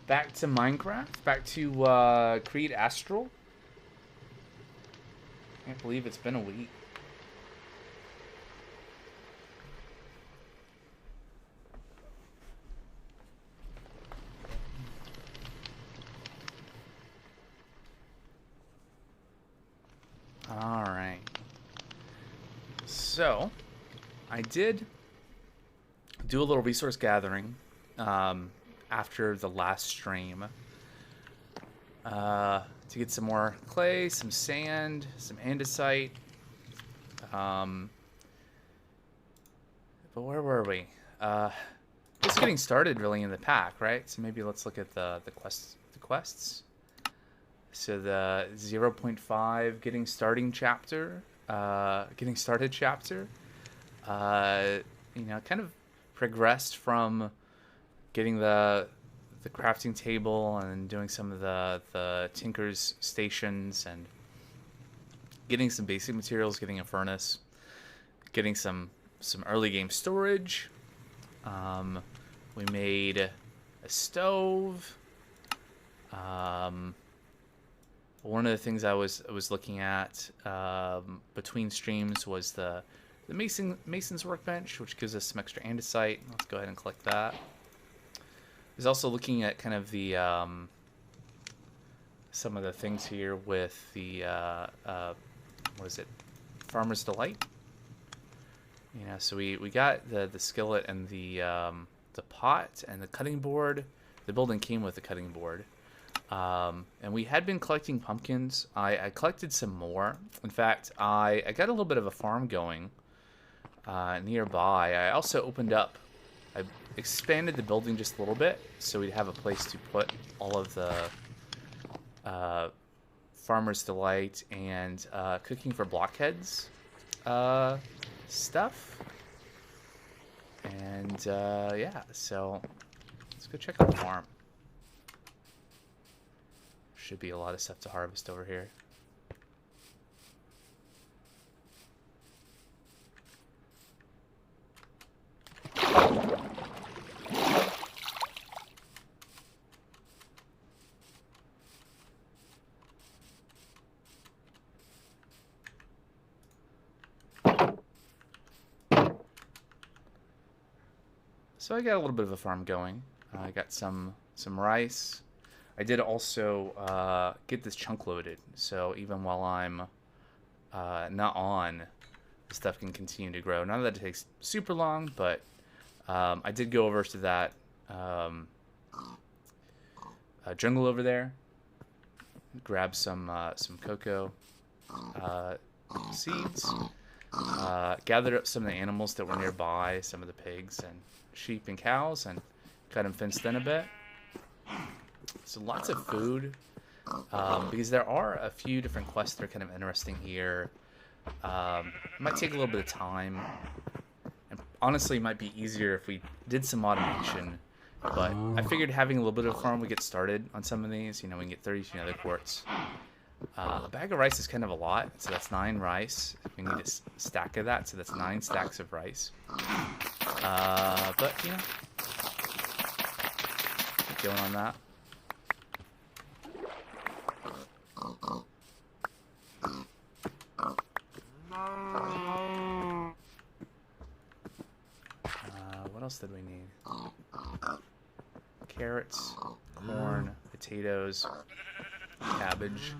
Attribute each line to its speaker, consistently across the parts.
Speaker 1: Back to Minecraft. Back to Create Astral. Can't believe it's been a week. Alright. So, I did do a little resource gathering after the last stream to get some more clay, some sand, some andesite. But where were we? Just getting started really in the pack, right? So maybe let's look at the quests. So the 0.5 getting started chapter, you know, kind of progressed from getting the crafting table and doing some of the tinker's stations and getting some basic materials, getting a furnace, getting some early game storage. We made a stove. One of the things I was looking at between streams was the Mason's workbench, which gives us some extra andesite. Let's go ahead and collect that. I was also looking at kind of the some of the things here with the what is it, Farmer's Delight. You know, so we got the skillet and the pot and the cutting board. The building came with the cutting board. And we had been collecting pumpkins. I collected some more. In fact, I got a little bit of a farm going nearby. I also opened up, I expanded the building just a little bit so we'd have a place to put all of the Farmer's Delight and cooking for blockheads stuff. And yeah, so let's go check out the farm. Should be a lot of stuff to harvest over here. So I got a little bit of a farm going. I got some rice. I did also get this chunk loaded, so even while I'm not on, the stuff can continue to grow. Not that it takes super long, but I did go over to that jungle over there, grab some cocoa seeds, gathered up some of the animals that were nearby, some of the pigs and sheep and cows, and got them fenced in a bit. So lots of food, because there are a few different quests that are kind of interesting here. It might take a little bit of time, and honestly it might be easier if we did some automation, but I figured having a little bit of a farm would get started on some of these. You know, we can get 32 nether quartz. A bag of rice is kind of a lot, so that's 9 rice. We need a stack of that, so that's 9 stacks of rice. But, you know, keep going on that. What else did we need? Carrots, corn, potatoes, cabbage,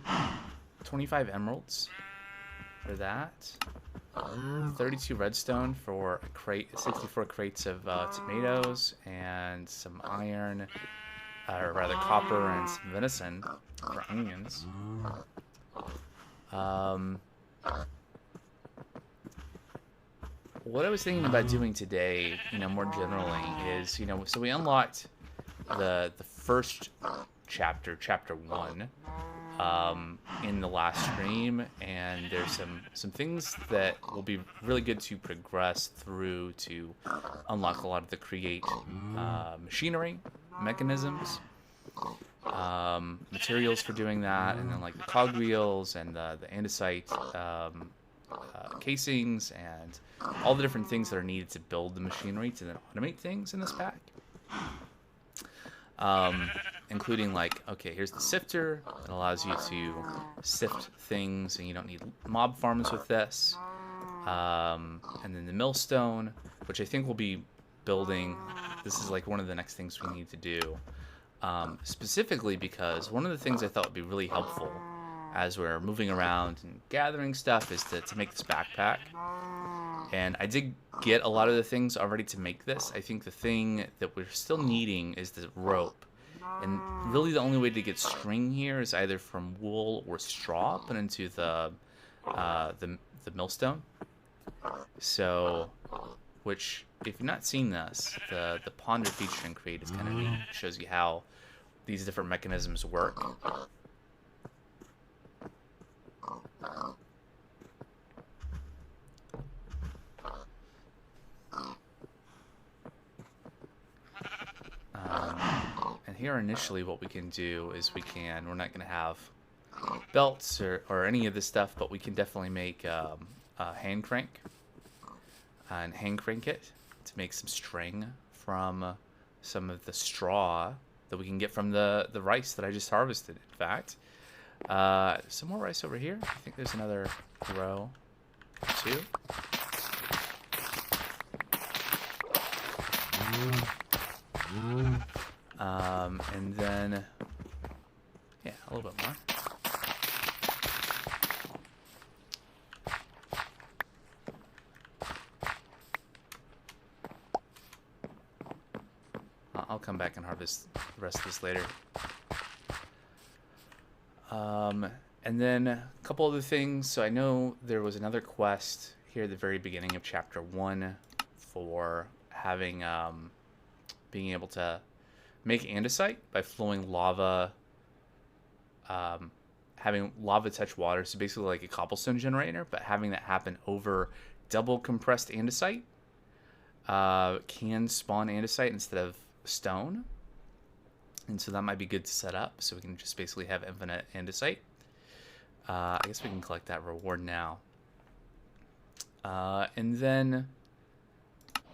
Speaker 1: 25 emeralds for that, 32 redstone for a crate, 64 crates of tomatoes, and some iron, or rather copper, and some venison for onions. What I was thinking about doing today, you know, more generally, is, you know, so we unlocked the first chapter, chapter 1, in the last stream, and there's some things that will be really good to progress through to unlock a lot of the create machinery, mechanisms, materials for doing that, and then like the cogwheels and the andesite casings and all the different things that are needed to build the machinery to then automate things in this pack. including like, okay, here's the sifter. It allows you to sift things, and you don't need mob farms with this. And then the millstone, which I think we'll be building. This is like one of the next things we need to do. Specifically because one of the things I thought would be really helpful as we're moving around and gathering stuff is to make this backpack. And I did get a lot of the things already to make this. I think the thing that we're still needing is the rope. And really the only way to get string here is either from wool or straw put into the millstone. So, which, if you've not seen this, the ponder feature in Create is kind of neat. It shows you how these different mechanisms work. And here initially what we can do is we're not going to have belts or any of this stuff, but we can definitely make a hand crank and hand crank it to make some string from some of the straw that we can get from the rice that I just harvested. In fact, some more rice over here. I think there's another row or two. And then, yeah, a little bit more. I'll come back and harvest the rest of this later. And then a couple other things. So I know there was another quest here at the very beginning of chapter 1 for having being able to make andesite by flowing lava, having lava touch water. So basically like a cobblestone generator, but having that happen over double compressed andesite can spawn andesite instead of stone. And so that might be good to set up, so we can just basically have infinite andesite. I guess we can collect that reward now. And then,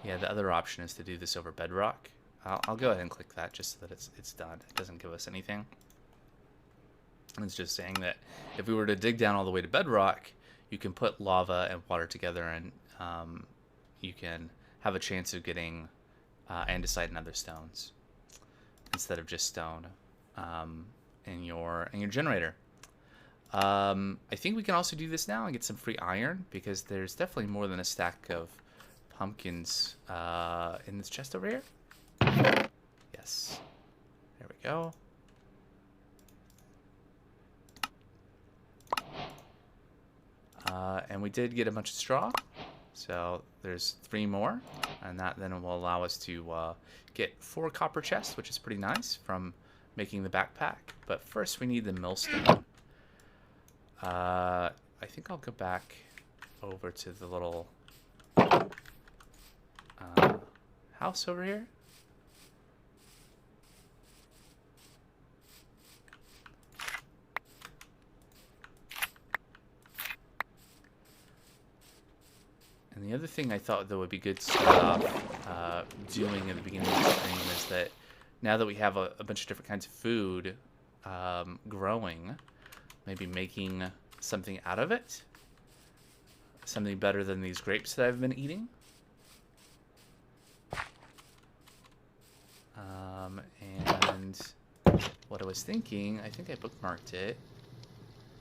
Speaker 1: yeah, the other option is to do this over bedrock. I'll go ahead and click that just so that it's done. It doesn't give us anything. It's just saying that if we were to dig down all the way to bedrock, you can put lava and water together, and you can have a chance of getting andesite and other stones instead of just stone in your generator. I think we can also do this now and get some free iron, because there's definitely more than a stack of pumpkins in this chest over here. Yes. There we go. And we did get a bunch of straw. So there's 3 more. And that then will allow us to get 4 copper chests, which is pretty nice from making the backpack. But first we need the millstone. I think I'll go back over to the little house over here. And the other thing I thought that would be good to start off doing at the beginning of the stream is that now that we have a bunch of different kinds of food growing, maybe making something out of it. Something better than these grapes that I've been eating. And what I was thinking, I think I bookmarked it.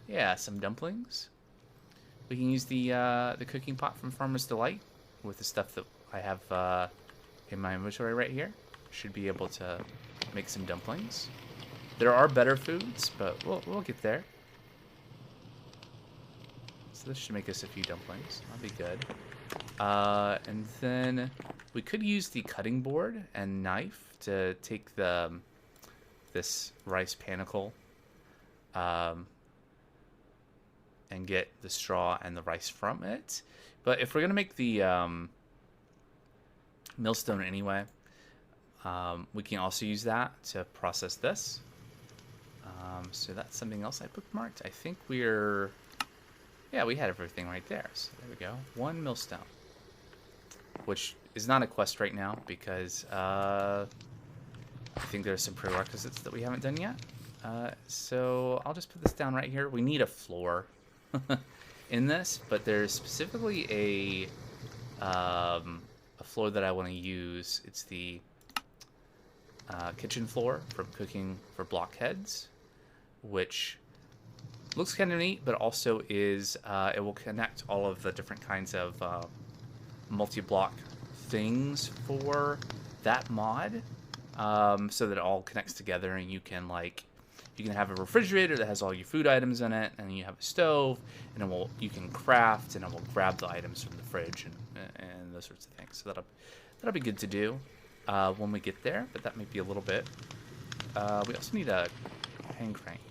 Speaker 1: Yeah, some dumplings. We can use the cooking pot from Farmer's Delight with the stuff that I have in my inventory right here. Should be able to make some dumplings. There are better foods, but we'll get there. So this should make us a few dumplings. That'll be good. And then we could use the cutting board and knife to take this rice panicle and get the straw and the rice from it. But if we're gonna make the millstone anyway, we can also use that to process this. So that's something else I bookmarked. I think yeah, we had everything right there. So there we go. 1 millstone, which is not a quest right now because I think there's some prerequisites that we haven't done yet. So I'll just put this down right here. We need a floor in this, but there's specifically a floor that I want to use. It's the kitchen floor from cooking for blockheads, which looks kind of neat, but also is it will connect all of the different kinds of multi-block things for that mod, so that it all connects together, and you can have a refrigerator that has all your food items in it, and you have a stove, and you can craft, and it will grab the items from the fridge and those sorts of things. So that'll be good to do when we get there, but that might be a little bit. We also need a hand crank,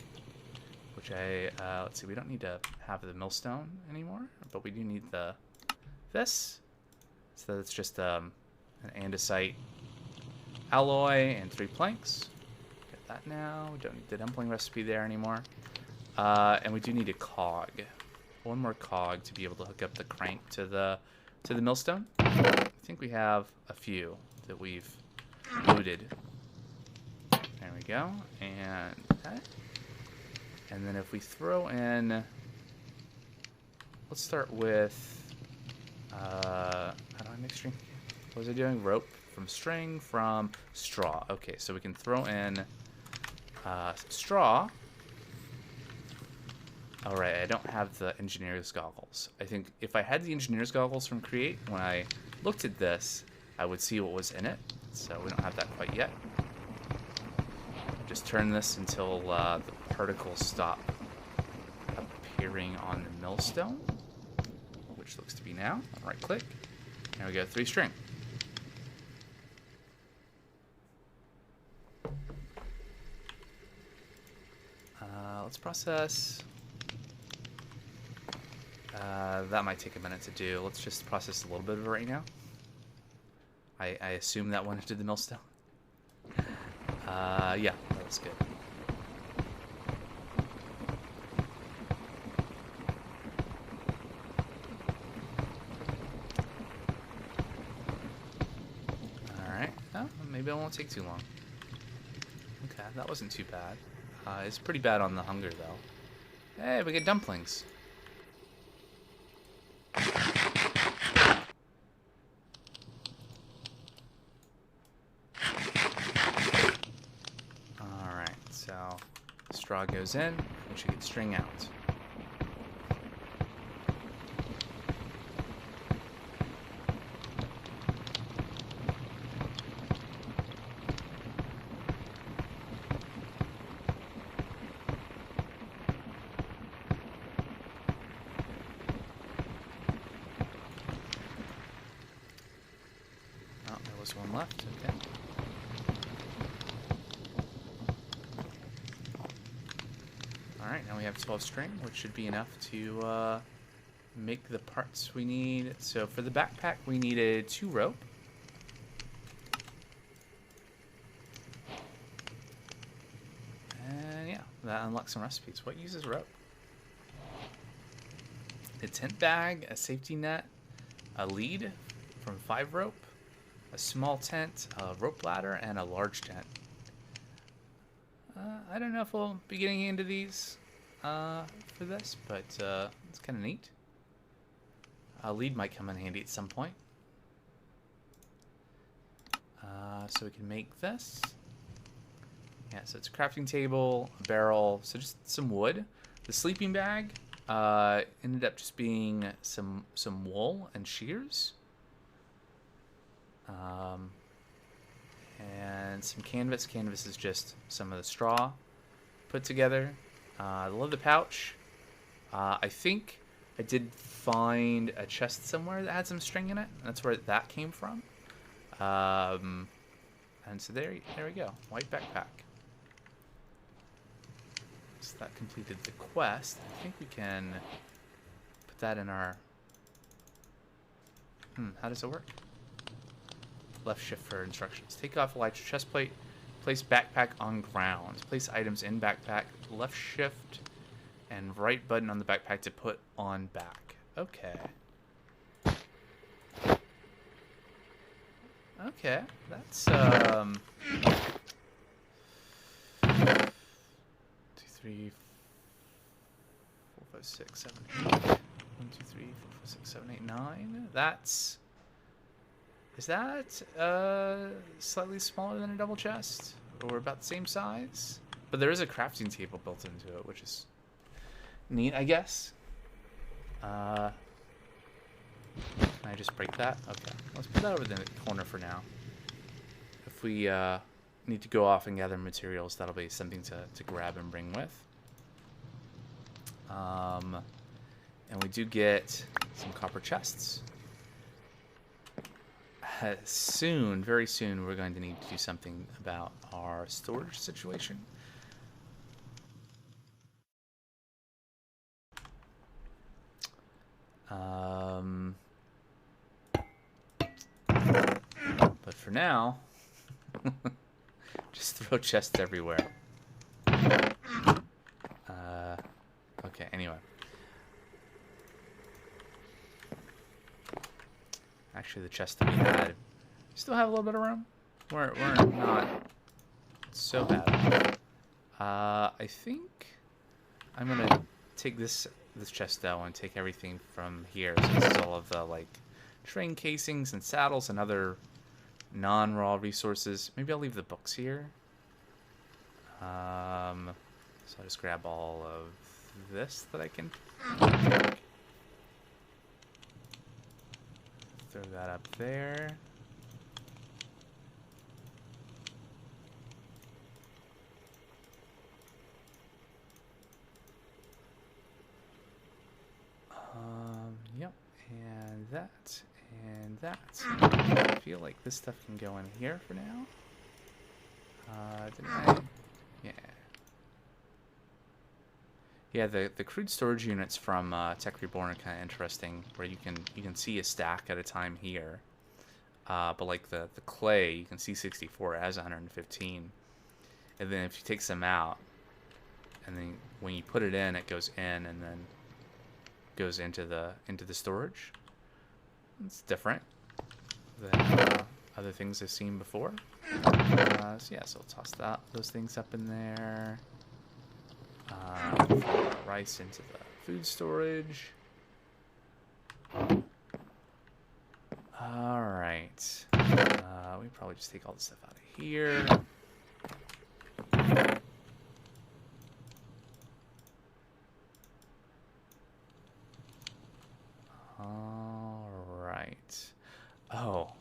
Speaker 1: which let's see, we don't need to have the millstone anymore, but we do need this. So that's just an andesite alloy and 3 planks. Get that now. We don't need the dumpling recipe there anymore. And we do need a cog. One more cog to be able to hook up the crank to the millstone. I think we have a few that we've looted. There we go. And that. And then if we throw in, let's start with, how do I make string? What was I doing? Rope from string from straw. Okay, so we can throw in straw. All right, I don't have the engineer's goggles. I think if I had the engineer's goggles from Create, when I looked at this, I would see what was in it. So we don't have that quite yet. Just turn this until the particles stop appearing on the millstone, which looks to be now. Right click. Now we go 3 string. Let's process. That might take a minute to do. Let's just process a little bit of it right now. I assume that went into the millstone. Yeah, that's good. Alright. Oh, maybe it won't take too long. Okay, that wasn't too bad. It's pretty bad on the hunger, though. Hey, we get dumplings. Alright, so straw goes in, we should get string out. One left, okay. Alright, now we have 12 string, which should be enough to make the parts we need. So for the backpack, we needed 2 rope. And yeah, that unlocks some recipes. What uses rope? A tent bag, a safety net, a lead from 5 rope, a small tent, a rope ladder, and a large tent. I don't know if we'll be getting into these for this, but it's kind of neat. A lead might come in handy at some point. So we can make this. Yeah, so it's a crafting table, a barrel, so just some wood. The sleeping bag ended up just being some wool and shears. And some canvas. Canvas is just some of the straw put together. The leather pouch. I think I did find a chest somewhere that had some string in it. That's where that came from. And so there we go. White backpack. So that completed the quest. I think we can put that in our... how does it work? Left shift for instructions. Take off elytra chest plate. Place backpack on ground. Place items in backpack. Left shift and right button on the backpack to put on back. Okay. Okay. That's 3, 4, 5, 6, 7, 8. 1, 2, 3, 4, 5, 6, 7, 8, 9. That's... Is that slightly smaller than a double chest? Or about the same size? But there is a crafting table built into it, which is neat, I guess. Can I just break that? Okay, let's put that over the corner for now. If we need to go off and gather materials, that'll be something to grab and bring with. And we do get some copper chests. Soon, very soon, we're going to need to do something about our storage situation. But for now, just throw chests everywhere. Okay, anyway. Actually, the chest that we had, still have a little bit of room. We're not so bad. I think I'm gonna take this chest though and take everything from here. So this is all of the like train casings and saddles and other non-raw resources. Maybe I'll leave the books here. So I'll just grab all of this that I can take. Throw that up there. Yep, and that, and that. I feel like this stuff can go in here for now. Didn't I? Yeah. Yeah, the crude storage units from Tech Reborn are kind of interesting, where you can see a stack at a time here, but like the clay, you can see 64 as 115, and then if you take some out, and then when you put it in, it goes in and then goes into the storage. It's different than other things I've seen before. So yeah, so I'll toss those things up in there. Rice into the food storage. Alright. We probably just take all the stuff out of here. Alright. Oh,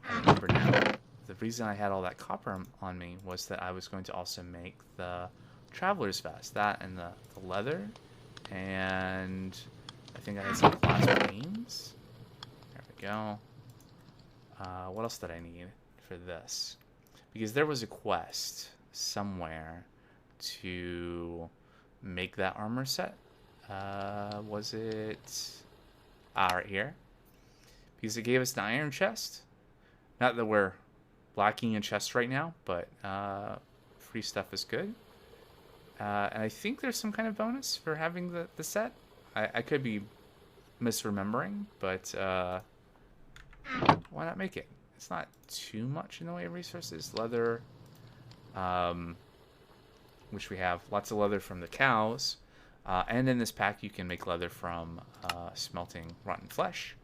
Speaker 1: I remember now. The reason I had all that copper on me was that I was going to also make the traveler's vest, that and the leather, and I think I had some glass beams. There we go. What else did I need for this? Because there was a quest somewhere to make that armor set. Was it right here? Because it gave us an iron chest. Not that we're lacking in chests right now, but free stuff is good. And I think there's some kind of bonus for having the set. I could be misremembering, but why not make it? It's not too much in the way of resources. Leather, which we have lots of leather from the cows. And in this pack, you can make leather from smelting rotten flesh.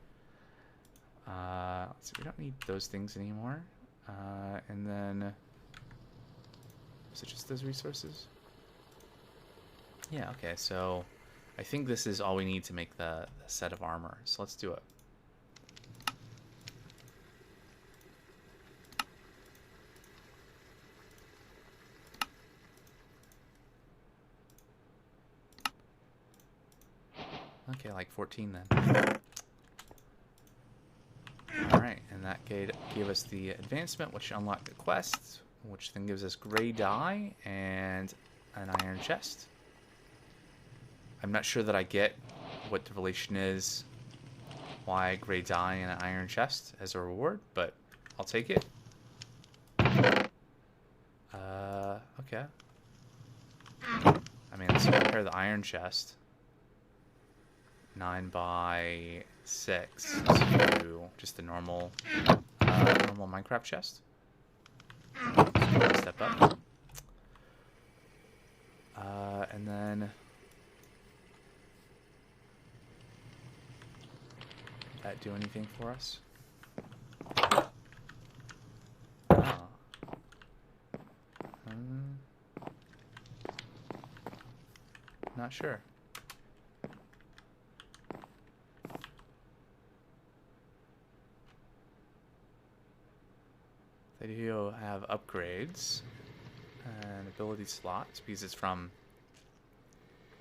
Speaker 1: Let's see, we don't need those things anymore. And then, is it just those resources? Yeah, okay, so I think this is all we need to make the set of armor. So let's do it. Okay, like 14 then. Alright, and that gave us the advancement, which unlocked the quest, which then gives us gray dye and an iron chest. I'm not sure that I get what the relation is, why gray dye and an iron chest as a reward, but I'll take it. Okay. I mean, let's compare the iron chest. 9 by 6 to just the normal Minecraft chest. So step up. that do anything for us? Oh. Not sure. They do have upgrades and ability slots because it's from,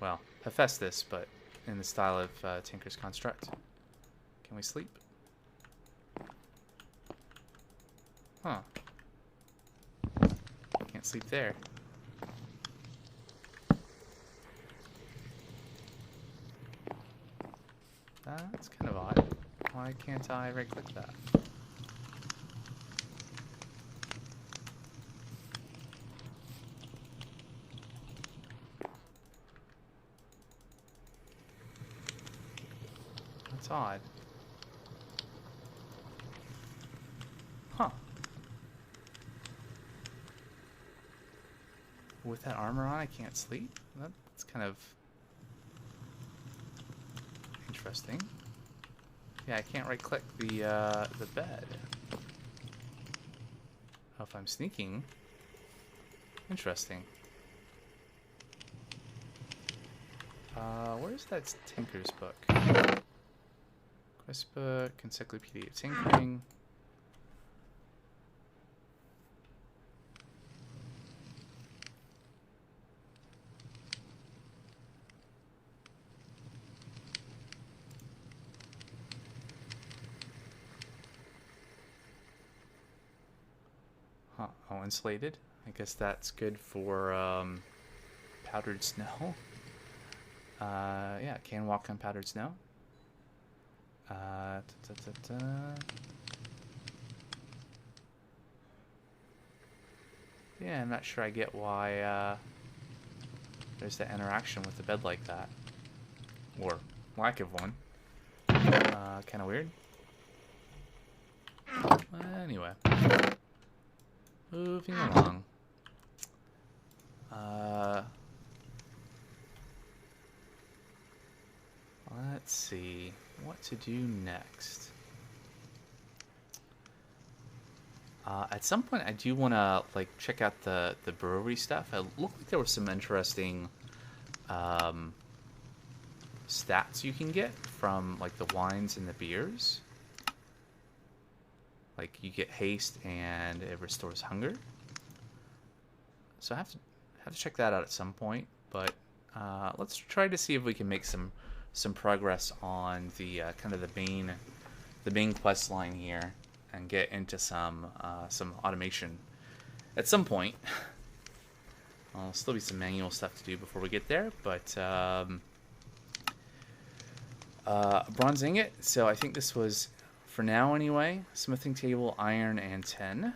Speaker 1: well, Hephaestus, but in the style of Tinker's Construct. Can we sleep? Huh. Can't sleep there. That's kind of odd. Why can't I right-click that? That's odd. Huh. With that armor on, I can't sleep? That's kind of interesting. Yeah, I can't right-click the bed. Oh, if I'm sneaking. Interesting. Where's that Tinker's book? Quest book, Encyclopedia of Tinkering. Huh, oh, insulated. I guess that's good for powdered snow. Yeah, can walk on powdered snow. Yeah, I'm not sure I get why there's that interaction with the bed like that. Or lack of one. Kind of weird. Anyway. Moving along. Let's see what to do next. At some point, I do want to like check out the brewery stuff. It looked like there were some interesting stats you can get from like the wines and the beers. Like you get haste and it restores hunger. So I have to check that out at some point. But let's try to see if we can make some progress on the kind of the main quest line here and get into some automation at some point. There'll still be some manual stuff to do before we get there, but bronze ingot. So I think this was, for now anyway, smithing table, iron, and tin.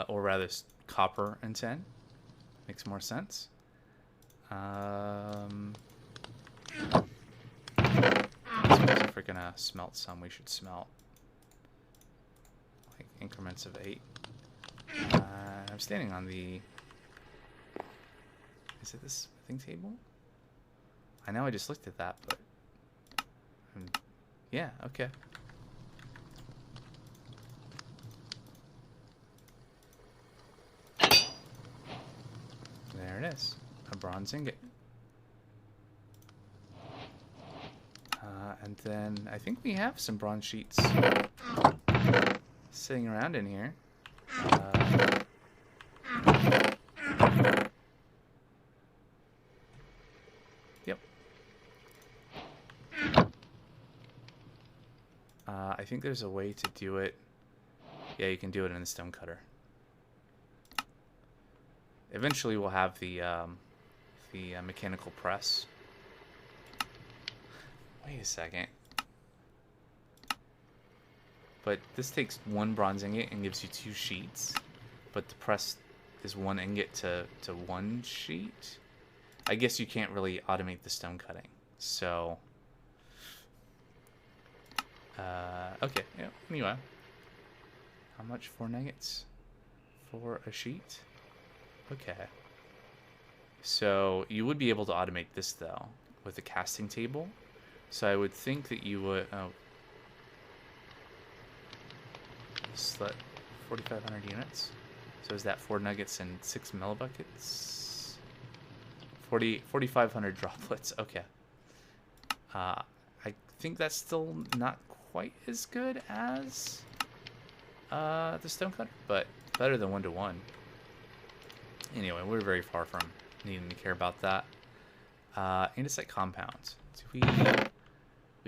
Speaker 1: Or rather, copper and tin. Makes more sense. If we're gonna smelt some, we should smelt like increments of 8. I'm standing on the... Is it this smithing table? I know I just looked at that, but... yeah, okay. There it is. A bronze ingot. And then I think we have some bronze sheets sitting around in here. Yep. I think there's a way to do it. Yeah, you can do it in the stone cutter. Eventually, we'll have the mechanical press. Wait a second. But this takes 1 bronze ingot and gives you 2 sheets. But the press is 1 ingot to 1 sheet. I guess you can't really automate the stone cutting. So, okay. Yeah. Anyway, how much? 4 nuggets for a sheet? Okay. So you would be able to automate this though with a casting table. So I would think that you would... Oh. Slut 4,500 units. So is that 4 nuggets and 6 millibuckets? 4,500 droplets. Okay. I think that's still not quite as good as the stonecutter, but better than 1-to-1. Anyway, we're very far from needing to care about that. Andesite compounds. So we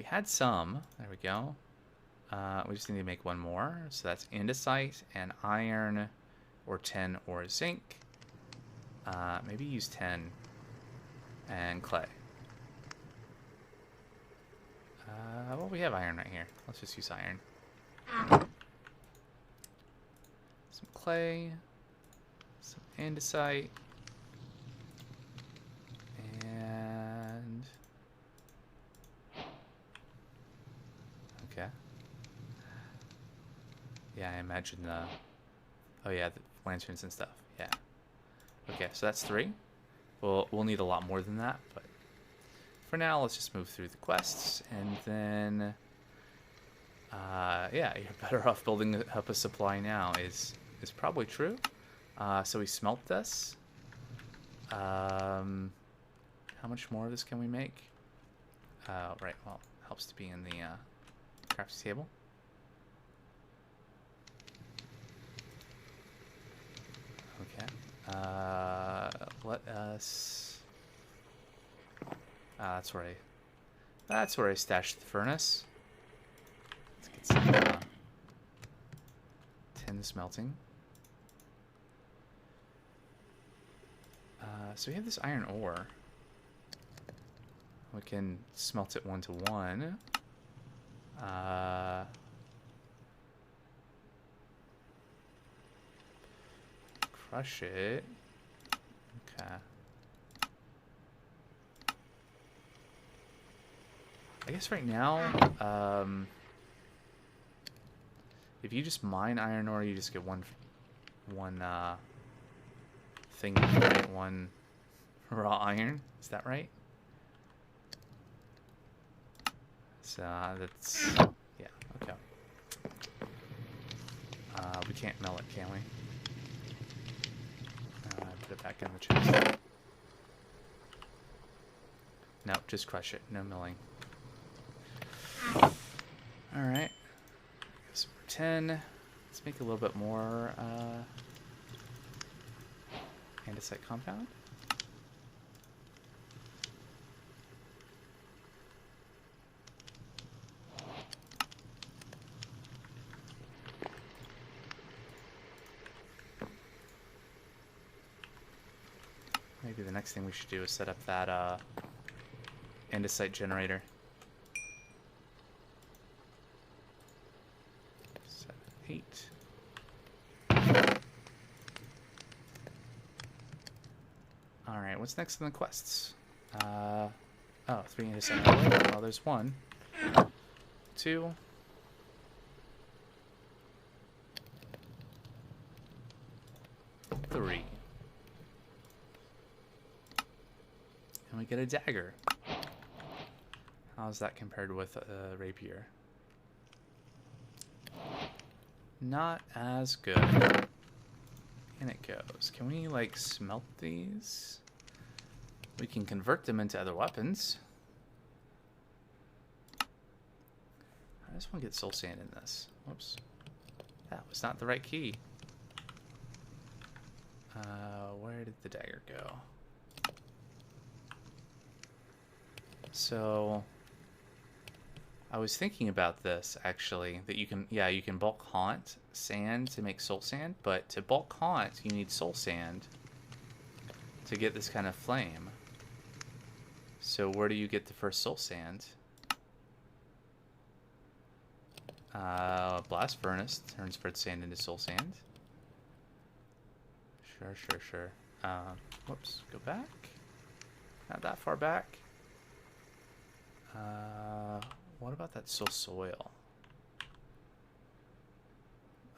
Speaker 1: had some. There we go. We just need to make one more. So that's andesite and iron, or tin, or zinc. Maybe use tin and clay. Well, we have iron right here. Let's just use iron. Some clay, some andesite, and okay. Yeah, I imagine the. Oh yeah, the lanterns and stuff. Yeah. Okay, so that's 3. We'll need a lot more than that, but for now, let's just move through the quests, and then, yeah, you're better off building up a supply now is probably true. So we smelt this. How much more of this can we make? Right, well, helps to be in the crafting table. Okay. Let us. That's where I stashed the furnace. Let's get some tin smelting. So we have this iron ore. We can smelt it 1-to-1. Crush it. Okay. I guess right now, if you just mine iron ore, you just get one thing, right? One raw iron. Is that right? So that's yeah. Okay. We can't mill it, can we? Put it back in the chest. No, just crush it. No milling. Alright. Some 10. Let's make a little bit more andesite compound. Maybe the next thing we should do is set up that andesite generator. 7, 8. Alright, what's next in the quests? Oh, 3 andesite. Well, there's 1. 2. 3. And we get a dagger. How's that compared with a rapier? Not as good. And it goes. Can we, like, smelt these? We can convert them into other weapons. I just want to get soul sand in this. Whoops. That was not the right key. Where did the dagger go? So I was thinking about this actually, that you can bulk haunt sand to make soul sand, but to bulk haunt you need soul sand to get this kind of flame. So where do you get the first soul sand? Blast furnace turns red sand into soul sand. Sure. Whoops, go back. Not that far back. What about that soil?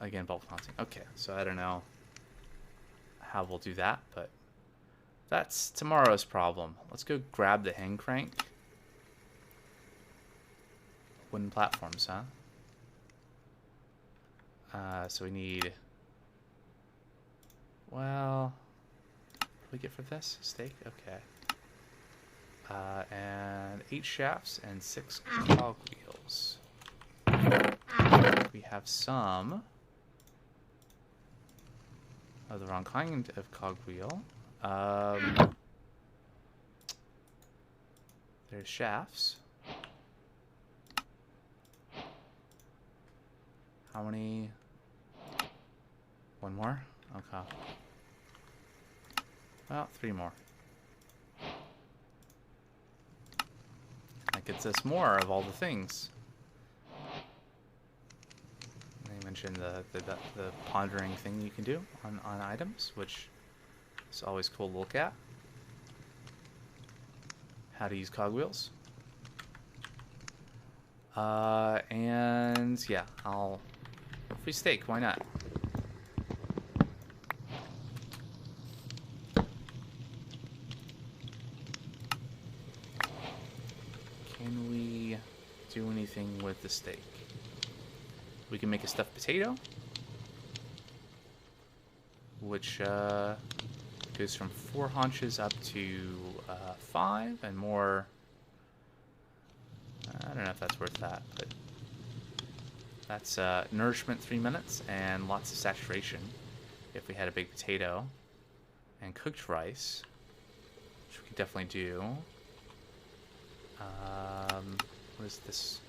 Speaker 1: Again, bulk haunting. Okay, so I don't know how we'll do that, but that's tomorrow's problem. Let's go grab the hand crank wooden platforms, huh? So we need... Well... What do we get for this? Steak? Okay. And 8 shafts and 6 cogwheels. We have some of the wrong kind of cogwheel. There's shafts. How many? One more? Okay. Well, 3 more. That gets us more of all the things. They mentioned the pondering thing you can do on items, which is always cool to look at. How to use cogwheels. And yeah, I'll... Free steak, why not? Can we do anything with the steak? We can make a stuffed potato, which goes from 4 haunches up to 5 and more. I don't know if that's worth that, but that's nourishment 3 minutes and lots of saturation if we had a big potato and cooked rice, which we could definitely do. What is this?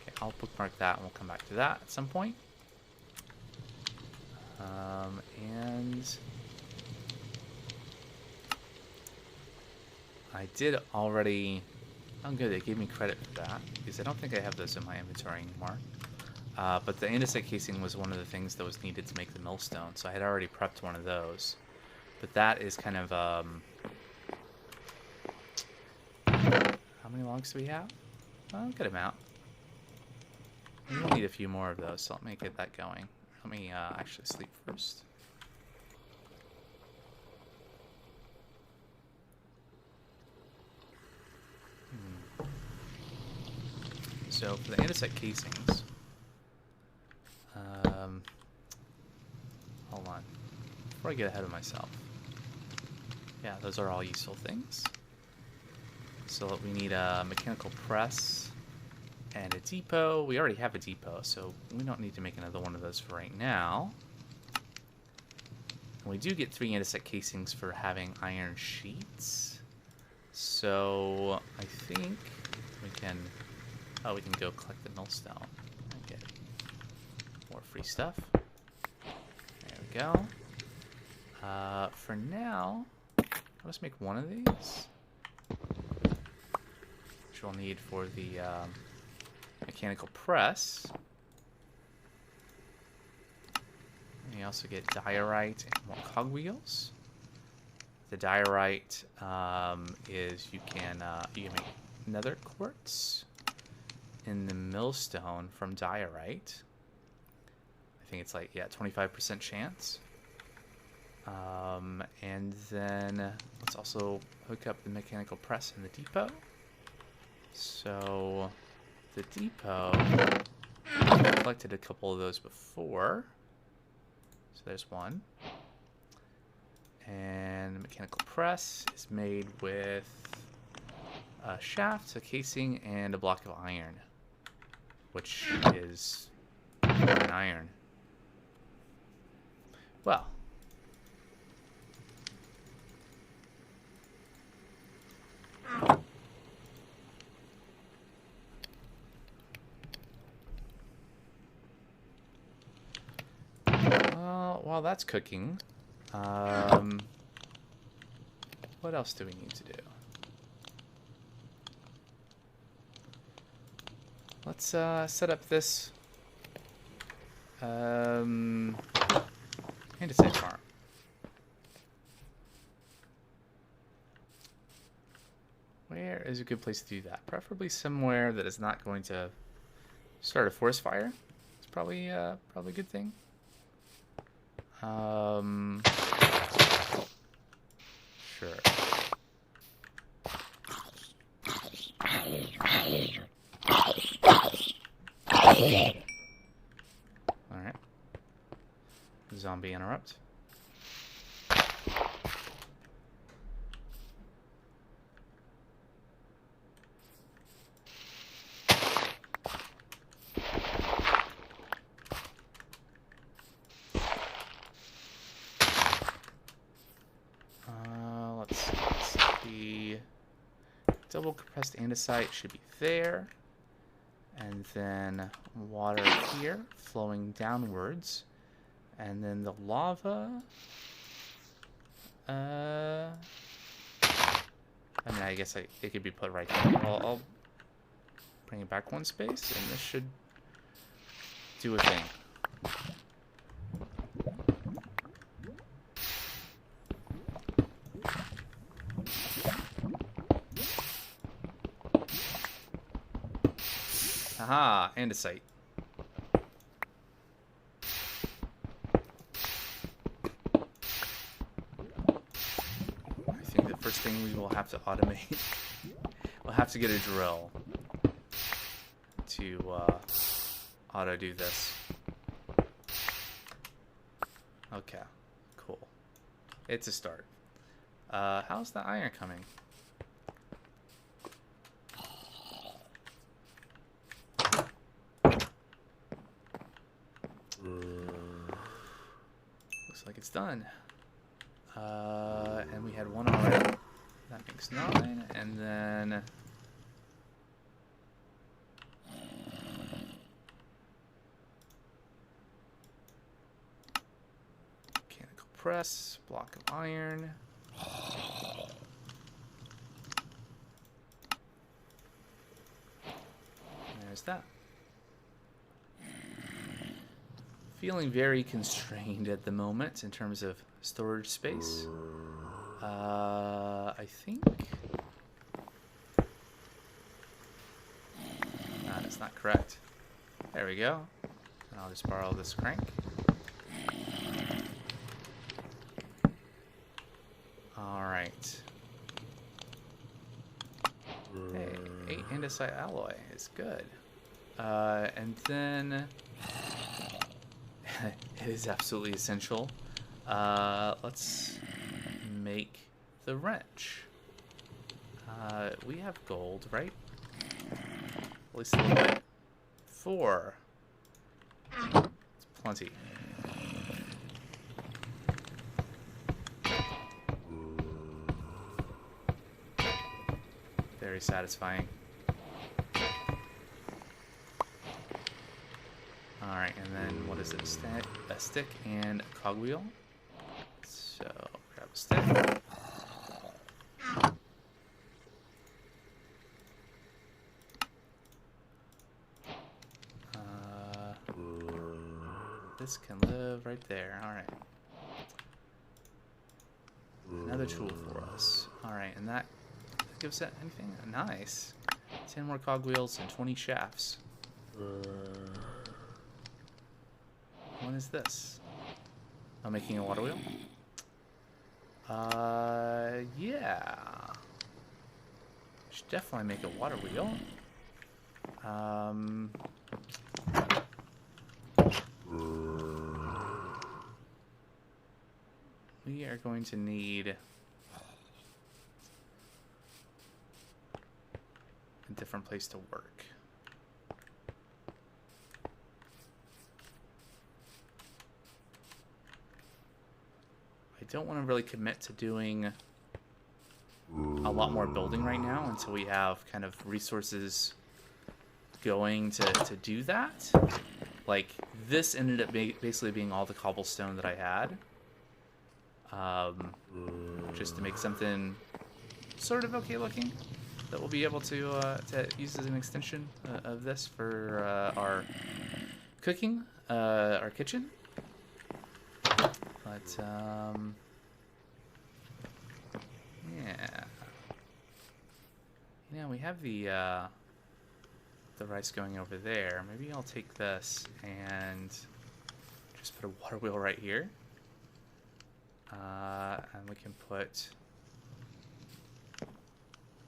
Speaker 1: Okay, I'll bookmark that and we'll come back to that at some point. And I did already... Oh good, they gave me credit for that, because I don't think I have those in my inventory anymore. But the andesite casing was one of the things that was needed to make the millstone, so I had already prepped one of those. But that is kind of... How many logs do we have? Oh, good amount. We'll need a few more of those, so let me get that going. Let me actually sleep first. So for the andesite casings, hold on, before I get ahead of myself. Yeah, those are all useful things. So we need a mechanical press and a depot. We already have a depot, so we don't need to make another one of those for right now. And we do get 3 andesite casings for having iron sheets. So I think we can... Oh, we can go collect the millstone and get more free stuff. There we go. For now, I'll just make one of these, which we'll need for the mechanical press. And you also get diorite and more cogwheels. The diorite is you can make nether quartz in the millstone from diorite. I think it's like, yeah, 25% chance. And then let's also hook up the mechanical press in the depot. So the depot, I collected a couple of those before. So there's one. And the mechanical press is made with a shaft, a casing, and a block of iron, which is an iron. Well, while that's cooking, what else do we need to do? Let's set up this andesite farm. Where is a good place to do that? Preferably somewhere that is not going to start a forest fire. It's probably a good thing. Sure. Alright. Zombie interrupt. Let's see. Double compressed andesite should be there. And then water here, flowing downwards. And then the lava. I mean, I guess it could be put right there. I'll bring it back one space, and this should do a thing. Aha, andesite. I think the first thing we will have to automate, we'll have to get a drill to auto do this. Okay, cool. It's a start. How's the iron coming? Looks like it's done. And we had one already. That makes 9. And then mechanical press, block of iron. There's that. Feeling very constrained at the moment in terms of storage space. I think that is not correct. There we go. And I'll just borrow this crank. Alright. Hey, 8 andesite alloy is good. And then it is absolutely essential. Let's make the wrench. We have gold, right? At least a little bit. 4. It's plenty. Very satisfying. Alright, and then what is it? A stick and a cogwheel. So, grab a stick. This can live right there. Alright. Another tool for us. Alright, and that gives that anything? Nice. 10 more cogwheels and 20 shafts. What is this? Oh, making a water wheel? Yeah. Should definitely make a water wheel. We are going to need a different place to work. I don't want to really commit to doing a lot more building right now until we have kind of resources going to do that. Like, this ended up basically being all the cobblestone that I had. Just to make something sort of okay looking that we'll be able to use as an extension of this for our cooking, our kitchen. But yeah, we have the rice going over there. Maybe I'll take this and just put a water wheel right here. And we can put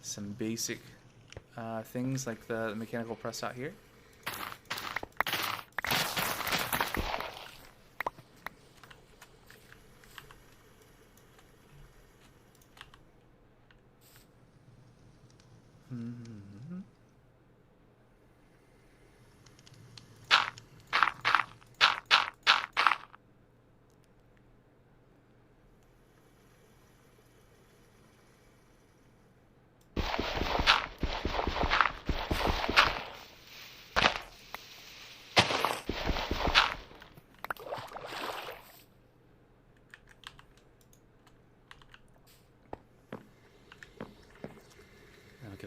Speaker 1: some basic things like the mechanical press out here.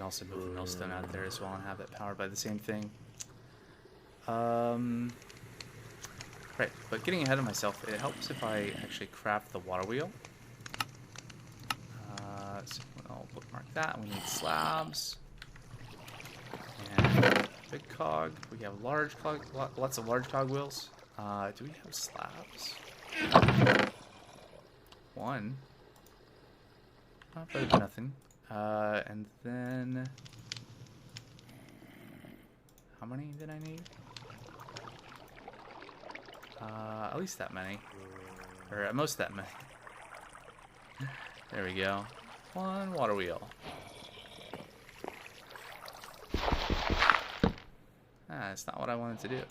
Speaker 1: also move the millstone out there as well and have that powered by the same thing. Right, but getting ahead of myself, it helps if I actually craft the water wheel. So I'll bookmark that. We need slabs. And big cog. We have large cog, lots of large cog wheels. Do we have slabs? One. Better than nothing. And then... How many did I need? At least that many. Or at most that many. There we go. One water wheel. That's not what I wanted to do.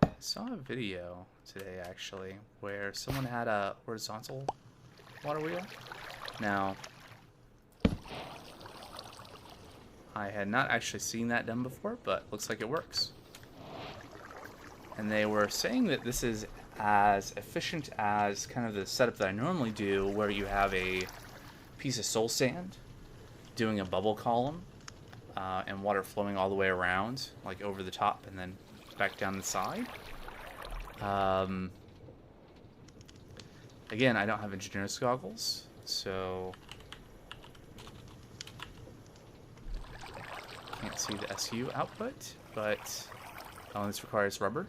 Speaker 1: I saw a video today, actually, where someone had a horizontal water wheel. Now, I had not actually seen that done before, but looks like it works. And they were saying that this is as efficient as kind of the setup that I normally do, where you have a piece of soul sand doing a bubble column and water flowing all the way around, like over the top and then back down the side. Again, I don't have engineer's goggles, so can't see the SU output, but this requires rubber.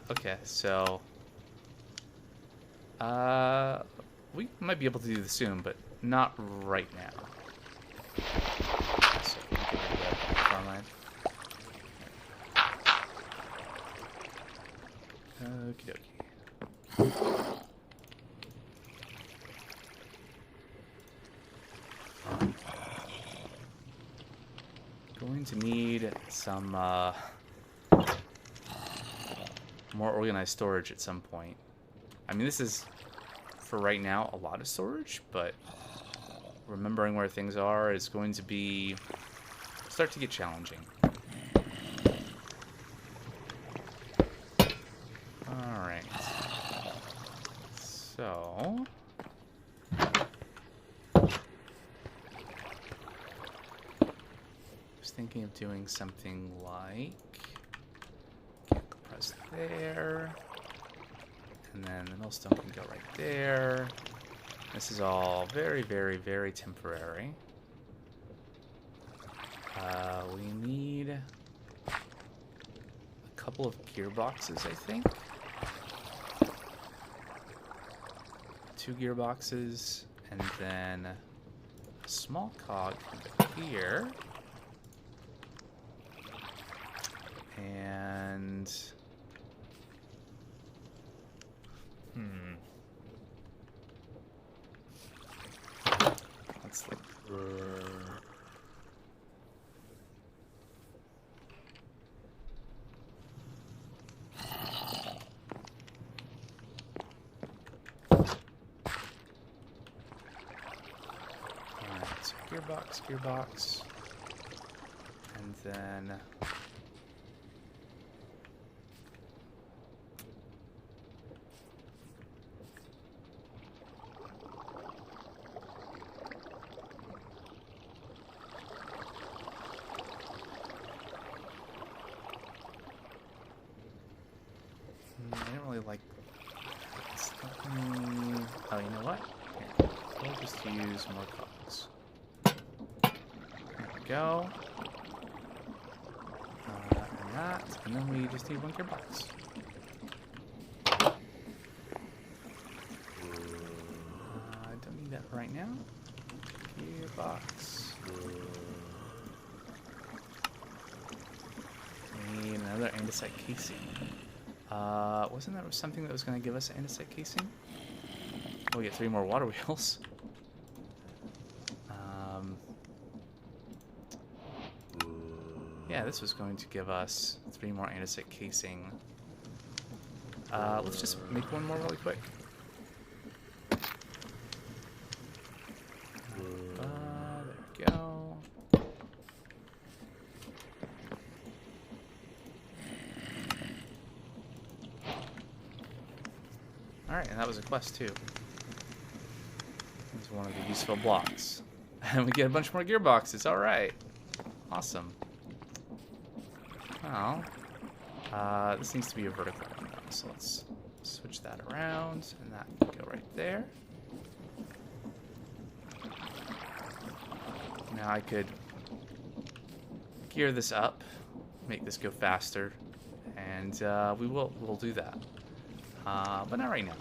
Speaker 1: Okay, so we might be able to do this soon, but not right now. So we can get rid of that farmland. Okie dokie. Going to need some more organized storage at some point. I mean, this is, for right now, a lot of storage, but remembering where things are is going to be start to get challenging. Alright. So thinking of doing something like press there, and then the millstone can go right there. This is all very, very, very temporary. We need a couple of gearboxes, I think. 2 gearboxes, and then a small cog here. And let's look. Alright, so gearbox, and then I don't really like this. Oh, you know what? Here, we'll just use more cogs. There we go. And that, and then we just need 1 gearbox. I don't need that right now. Gearbox. We need another andesite casing. Wasn't that something that was going to give us andesite casing? Oh, we get 3 more water wheels. Yeah, this was going to give us 3 more andesite casing. Let's just make 1 more really quick. There we go. Alright, and that was a quest too. It was one of the useful blocks. And we get a bunch more gearboxes. Alright. Awesome. Well, this needs to be a vertical one though, so let's switch that around, and that can go right there. Now I could gear this up, make this go faster, and we'll do that. But not right now.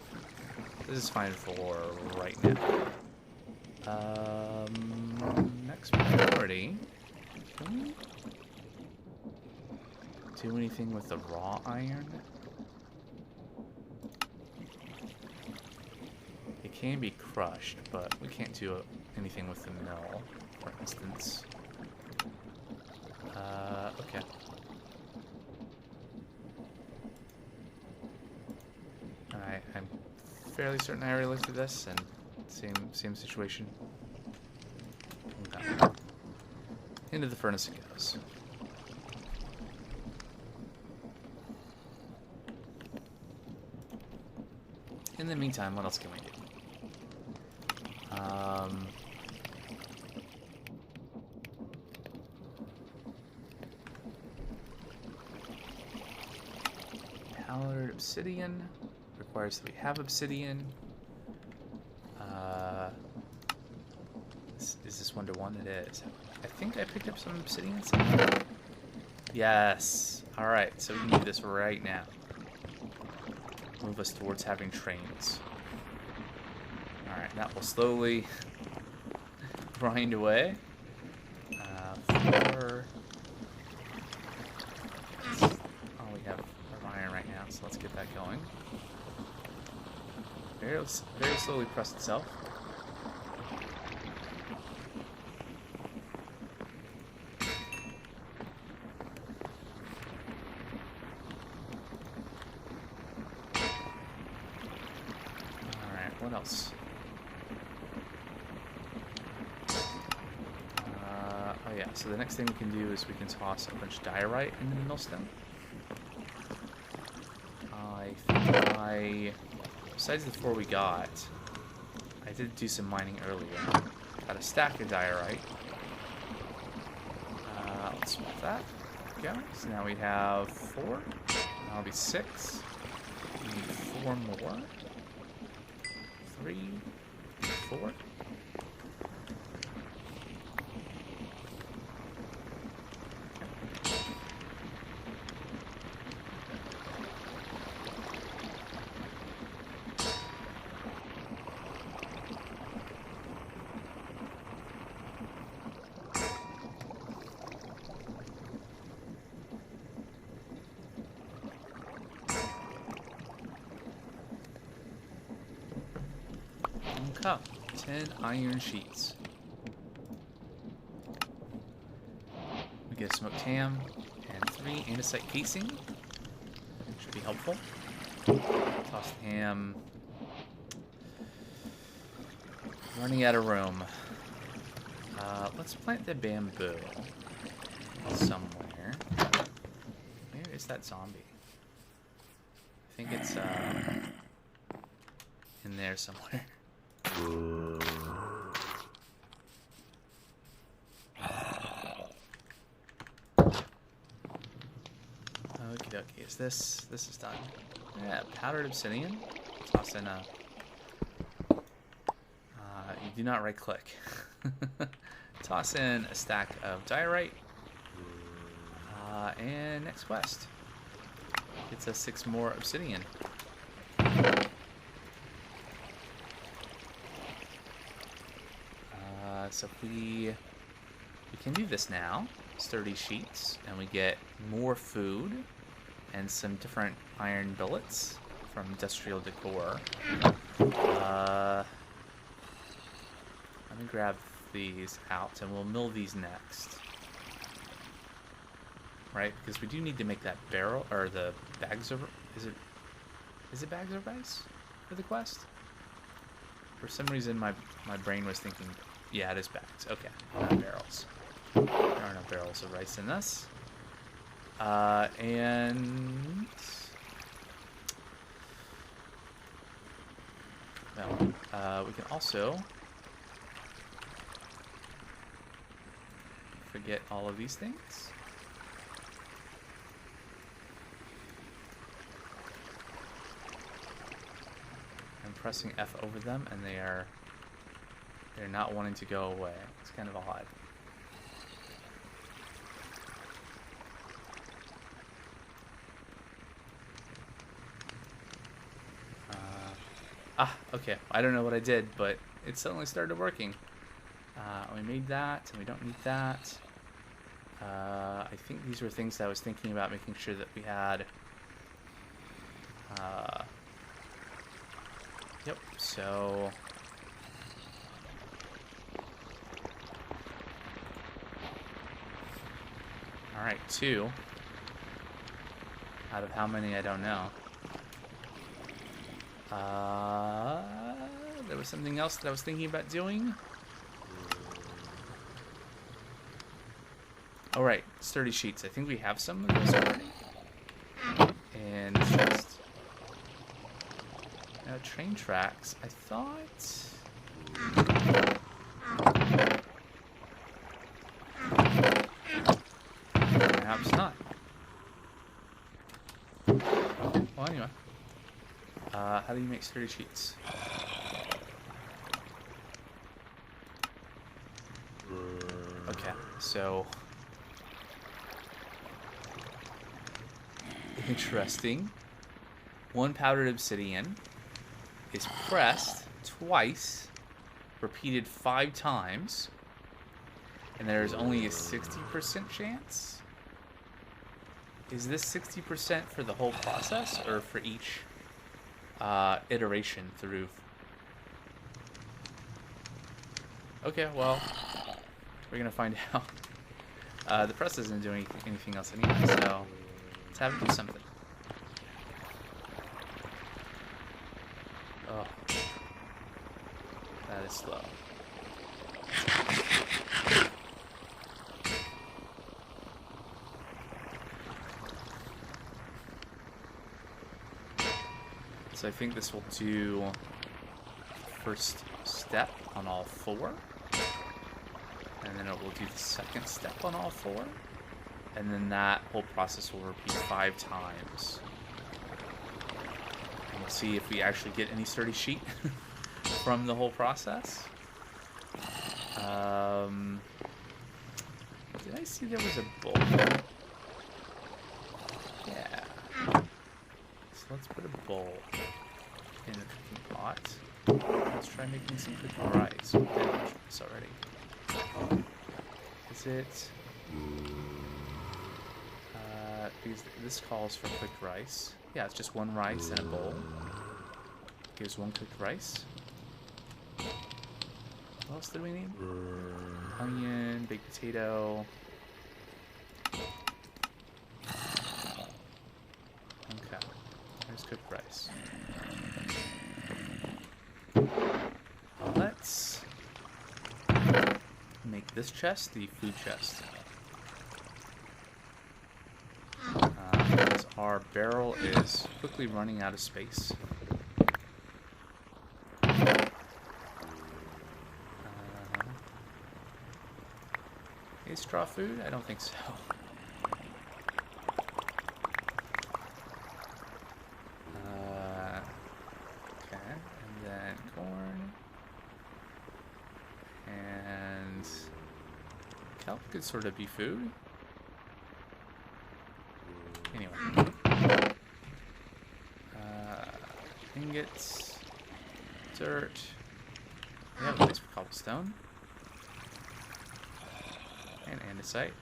Speaker 1: This is fine for right now. Next priority. Can we do anything with the raw iron? It can be crushed, but we can't do anything with the mill, for instance. Okay. I'm fairly certain I already looked at this, and same situation. Okay. Into the furnace it goes. In the meantime, what else can we do? Powdered obsidian requires that we have obsidian. Is this 1-to-1? It is. I think I picked up some obsidian somewhere. Yes. Alright, so we can do this right now. Move us towards having trains. Alright, that will slowly grind away. We have our iron right now, so let's get that going. Very slowly press itself. What else? Oh yeah, so the next thing we can do is we can toss a bunch of diorite into the millstone. I think besides the 4 we got, I did do some mining earlier. Got a stack of diorite. Let's swap that. Okay, so now we have 4. That'll be 6. We need 4 more. 3, 4. Oh, 10 iron sheets. We get a smoked ham and 3 andesite casing. Should be helpful. Toss the ham. Running out of room. Let's plant the bamboo somewhere. Where is that zombie? I think it's in there somewhere. Okie dokie, this is done. Yeah, powdered obsidian. Toss in a you do not right click. Toss in a stack of diorite. And next quest. Gets us 6 more obsidian. So if we can do this now. 30 sheets, and we get more food and some different iron billets from industrial decor. Let me grab these out, and we'll mill these next. Right, because we do need to make that barrel, or the bags over. Is it bags over rice for the quest? For some reason, my brain was thinking, yeah, it is bags. Okay, not barrels. There are no barrels of rice in this. And We can also forget all of these things. I'm pressing F over them, and they're not wanting to go away. It's kind of odd. Okay. I don't know what I did, but it suddenly started working. We made that, and we don't need that. I think these were things that I was thinking about, making sure that we had. Yep, so. Alright, 2. Out of how many, I don't know. There was something else that I was thinking about doing. Alright, sturdy sheets. I think we have some of those already. And just... Now, train tracks. I thought... Perhaps not. Well, anyway. How do you make sturdy sheets? Okay, so... Interesting. 1 powdered obsidian is pressed twice, repeated 5 times, and there's only a 60% chance? Is this 60% for the whole process, or for each iteration through? Okay, well, we're gonna find out. The press isn't doing anything else anyway, so let's have it do something. Oh, that is slow. So I think this will do first step on all 4. And then it will do the second step on all 4. And then that whole process will repeat 5 times. And we'll see if we actually get any sturdy sheet from the whole process. Did I see there was a bowl? Yeah. So let's put a bowl in the cooking pot. Let's try making some cooking rice. We did this already. Is it? Because this calls for cooked rice. Yeah, it's just 1 rice in a bowl. Gives 1 cooked rice. What else do we need? Onion, baked potato. Okay, there's cooked rice. Let's make this chest the food chest. Because our barrel is quickly running out of space. Is straw food? I don't think so. Okay, and then corn. And kelp could sort of be food. Anyway. Ingots. Dirt. We have a place for cobblestone. And andesite.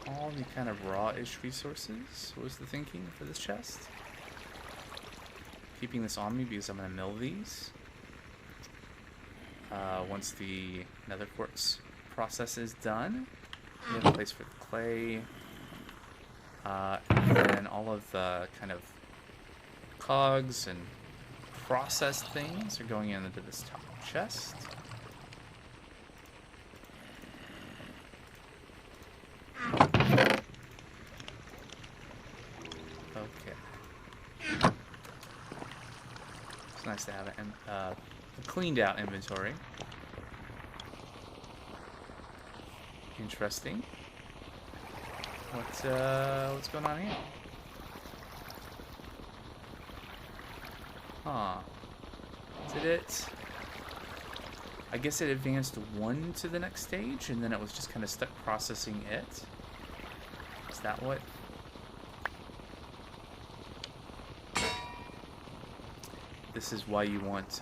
Speaker 1: All the kind of raw-ish resources was the thinking for this chest. Keeping this on me because I'm going to mill these. Once the nether quartz process is done, we have a place for the clay. And then all of the kind of cogs and processed things are going into this top chest. Okay. It's nice to have a cleaned out inventory. Interesting. What's going on here? Huh. Did it... I guess it advanced one to the next stage, and then it was just kind of stuck processing it. Is that what? This is why you want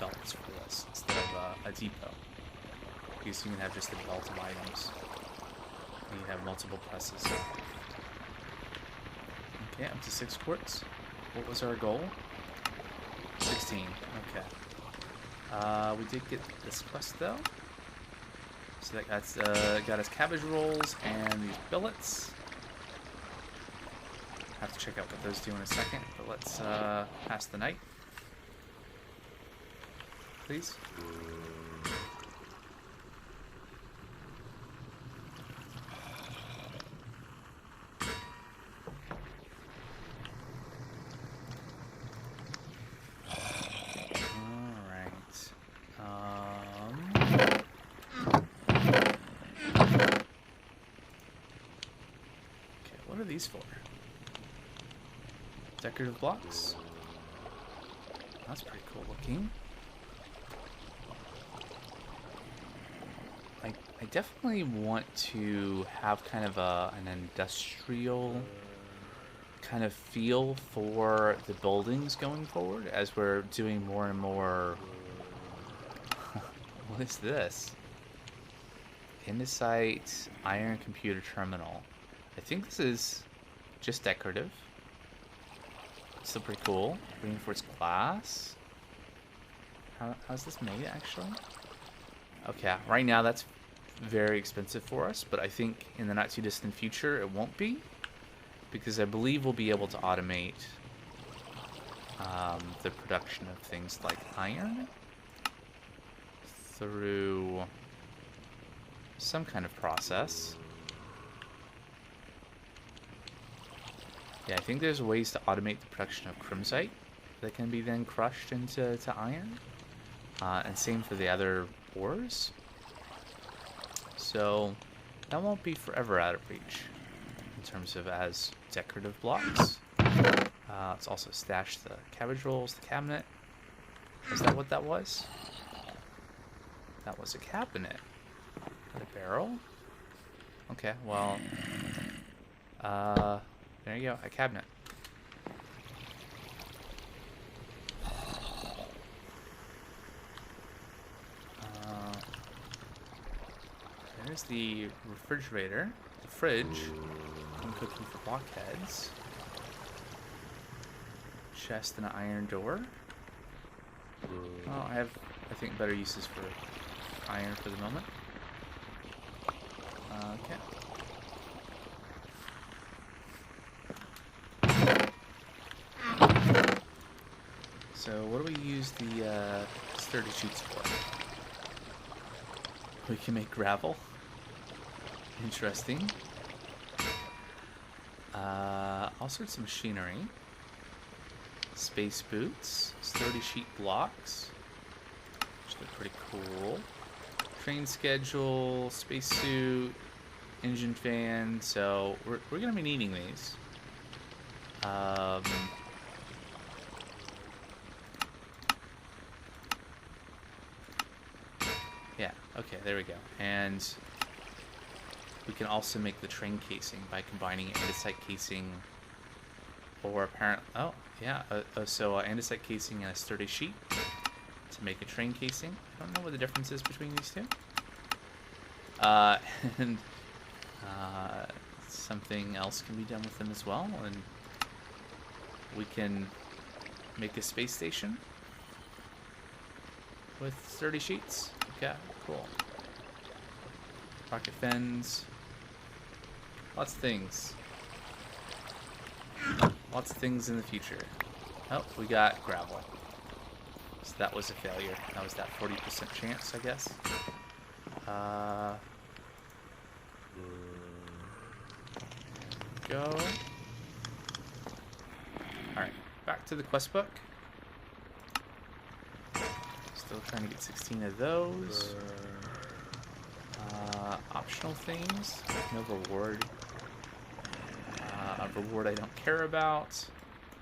Speaker 1: belts for this instead of a depot, because you can have just a belt of items, and you have multiple presses. Okay, up to 6 quartz. What was our goal? 16. Okay. We did get this quest though. So that got us cabbage rolls and these billets. Have to check out what those do in a second, but let's pass the night. Please. What are these for? Decorative blocks. That's pretty cool looking. I definitely want to have kind of an industrial kind of feel for the buildings going forward as we're doing more and more. What is this? Andesite iron computer terminal. I think this is just decorative. Still pretty cool. Reinforced glass. How's this made actually? Okay, right now that's very expensive for us, but I think in the not too distant future it won't be, because I believe we'll be able to automate the production of things like iron through some kind of process. Yeah, I think there's ways to automate the production of crimsite that can be then crushed into iron. And same for the other ores. So that won't be forever out of reach in terms of as decorative blocks. Let's also stash the cabbage rolls, the cabinet. Is that what that was? That was a cabinet. Not a barrel? Okay, well... there you go, a cabinet. There's the refrigerator, the fridge. I'm cooking for blockheads. Chest and an iron door. Well, I have, I think, better uses for iron for the moment. Okay. So, what do we use the sturdy sheets for? We can make gravel. Interesting. All sorts of machinery. Space boots. Sturdy sheet blocks. Which look pretty cool. Train schedule. Spacesuit. Engine fan. So, we're going to be needing these. Yeah, okay, there we go. And we can also make the train casing by combining andesite casing or apparent... Oh, yeah. So andesite casing and a sturdy sheet to make a train casing. I don't know what the difference is between these two. And something else can be done with them as well. And we can make a space station with sturdy sheets. Okay, cool. Rocket fins. Lots of things. Lots of things in the future. Oh, we got gravel. So that was a failure. That was that 40% chance, I guess. Go. back to the quest book. Still trying to get 16 of those. Optional things. No reward. A reward I don't care about.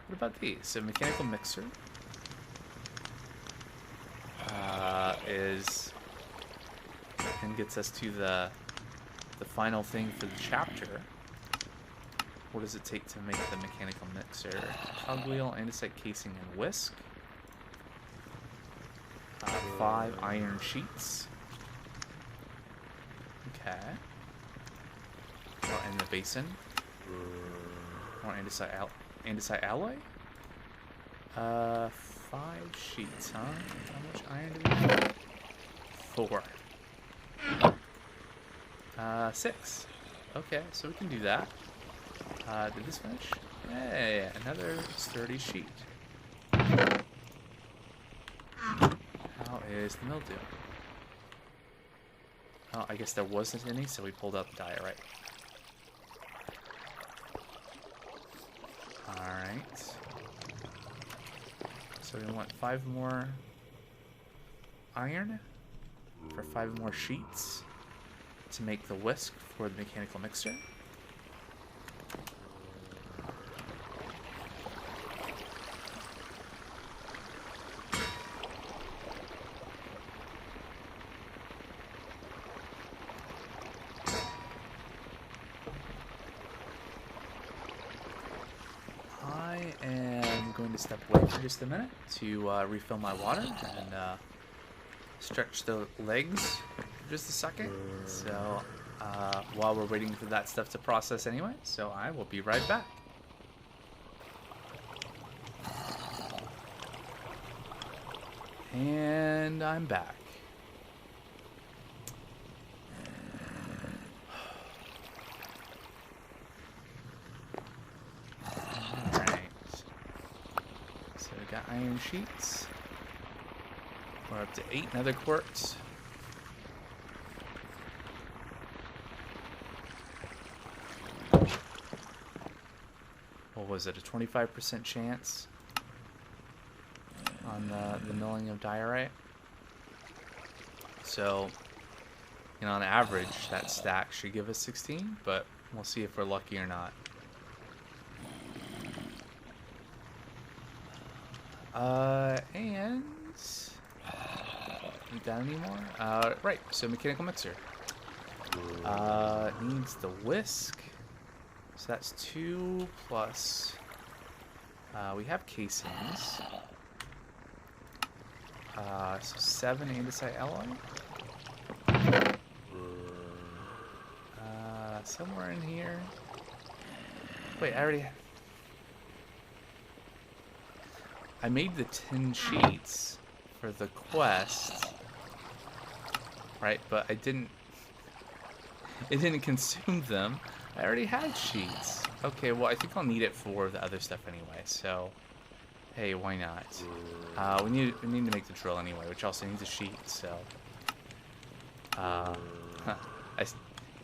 Speaker 1: What about these? So mechanical mixer is and gets us to the final thing for the chapter. What does it take to make the mechanical mixer? Cogwheel, andesite casing, and whisk. 5 iron sheets. Okay. Oh, and the basin. More andesite alloy. 5 sheets, huh? How much iron do we have? 4. 6. Okay, so we can do that. Did this finish? Hey, another sturdy sheet. How is the mildew? Oh, I guess there wasn't any, so we pulled out the diorite. Alright. So we want 5 more iron for 5 more sheets to make the whisk for the mechanical mixer. I am going to step away for just a minute to refill my water and stretch the legs for just a second. So while we're waiting for that stuff to process anyway, so I will be right back. And I'm back. Alright. So we got iron sheets. We're up to 8 nether quartz. What was it, a 25% chance on the milling of diorite? So, you know, on average, that stack should give us 16, but we'll see if we're lucky or not. And need that anymore? Right, so mechanical mixer. Needs the whisk. So that's 2 plus. We have casings. So 7 andesite alloy. Somewhere in here. Wait, I made the 10 sheets for the quest, right? But it didn't consume them. I already had sheets. Okay, well, I think I'll need it for the other stuff anyway, so hey, why not? We need to make the drill anyway, which also needs a sheet, so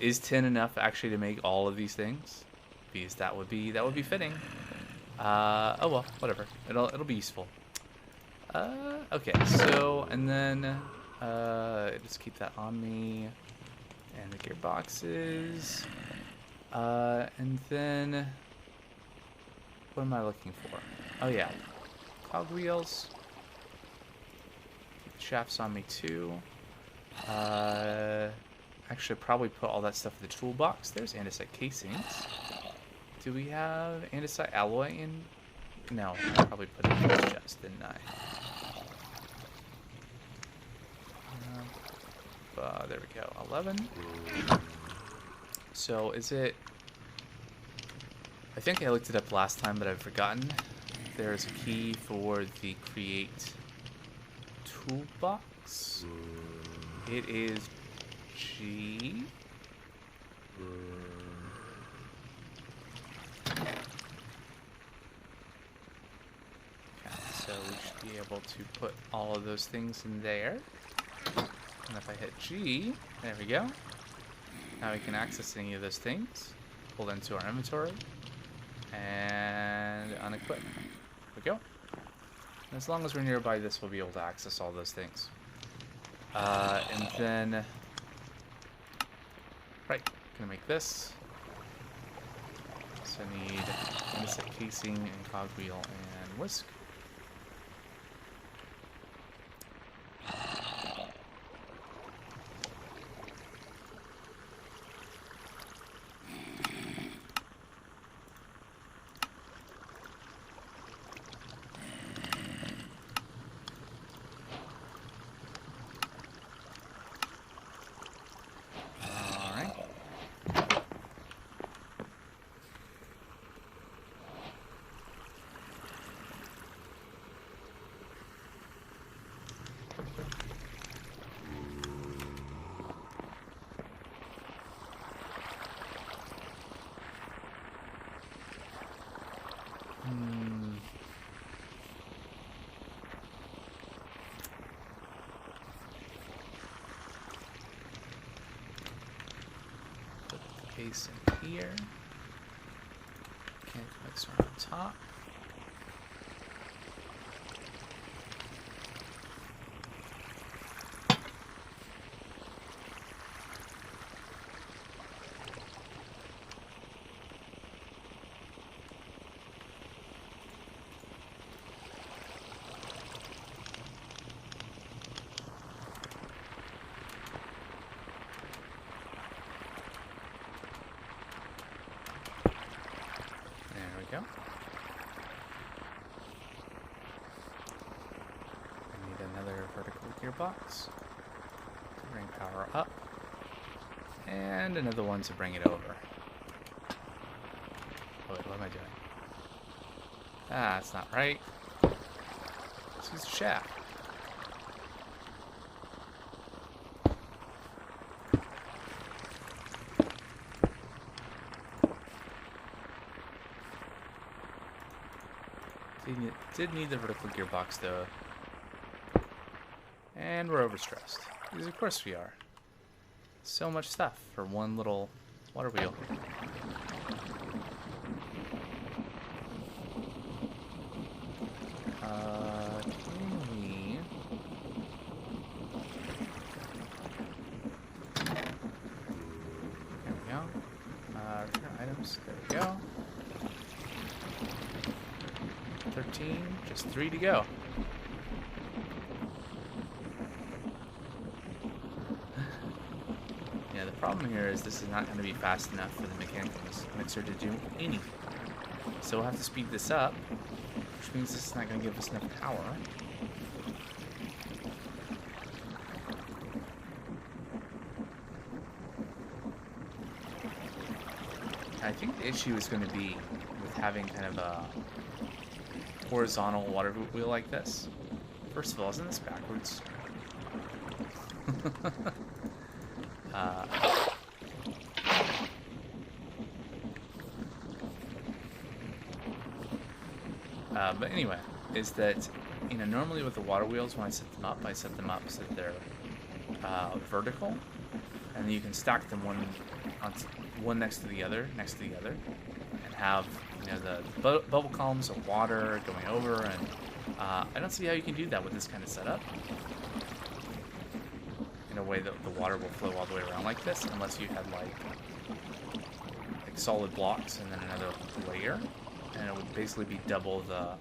Speaker 1: is 10 enough actually to make all of these things? Because that would be fitting. Oh well, whatever. It'll be useful. Okay, so and then just keep that on me, and the gearboxes, and then what am I looking for? Oh yeah, cogwheels. Keep the shafts on me too. Actually, probably put all that stuff in the toolbox. There's andesite casings. Do we have andesite alloy in? No, I probably put it in this chest, didn't I? There we go. 11. So is it? I think I looked it up last time, but I've forgotten. There's a key for the create toolbox. It is G. So we should be able to put all of those things in there. And if I hit G, there we go. Now we can access any of those things. Pull them to our inventory. And unequip. Click go. As long as we're nearby this, we'll be able to access all those things. And then... Right, gonna make this. So I need andesite casing and cogwheel and whisk. Put the case in here. Okay, mixer on top. Go. I need another vertical gearbox to bring power up, and another one to bring it over. Oh wait, what am I doing? Ah, that's not right. Let's use the shaft. Did need the vertical gearbox though. And we're overstressed. Because of course we are. So much stuff for one little water wheel. Can we... There we go. Return items. There we go. 13, just 3 to go. Yeah, the problem here is this is not going to be fast enough for the mechanical mixer to do anything. So we'll have to speed this up, which means this is not going to give us enough power. I think the issue is going to be with having kind of a horizontal water wheel like this. First of all, isn't this backwards? But anyway, is that, you know, normally with the water wheels, when I set them up so that they're vertical, and then you can stack them one next to the other, and have, you know, the bubble columns of water going over, and I don't see how you can do that with this kind of setup in a way that the water will flow all the way around like this, unless you had like solid blocks and then another layer, and it would basically be double the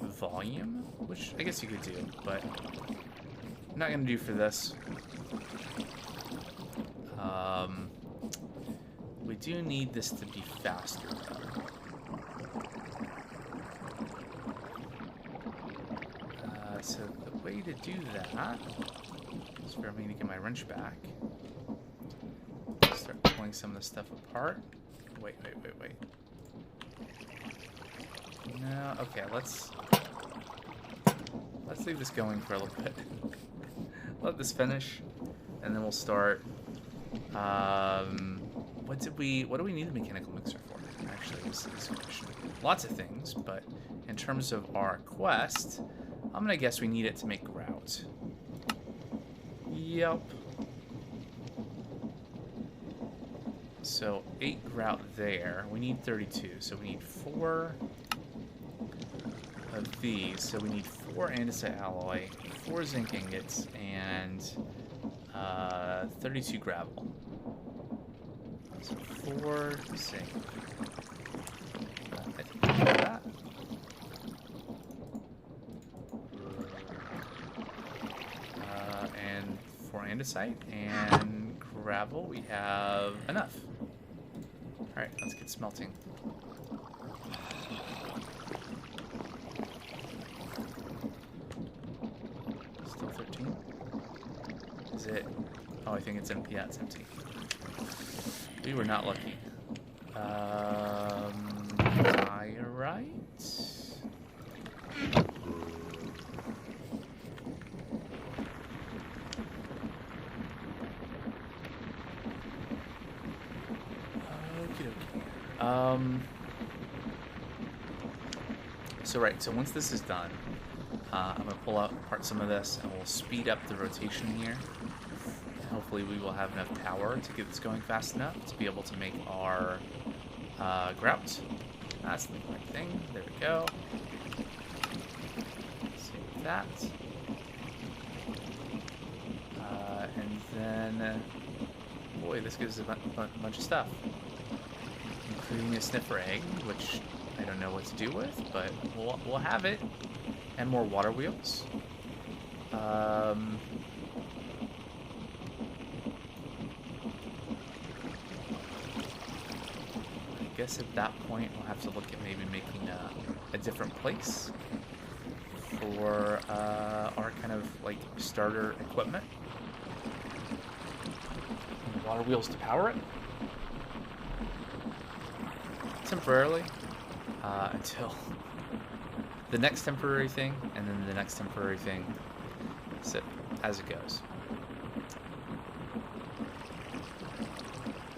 Speaker 1: volume, which I guess you could do, but I'm not gonna do for this. We do need this to be faster though. So the way to do that is for me to get my wrench back. Start pulling some of the stuff apart. Wait. No, okay, let's leave this going for a little bit. Let this finish, and then we'll start. What do we need the mechanical mixer for? Actually, this is a question. Lots of things, but in terms of our quest, I'm gonna guess we need it to make grout. Yep. So 8 grout there. We need 32, so we need 4 of these. So we need 4 andesite alloy, 4 zinc ingots, and 32 gravel. So 4 zinc. I think we have that. And 4 andesite and gravel. We have enough. Alright, let's get smelting. Still 13? Is it? Oh, I think it's empty. Yeah, it's empty. We were not lucky. Diorite? So once this is done, I'm going to pull out apart some of this and we'll speed up the rotation here. And hopefully we will have enough power to get this going fast enough to be able to make our grout. That's the right thing. There we go. Save that. And then, boy, this gives a bunch of stuff. Including a sniffer egg, which I don't know what to do with, but we'll have it. And more water wheels. I guess at that point we'll have to look at maybe making a different place for our kind of like starter equipment. And water wheels to power it. Temporarily. Until the next temporary thing, and then the next temporary thing, so as it goes.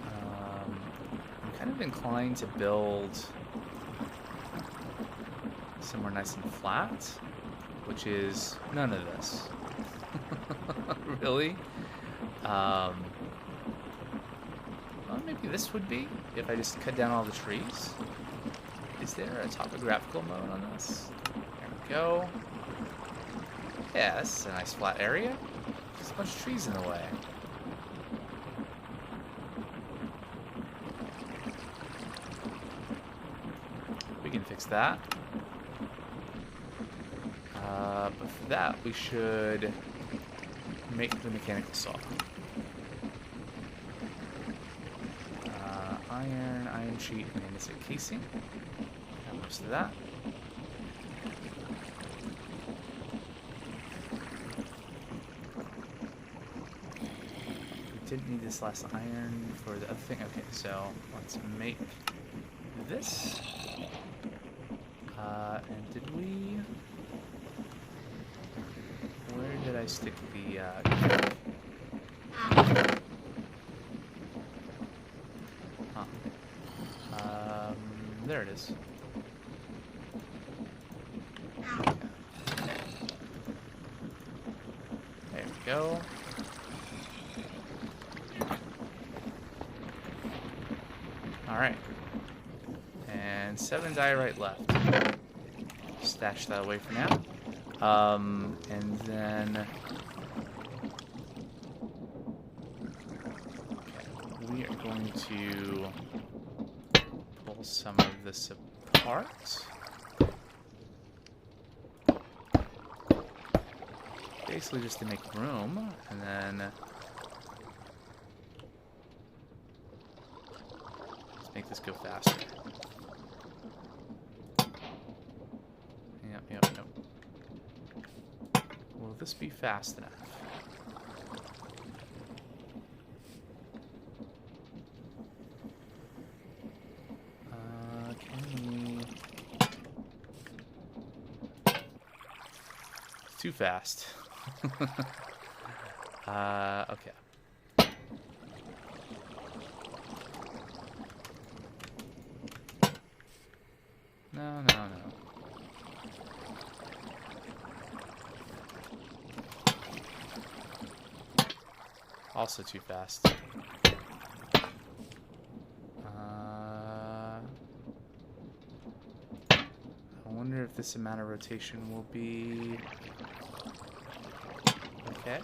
Speaker 1: I'm kind of inclined to build somewhere nice and flat, which is none of this. Really? Well, maybe this would be, if I just cut down all the trees. Is there a topographical mode on this? There we go. Yeah, this is a nice flat area. There's a bunch of trees in the way. We can fix that. But for that, we should make the mechanical saw. Iron sheet, and andesite casing. Got most of that. We didn't need this last iron for the other thing. Okay, so let's make this. And did we? Where did I stick the? There it is. There we go. Alright. And 7 diorite left. Stash that away for now. And then... Okay, we are going to... pull some of this apart. Basically just to make room, and then let's make this go faster. Yep. Will this be fast enough? Too fast. Okay. No. Also too fast. I wonder if this amount of rotation will be okay.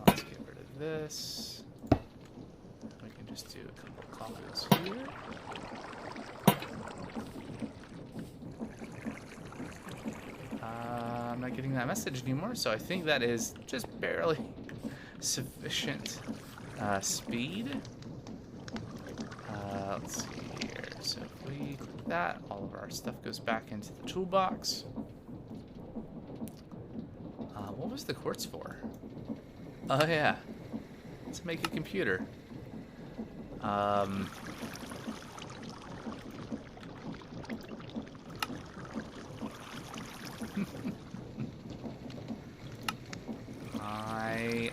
Speaker 1: Let's get rid of this. We can just do a couple of cobbles here. I'm not getting that message anymore, so I think that is just barely sufficient speed. Let's see here. So if we click that, all of our stuff goes back into the toolbox. What was the quartz for? Oh yeah, to make a computer.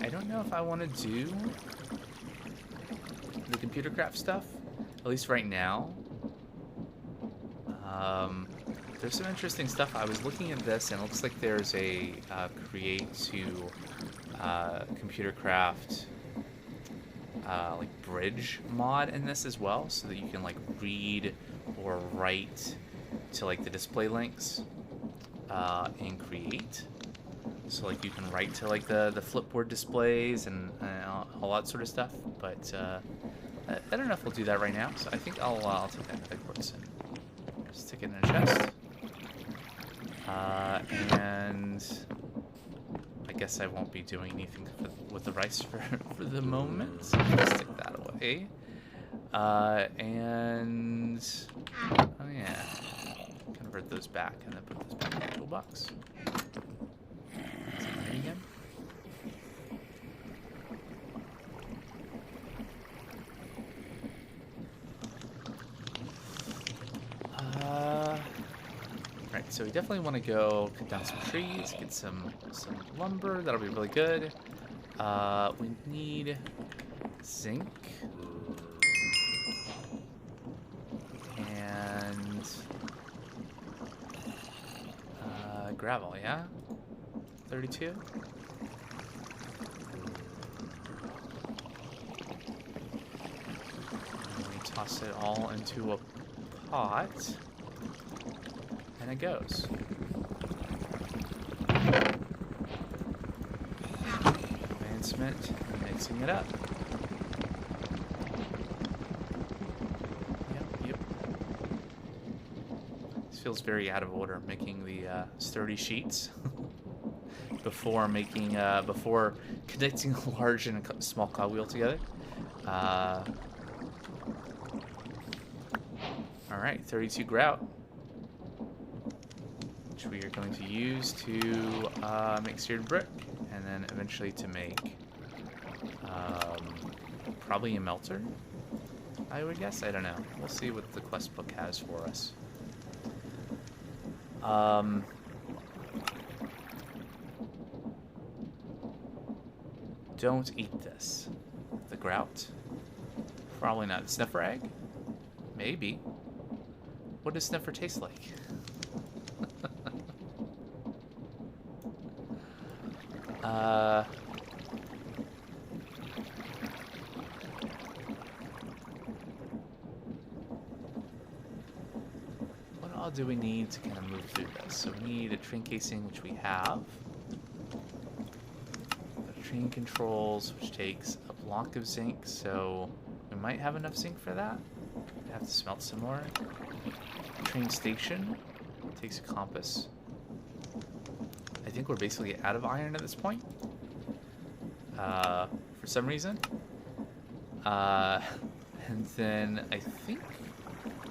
Speaker 1: I don't know if I want to do the computer craft stuff, at least right now. There's some interesting stuff. I was looking at this, and it looks like there's a create to computer craft like bridge mod in this as well, so that you can like read or write to like the display links in Create. So like you can write to like the flipboard displays and all that sort of stuff. But I don't know if we'll do that right now. So I think I'll take that to the quartz and stick it in a chest. And I guess I won't be doing anything with the rice for the moment. So I'll stick that away. And oh yeah, convert those back and then put those back in the toolbox. Again. Right, so we definitely want to go cut down some trees, get some lumber. That'll be really good. We need zinc and gravel. Yeah. 32. And we toss it all into a pot, and it goes. Advancement, mixing it up. Yep. This feels very out of order, making the sturdy sheets. Before making, before connecting a large and a small cogwheel together. All right, 32 grout, which we are going to use to make seared brick, and then eventually to make probably a melter, I would guess. I don't know. We'll see what the quest book has for us. Don't eat this. The grout? Probably not. Sniffer egg? Maybe. What does sniffer taste like? What all do we need to kind of move through this? So we need a train casing, which we have. Train controls, which takes a block of zinc, so we might have enough zinc for that. I have to smelt some more. Train station takes a compass. I think we're basically out of iron at this point. For some reason. And then I think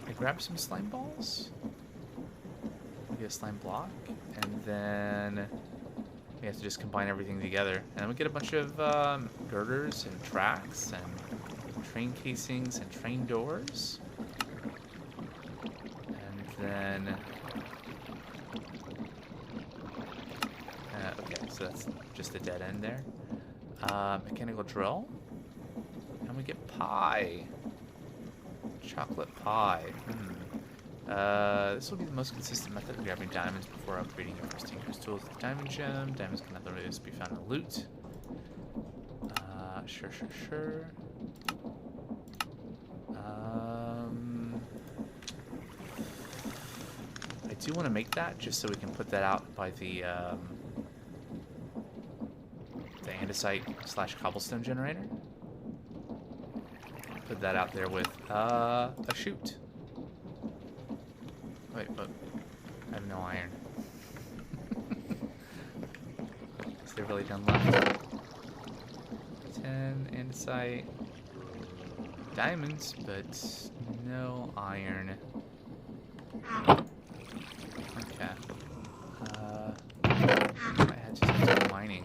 Speaker 1: I grabbed some slime balls. Maybe a slime block. And then we have to just combine everything together. And then we get a bunch of girders and tracks and train casings and train doors. And then... okay, so that's just a dead end there. Mechanical drill. And we get pie. Chocolate pie. This will be the most consistent method of grabbing diamonds before upgrading your first Tinker's tools with diamond gem. Diamonds can otherwise be found in loot. Sure. do want to make that just so we can put that out by the andesite / cobblestone generator. Put that out there with a chute. Wait, but I have no iron. Is there really done left? 10 andesite. Diamonds, but no iron. Okay. I had to start mining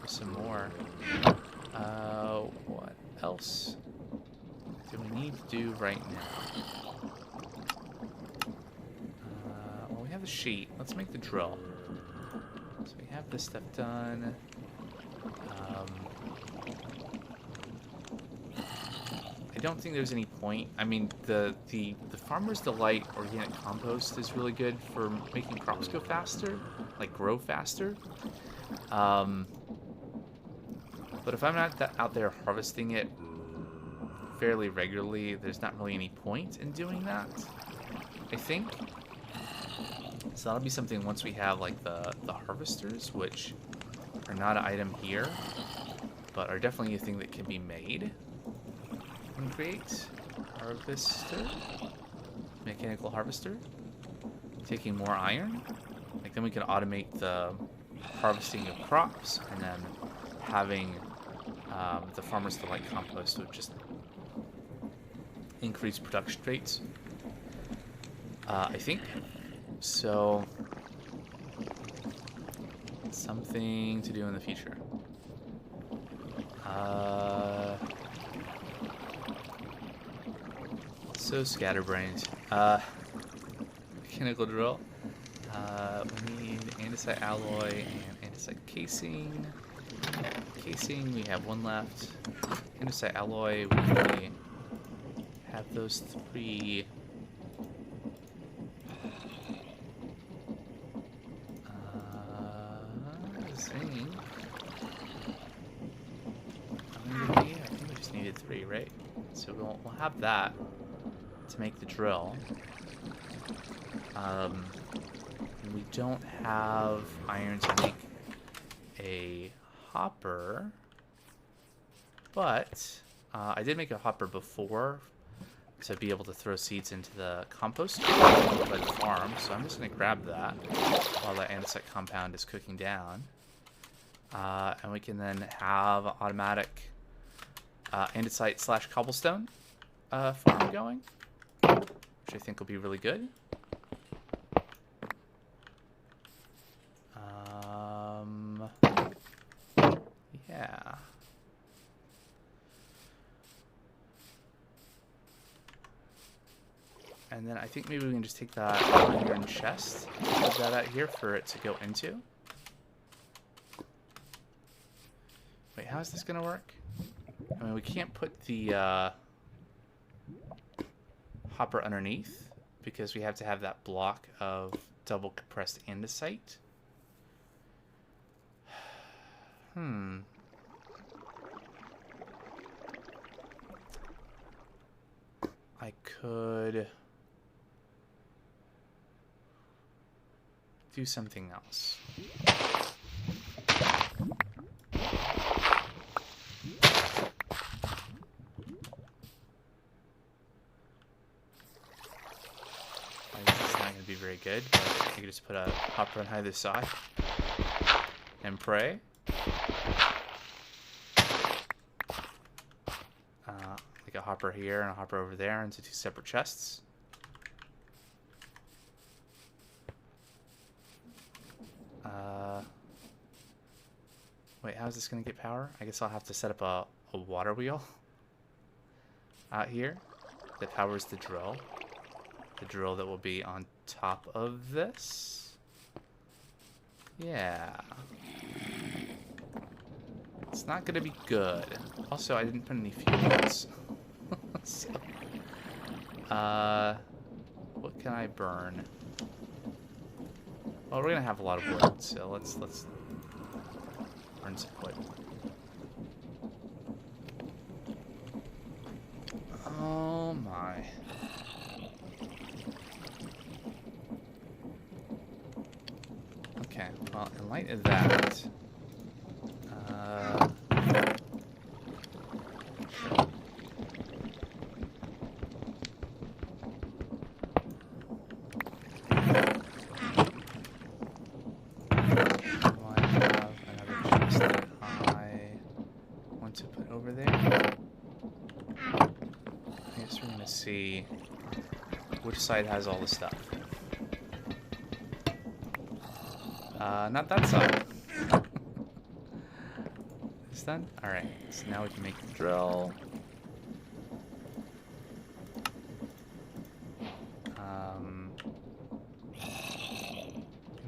Speaker 1: for some more. What else do we need to do right now? Well, we have the sheet. Let's make the drill. So we have this stuff done. I don't think there's any point. I mean, the Farmer's Delight organic compost is really good for making crops go faster, like grow faster. But if I'm not out there harvesting it fairly regularly, there's not really any point in doing that, I think. So that'll be something once we have like the harvesters, which are not an item here, but are definitely a thing that can be made. Create harvester, mechanical harvester, taking more iron. Like then we can automate the harvesting of crops, and then having the Farmer's Delight compost would just increase production rates. I think so. Something to do in the future. So scatterbrained. Mechanical drill. We need andesite alloy and andesite casing. Casing, we have one left. Andesite alloy, we have those 3. Zinc. How many did we need? I think we just needed 3, right? So we'll have that to make the drill. We don't have iron to make a hopper, but I did make a hopper before to be able to throw seeds into the compost by the farm, so I'm just going to grab that while the andesite compound is cooking down. And we can then have automatic andesite / cobblestone farm going, which I think will be really good. Yeah. And then I think maybe we can just take that iron chest, put that out here for it to go into. Wait, how is this gonna work? I mean, we can't put the hopper underneath because we have to have that block of double compressed andesite. I could do something else. It's not going to be very good, but I could just put a hopper on either side and pray. Like a hopper here and a hopper over there into 2 separate chests. Wait, how is this going to get power? I guess I'll have to set up a water wheel out here that powers the drill. The drill that will be on top of this. Yeah. It's not going to be good. Also, I didn't put any fuels. So, what can I burn? Well, we're going to have a lot of wood, so let's burn some wood. Oh my. Okay, well, in light of that, I have another chest that I want to put over there. I guess we're gonna see which side has all the stuff. Not that side. This done? Alright, so now we can make the drill.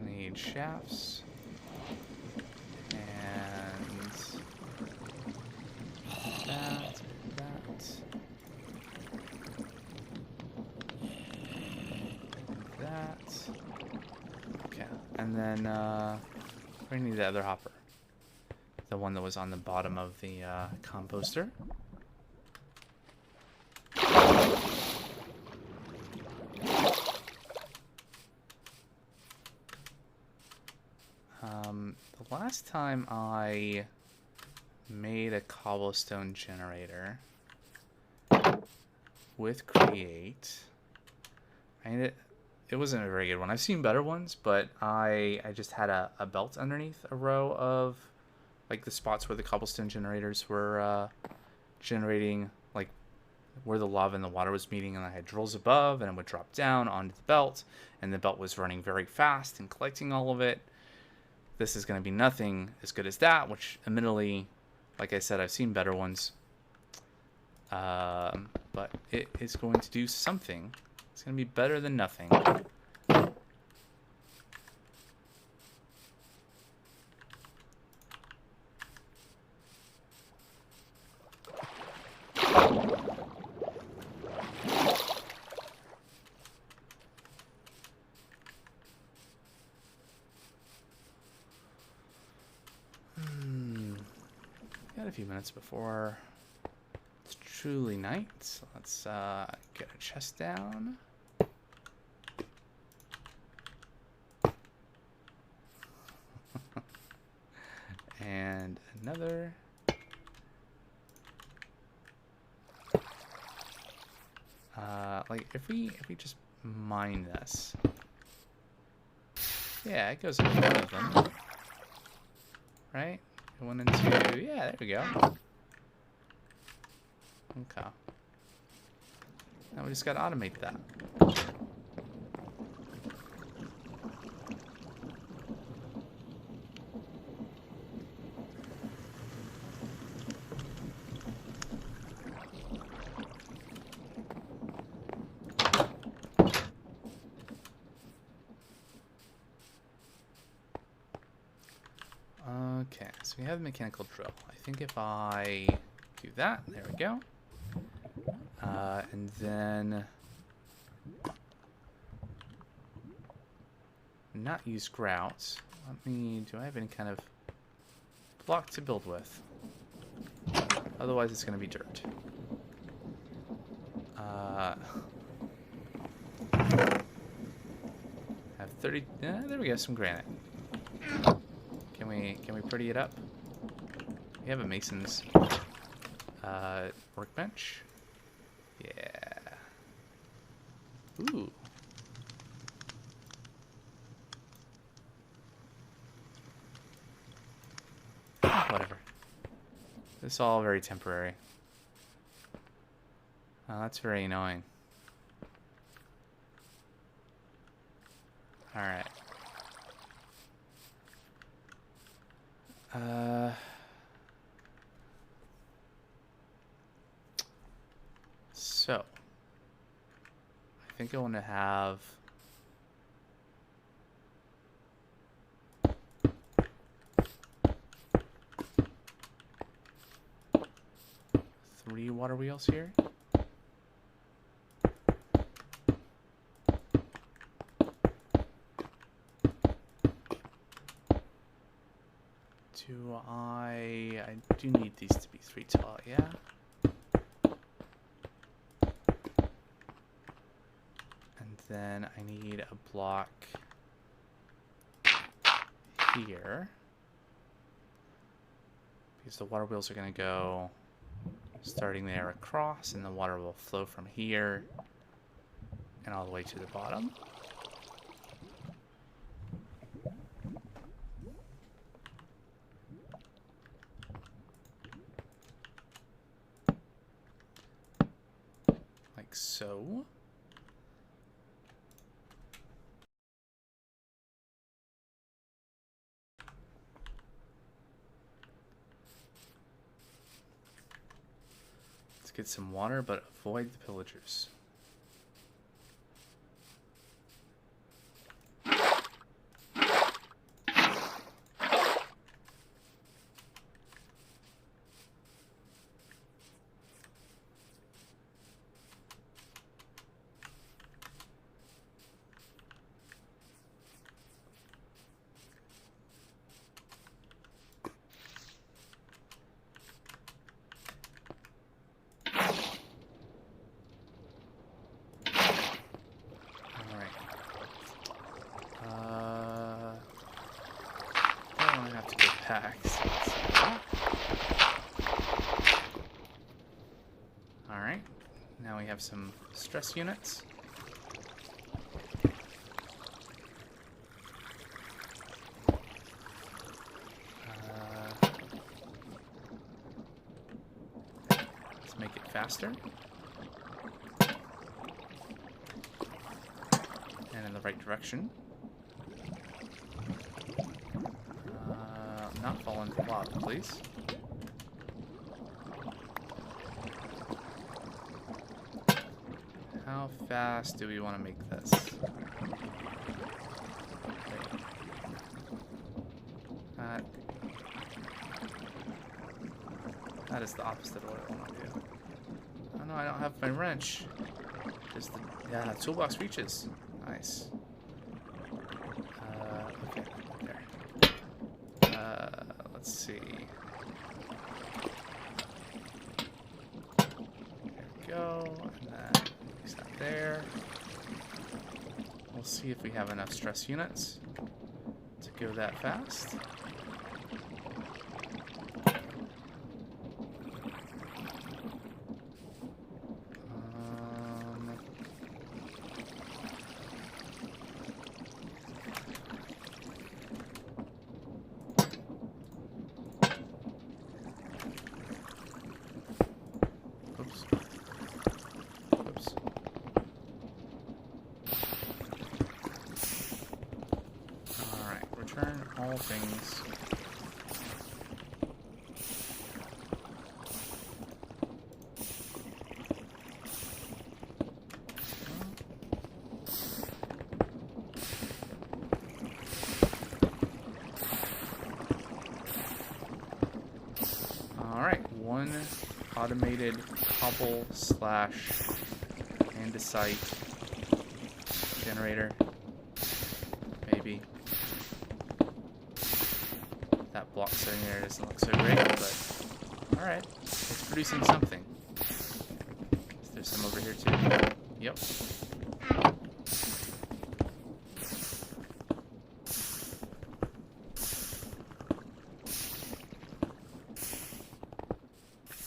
Speaker 1: We need shafts. And that. That. Okay, and then we need the other hopper. The one that was on the bottom of the composter. The last time I made a cobblestone generator with Create, it wasn't a very good one. I've seen better ones, but I just had a belt underneath a row of like the spots where the cobblestone generators were generating, like where the lava and the water was meeting, and I had drills above, and it would drop down onto the belt, and the belt was running very fast and collecting all of it. This is going to be nothing as good as that, which admittedly, like I said, I've seen better ones. But it is going to do something. It's going to be better than nothing. Got a few minutes before it's truly night, so let's get a chest down. And another. Like if we just mine this, yeah, it goes into one of them, right? One and two, yeah, there we go. Okay. Now we just gotta automate that. Okay, so we have the mechanical drill. I think if I do that, there we go. And then not use grouts. Do I have any kind of block to build with? Otherwise it's going to be dirt. Have 30, there we go, some granite. Can we pretty it up? We have a mason's workbench. Yeah. Ooh. Whatever. This is all very temporary. That's very annoying. Alright. So, I think I want to have three water wheels here. I do need these to be 3 tall, yeah? And then I need a block here. Because the water wheels are going to go starting there across, and the water will flow from here and all the way to the bottom. Like so. Let's get some water, but avoid the pillagers. Alright, now we have some stress units. Let's make it faster. And in the right direction. Not fall into lava, please. How fast do we want to make this? That is the opposite of what I want to do. Oh no, I don't have my wrench. There's the, yeah, toolbox reaches. Nice. Okay, there. Let's see. There we go, and then place that there. We'll see if we have enough stress units to go that fast. Return all things. Alright, one automated cobble / andesite generator. Maybe. That block sitting there doesn't look so great, but alright. It's producing something. There's some over here too. Yep.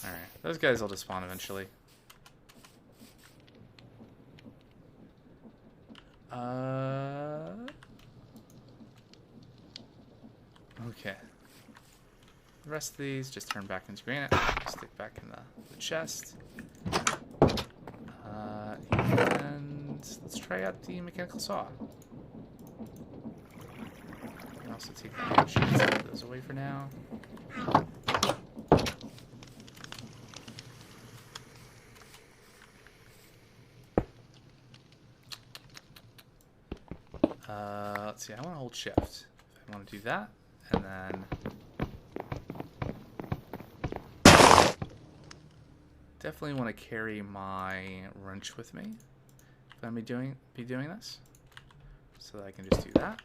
Speaker 1: Alright. Those guys will just spawn eventually. Okay. The rest of these just turn back into granite. Stick back in the chest. And let's try out the mechanical saw. You can also take the iron sheets and put those away for now. Let's see, I want to hold shift. I want to do that, and then definitely want to carry my wrench with me if I'm be doing this, so that I can just do that.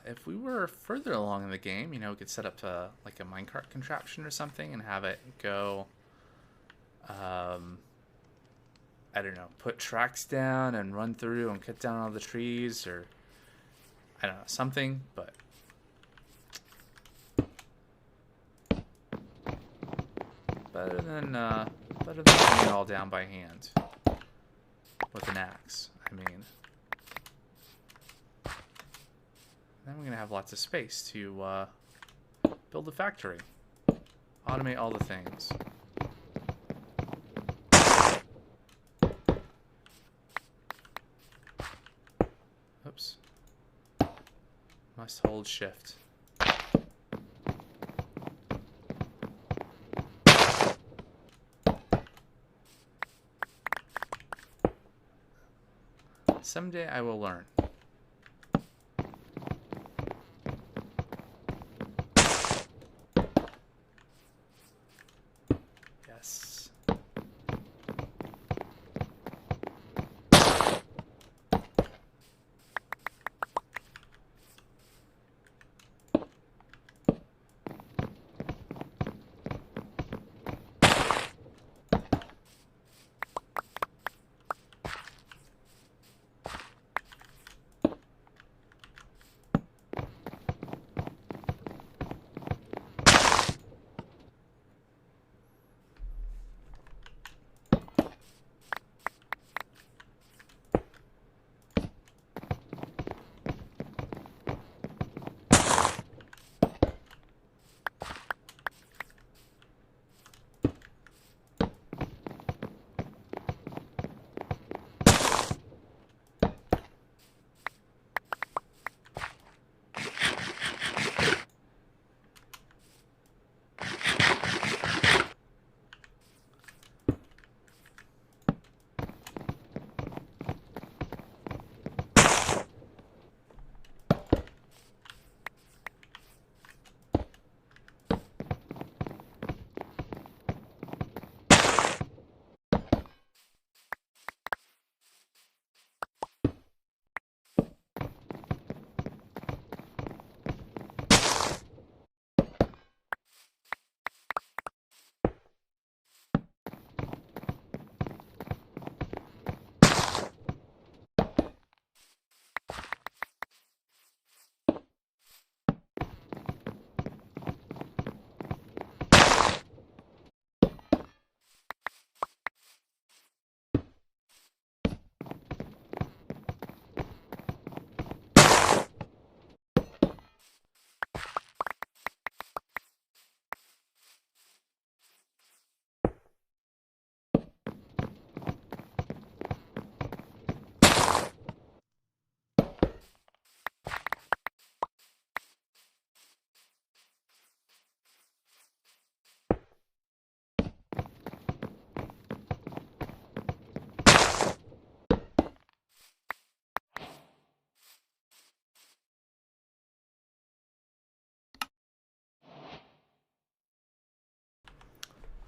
Speaker 1: If we were further along in the game, you know, we could set up like a minecart contraption or something and have it go I don't know, put tracks down and run through and cut down all the trees, or I don't know, something, but better than doing it all down by hand with an axe. I mean, then we're gonna have lots of space to build a factory, automate all the things. Oops. Must hold shift. Someday I will learn. Yes.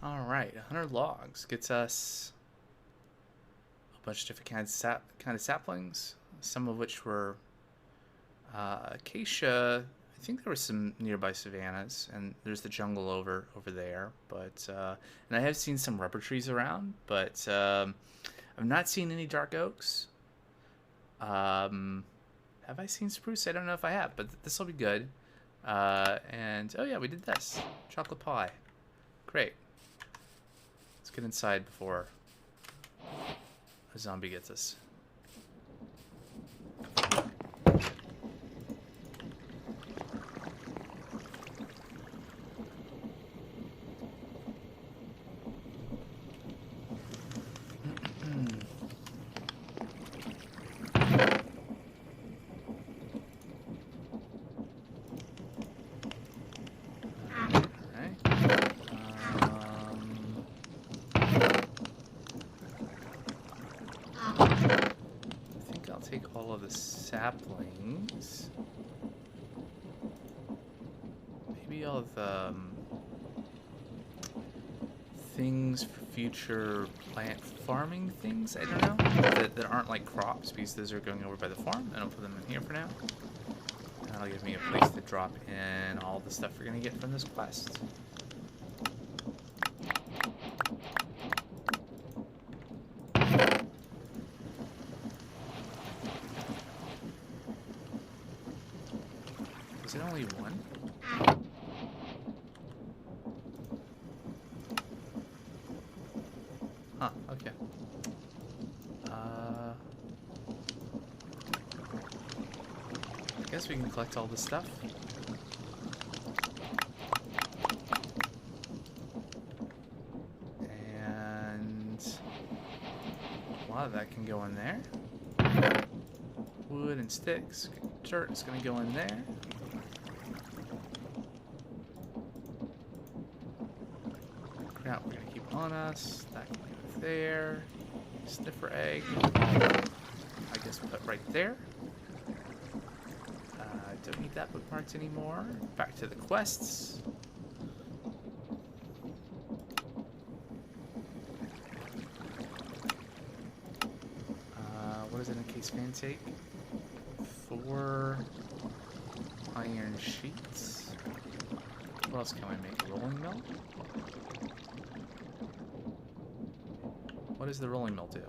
Speaker 1: Alright, 100 logs gets us a bunch of different kind of saplings, some of which were acacia. I think there were some nearby savannas, and there's the jungle over there. But and I have seen some rubber trees around, but I've not seen any dark oaks. Have I seen spruce? I don't know if I have, but this will be good. And oh yeah, we did this chocolate pie. Great. Let's get inside before a zombie gets us. Saplings. Maybe all the things for future plant farming things, I don't know, that aren't like crops, because those are going over by the farm, and I'll put them in here for now. And that'll give me a place to drop in all the stuff we're going to get from this quest. Is it only one? Huh, okay. I guess we can collect all this stuff. And a lot of that can go in there. Wood and sticks. Dirt is going to go in there. Crap, we're going to keep on us. That can go there. Sniffer egg. I guess put right there. Don't need that bookmarked anymore. Back to the quests. What does an encased fan take? 4 iron sheets. What else can we make? A rolling mill? What does the rolling mill do?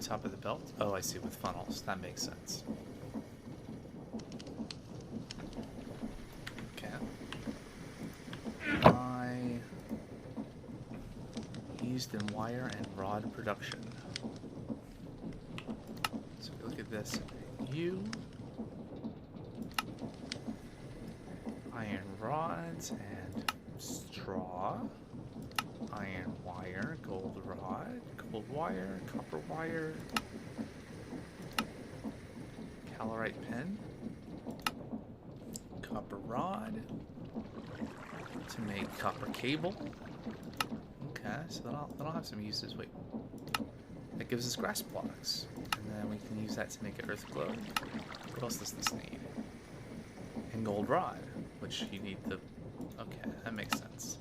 Speaker 1: Top of the belt? Oh, I see, with funnels. That makes sense. Okay. I used in wire and rod production. So if you look at this. Iron rods and straw. Iron wire, gold rod, gold wire, copper wire, calorite pen, copper rod to make copper cable. Okay, so that'll have some uses. Wait, that gives us grass blocks, and then we can use that to make an earth globe. What else does this need? And gold rod, which you need the. Okay, that makes sense.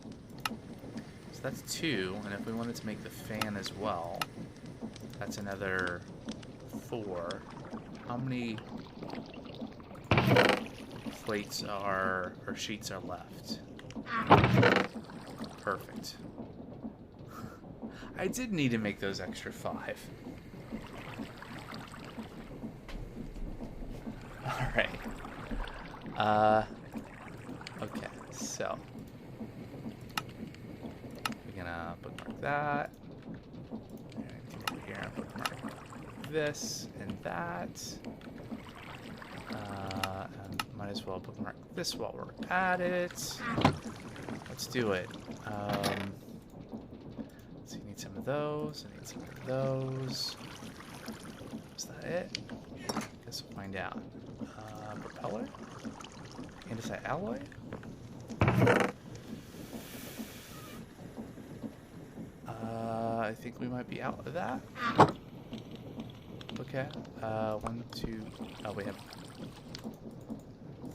Speaker 1: So that's 2, and if we wanted to make the fan as well, that's another 4. How many plates or sheets are left? Perfect. I did need to make those extra 5. Alright. Okay, so bookmark that. And come over here and bookmark this and that. And might as well bookmark this while we're at it. Let's do it. So you need some of those. I need some of those. Is that it? Guess we'll find out. Propeller. Andesite alloy. I think we might be out of that. Okay. 1, 2. Oh, we have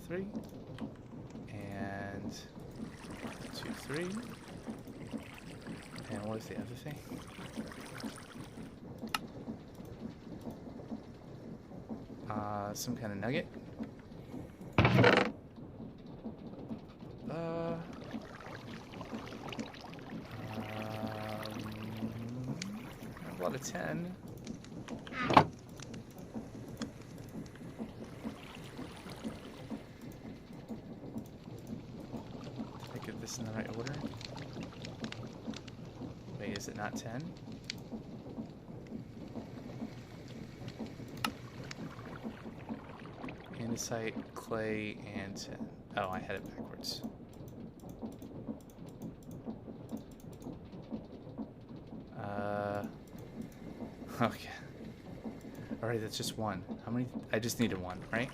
Speaker 1: 3. And 2, 3. And what is the other thing? Some kind of nugget. A lot of 10. Did I get this in the right order? Wait, is it not 10? Andesite, clay, and 10. Oh, I had it backwards. Okay. Alright, that's just 1. How many? I just needed 1, right?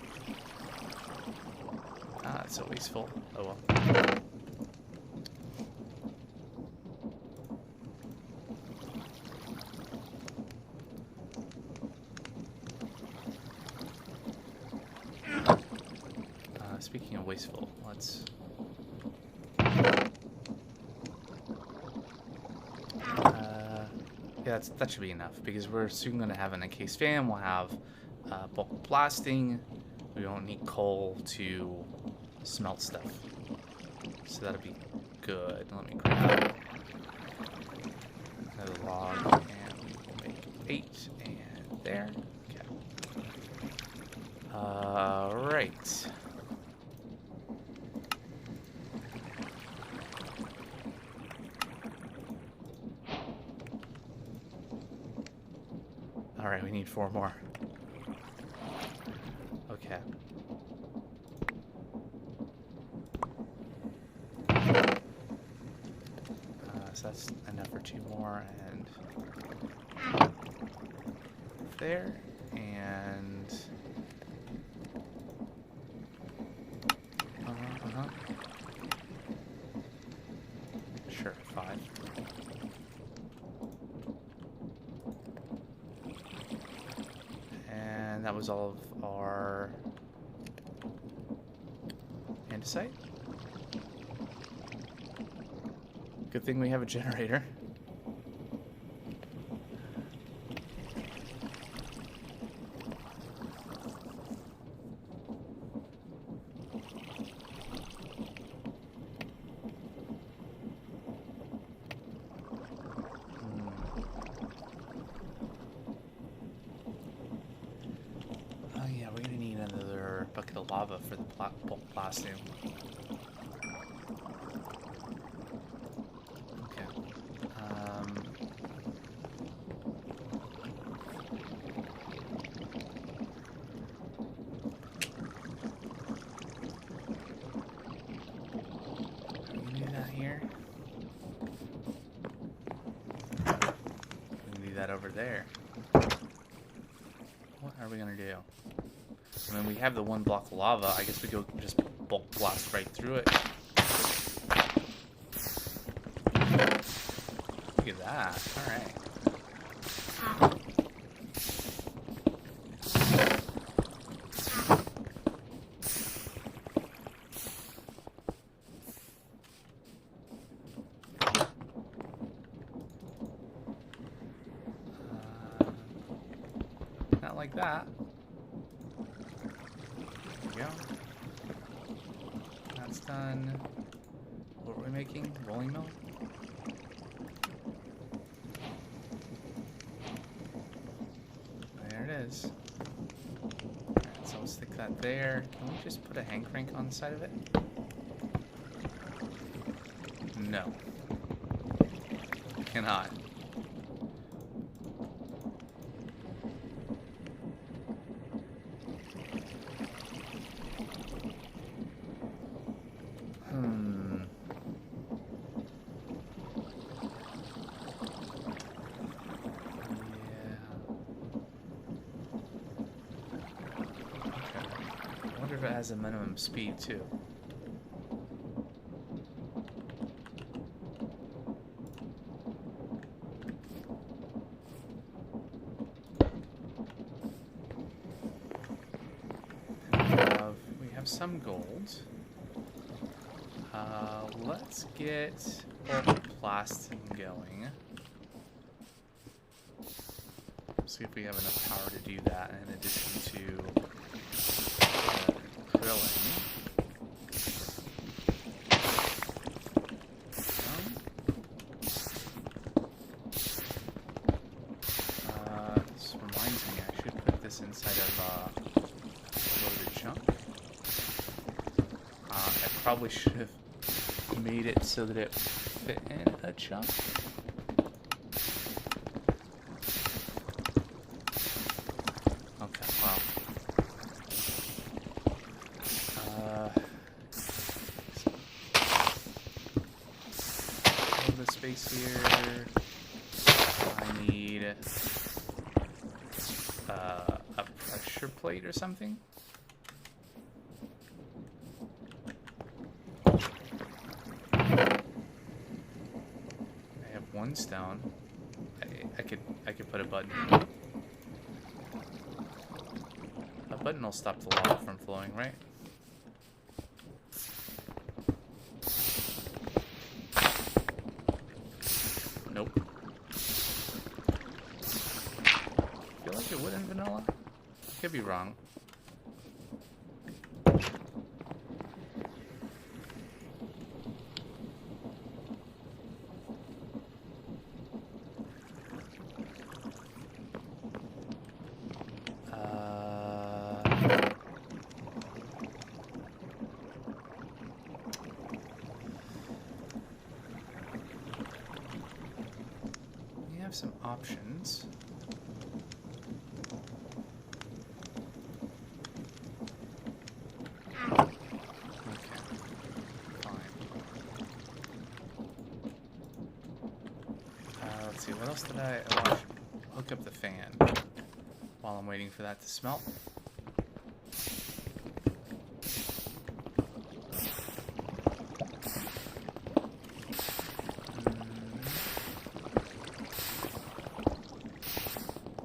Speaker 1: Ah, it's so wasteful. Oh well. Speaking of wasteful, let's... Yeah, that should be enough, because we're soon going to have an encased fan. We'll have bulk blasting. We don't need coal to smelt stuff. So that'll be good. Let me grab another log, and we will make 8, and there. Okay. Right. Alright, we need 4 more. Okay. So that's enough for 2 more, and there, and sure, 5. And that was all of our andesite. Good thing we have a generator. Oh yeah, we're gonna need another bucket of lava for the bulk blasting. Over there. What are we gonna do? I mean, we have the 1 block of lava. I guess we go just bulk blast right through it. Look at that. Alright. Like that. There we go. That's done. What were we making? Rolling mill? There it is. Alright, so we'll stick that there. Can we just put a hand crank on the side of it? No. We cannot. Has a minimum speed too. We have some gold. Let's get bulk blasting going. See if we have enough power to do that in addition to drilling. This reminds me, I should put this inside of loaded chunk. I probably should have made it so that it fit in a chunk. Space here. I need a pressure plate or something. I have 1 stone. I could put a button. A button will stop the lava from flowing, right? Is it wood and vanilla? Could be wrong. We have some options. What else did I should hook up the fan while I'm waiting for that to smelt?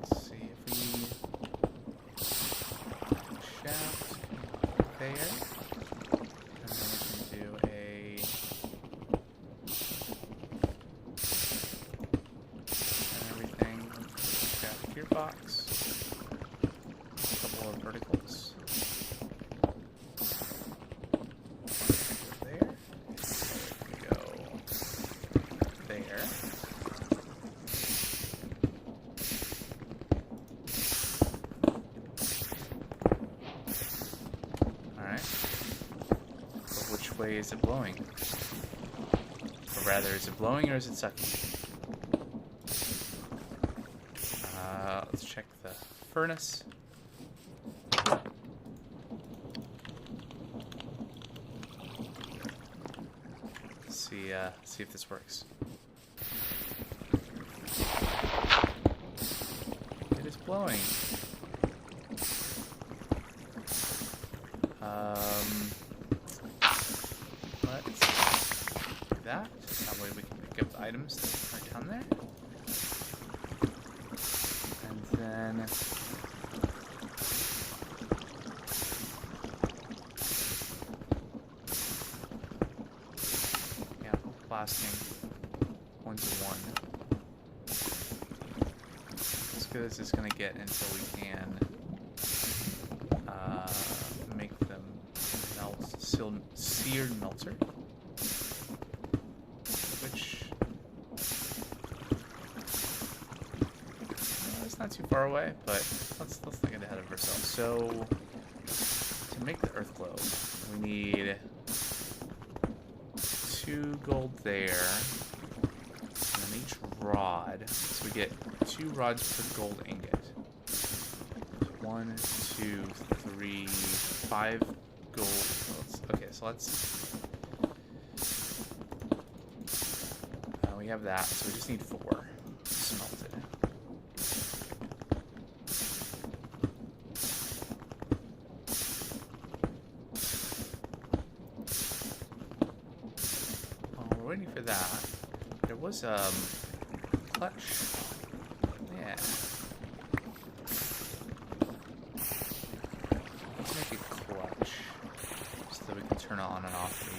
Speaker 1: Let's see if we shaft there, and then we can do a box, a couple of verticals. There. We go there. Alright. But which way is it blowing? Or rather, is it blowing or is it sucking? Let's check the furnace. See if this works. It is blowing. Let's do that. That way we can pick up the items that are down there. Then yeah, blasting 1-to-1. As good as it's gonna get until we can make them melt, seared melter, which. Not too far away, but let's not get ahead of ourselves. So to make the earth glow, we need 2 gold there, and then each rod. So we get 2 rods per gold ingot. 1, 2, 3, 5 gold. Okay, so let's. We have that, so we just need 4 smelted. Waiting for that. There was clutch. Yeah. Let's make it clutch so that we can turn on and off the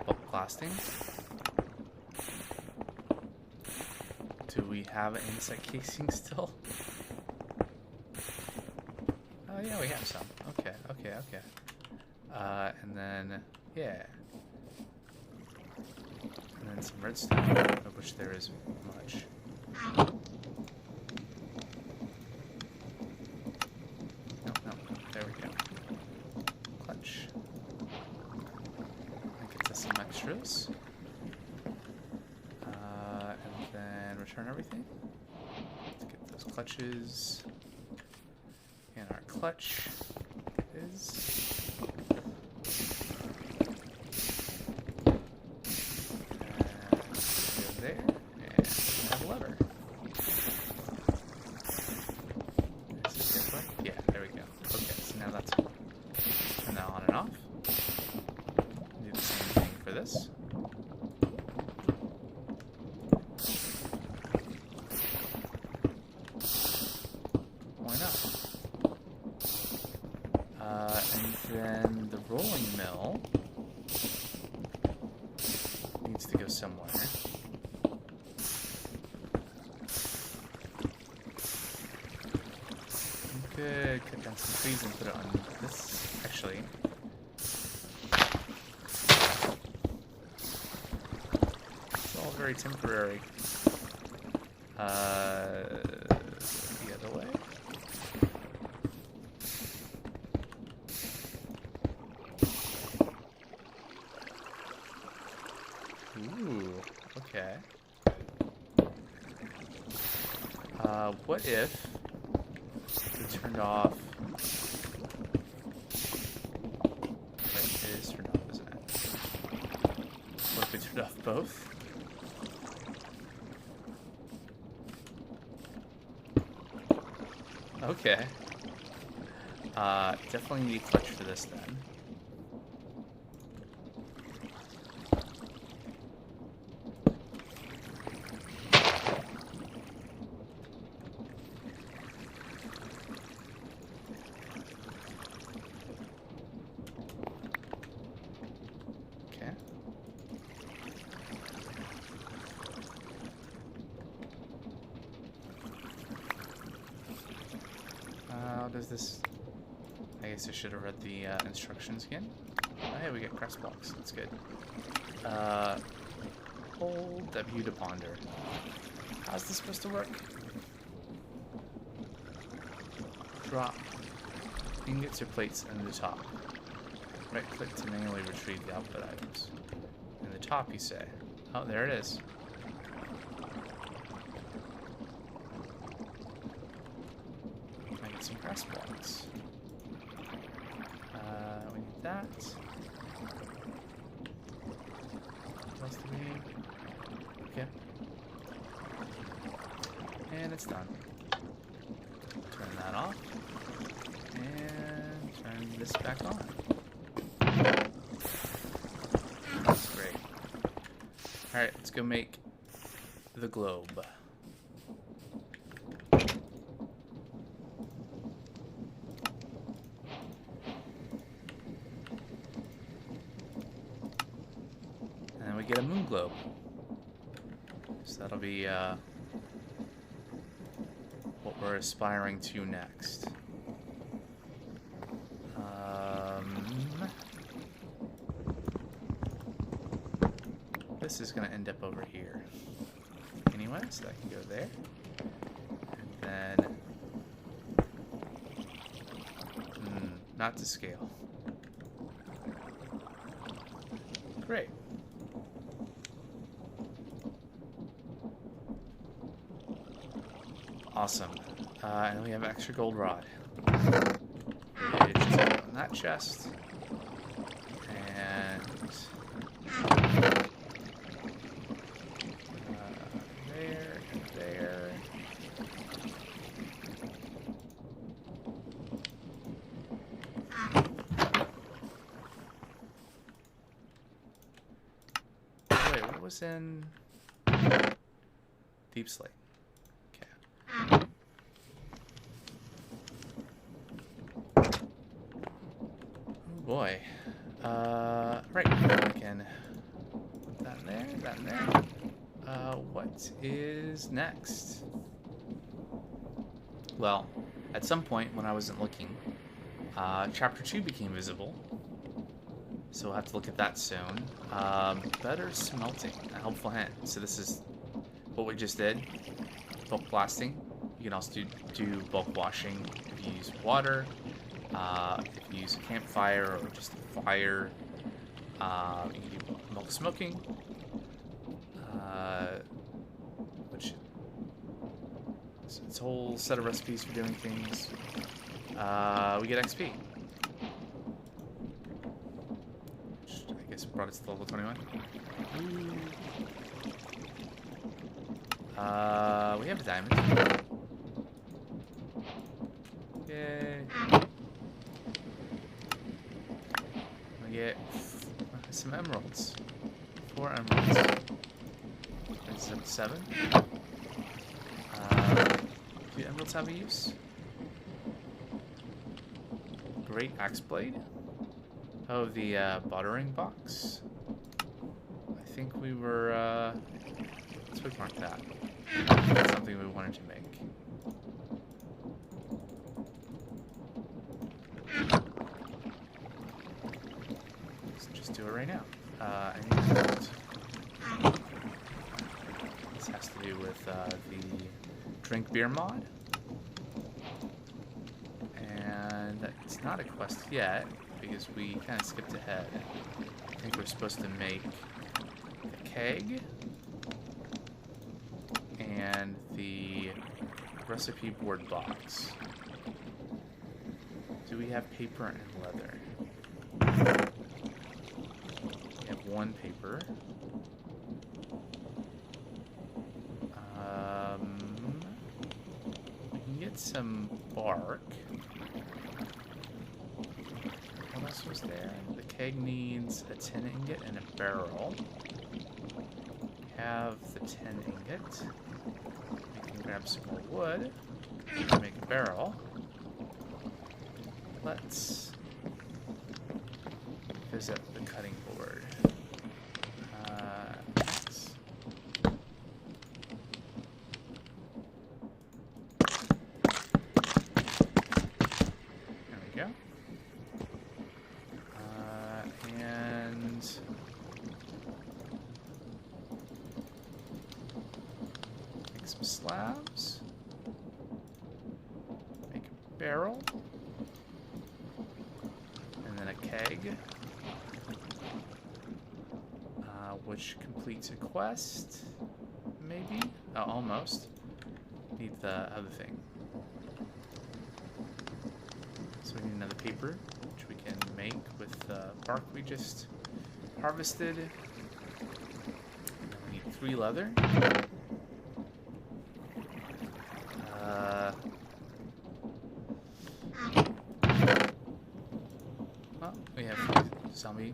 Speaker 1: bulk blasting. Do we have an andesite casing still? Oh yeah, we have some. Okay. And then yeah. And then some redstone, of which there isn't much. No, there we go. Clutch. That gets us some extras. And then return everything. Let's get those clutches. And our clutch is... there, and we have a lever. Is this this way? Yeah, there we go. Okay, so now that's turn that on and off. Do the same thing for this. Why not? And then the rolling mill needs to go somewhere. could cut down some trees and put it on this, actually. It's all very temporary. The other way. Ooh, okay. What if we turned off... Wait, it is turned off, isn't it? What if we turned off both? Okay. Definitely need clutch for this then. Does this... I guess I should have read the instructions again. Oh, hey, we get crest blocks. That's good. Hold W to ponder. How's this supposed to work? Drop ingots or plates in the top. Right click to manually retrieve the output items. In the top, you say. Oh, there it is. Some crest blocks. We need that. What else do we need? Okay. And it's done. Turn that off. And turn this back on. That's great. Alright, let's go make the globe. Get a moon globe. So that'll be what we're aspiring to next. This is going to end up over here. Anyway, so that can go there. And then... not to scale. Great. Awesome. And we have extra gold rod. It just go in that chest. And there and there. Wait, what was in Deep Slate? Boy. Right, we can put that in there, that in there. What is next? Well, at some point when I wasn't looking, Chapter 2 became visible. So we'll have to look at that soon. Better smelting, a helpful hint. So this is what we just did. Bulk blasting. You can also do bulk washing if you use water. If you use a campfire or just a fire, you can do bulk smoking, which it's a whole set of recipes for doing things. We get XP, which I guess brought us to level 21. We have a diamond. Yay. We get some emeralds. 4 emeralds. Is it 7? Do emeralds have a use? Great axe blade. Oh, the buttering box. I think we were let's bookmark that. That's something we wanted to make. do it right now. I need gold. This has to do with the drink beer mod. And it's not a quest yet because we kind of skipped ahead. I think we're supposed to make the keg and the recipe board box. Do we have paper and leather? We have one paper. We can get some bark. What else was there? The keg needs a tin ingot and a barrel. We have the tin ingot. We can grab some more wood to make a barrel. Let's visit the cutting board. Axe. There we go. And make some slabs. Make a barrel. Keg, which completes a quest, maybe? Oh, almost. Need the other thing. So we need another paper, which we can make with the bark we just harvested. And then we need 3 leather. We have zombie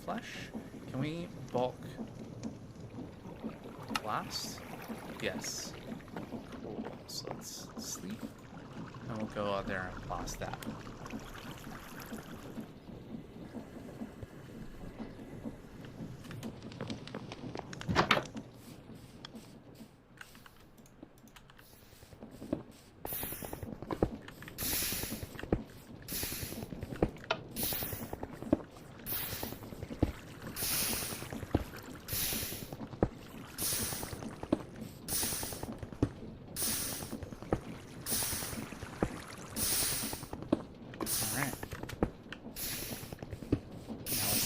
Speaker 1: flesh. Can we bulk blast? Yes. Cool. So let's sleep. And we'll go out there and blast that.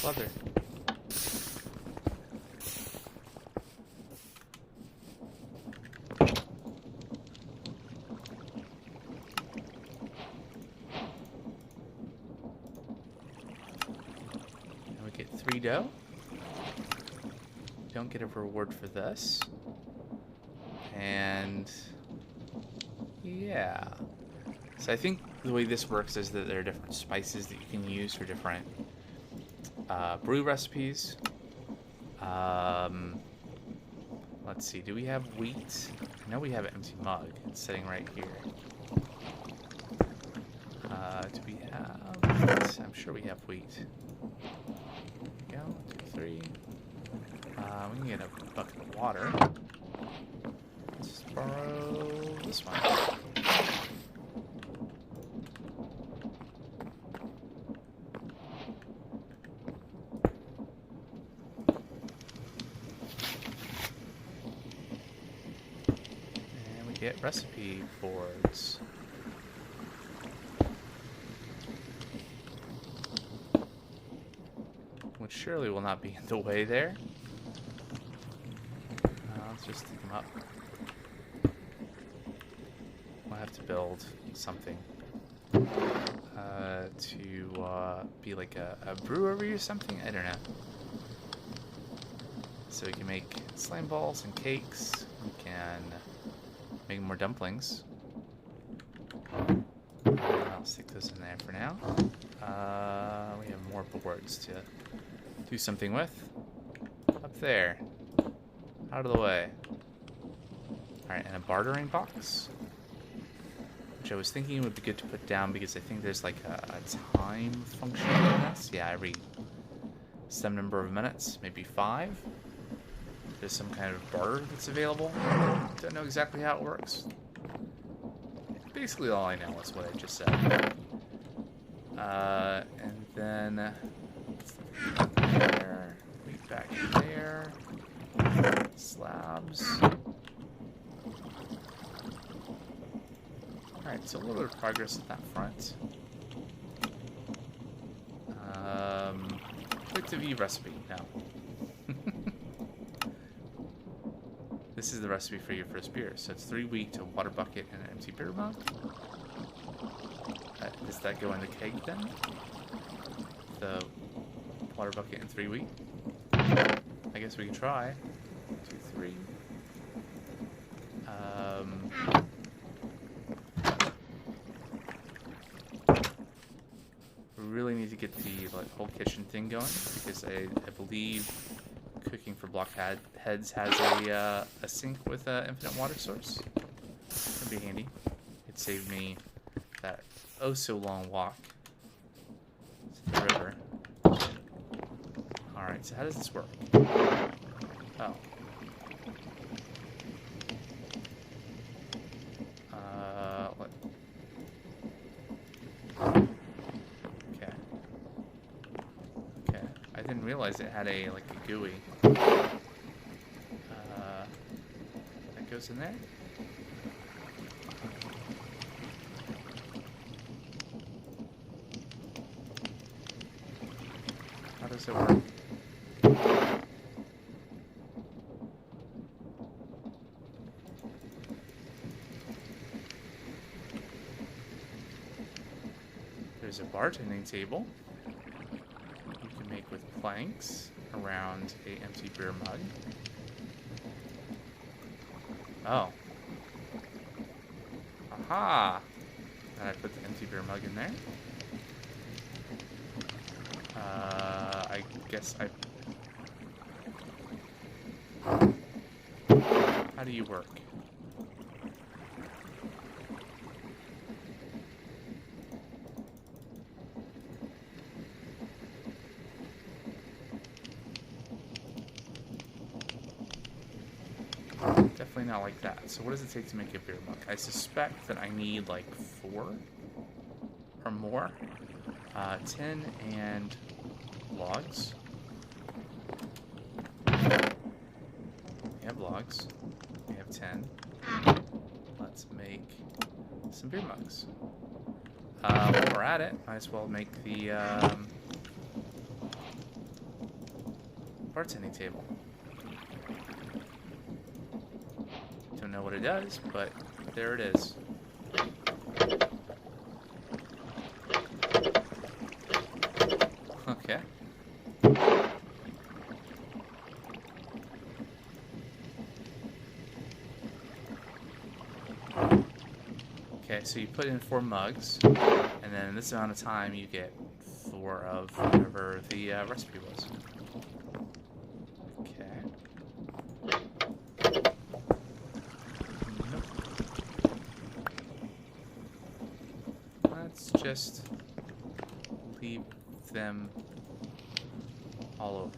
Speaker 1: Leather. And we get 3 dough. Don't get a reward for this. And yeah. So I think the way this works is that there are different spices that you can use for different brew recipes. Let's see, do we have wheat? I know we have an empty mug. It's sitting right here. Do we have wheat? I'm sure we have wheat. There we go, 2, 3. We can get a bucket of water. Let's borrow this one. Get recipe boards. Which surely will not be in the way there. Let's just stick them up. We'll have to build something to be like a brewery or something. I don't know. So we can make slime balls and cakes. We can make more dumplings. I'll stick those in there for now. We have more boards to do something with. Up there. Out of the way. Alright, and a bartering box. Which I was thinking would be good to put down because I think there's like a time function in this. Yeah, every some number of minutes, maybe 5. There's some kind of barter that's available. Don't know exactly how it works. Basically all I know is what I just said. And then back there. Slabs. Alright, so a little bit of progress at that front. Quick to view recipe now. This is the recipe for your first beer. So it's 3 wheat, a water bucket, and an empty beer mug. Does that go in the keg then? The water bucket and 3 wheat? I guess we can try. 2, 3. We really need to get the whole kitchen thing going because I believe cooking for blockheads has a sink with an infinite water source. That'd be handy. It'd save me that oh so long walk to the river. Alright, so how does this work? Oh. What? Okay. Okay. I didn't realize it had a GUI. That goes in there? How does it work? There's a bartending table you can make with planks around an empty beer mug. Oh. Aha! And I put the empty beer mug in there. I guess How do you work? Definitely not like that. So what does it take to make a beer mug? I suspect that I need 4 or more. 10 and logs. We have logs. We have 10. Let's make some beer mugs. While we're at it, might as well make the bartending table. Don't know what it does, but there it is. Okay. Okay, so you put in 4 mugs, and then in this amount of time you get 4 of whatever the recipe was. Okay. Nope. Let's just leave them all over.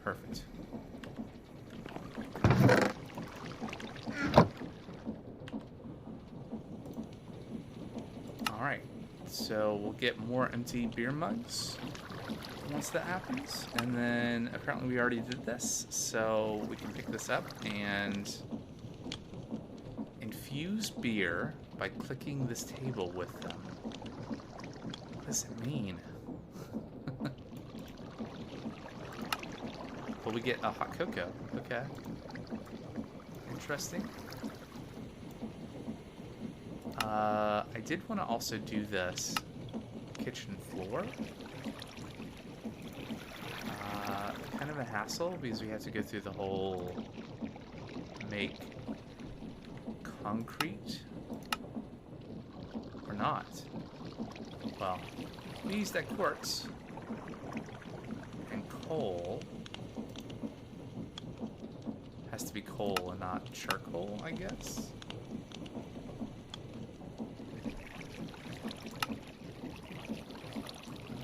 Speaker 1: Perfect. Alright, so we'll get more empty beer mugs once that happens. And then apparently we already did this, so we can pick this up and infuse beer by clicking this table with them. What does it mean? Well, we get a hot cocoa. Okay. Interesting. I did want to also do this kitchen floor. Kind of a hassle because we have to go through the whole make concrete or not. Well, we use that quartz and coal. Has to be coal and not charcoal, I guess.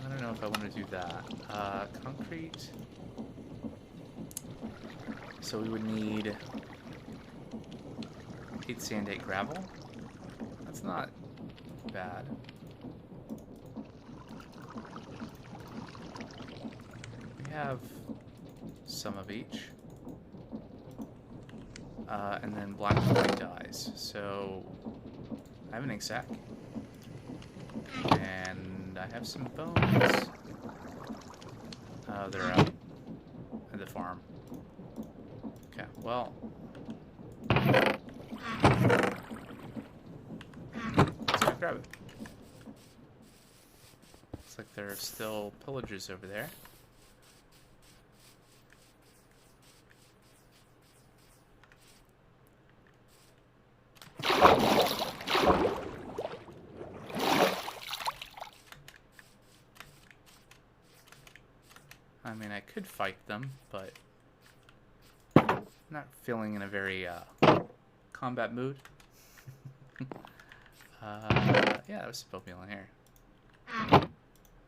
Speaker 1: I don't know if I want to do that. Concrete. So we would need 8 sand, 8 gravel. That's not bad. have some of each. And then black and white dyes. So I have an egg sac. And I have some bones. They're out at the farm. Okay, well. Let's go grab it. Looks like there are still pillagers over there. I mean, I could fight them, but I'm not feeling in a very combat mood. Yeah, that was supposed to be on here.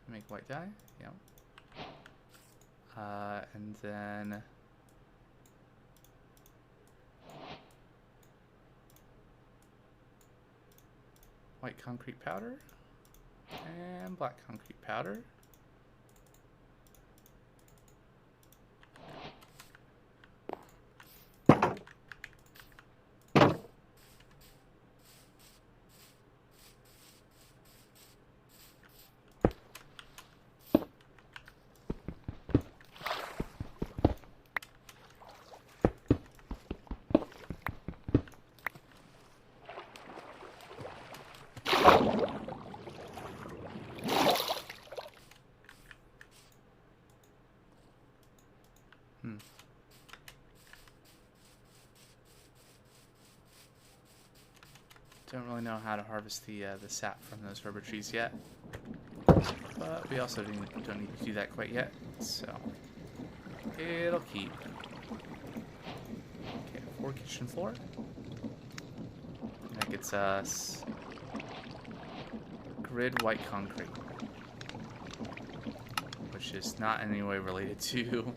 Speaker 1: Make white dye, yeah. And then white concrete powder and black concrete powder. Don't really know how to harvest the sap from those rubber trees yet, but we also don't need to do that quite yet, so it'll keep. Okay, 4 kitchen floor. That gets us grid white concrete, which is not in any way related to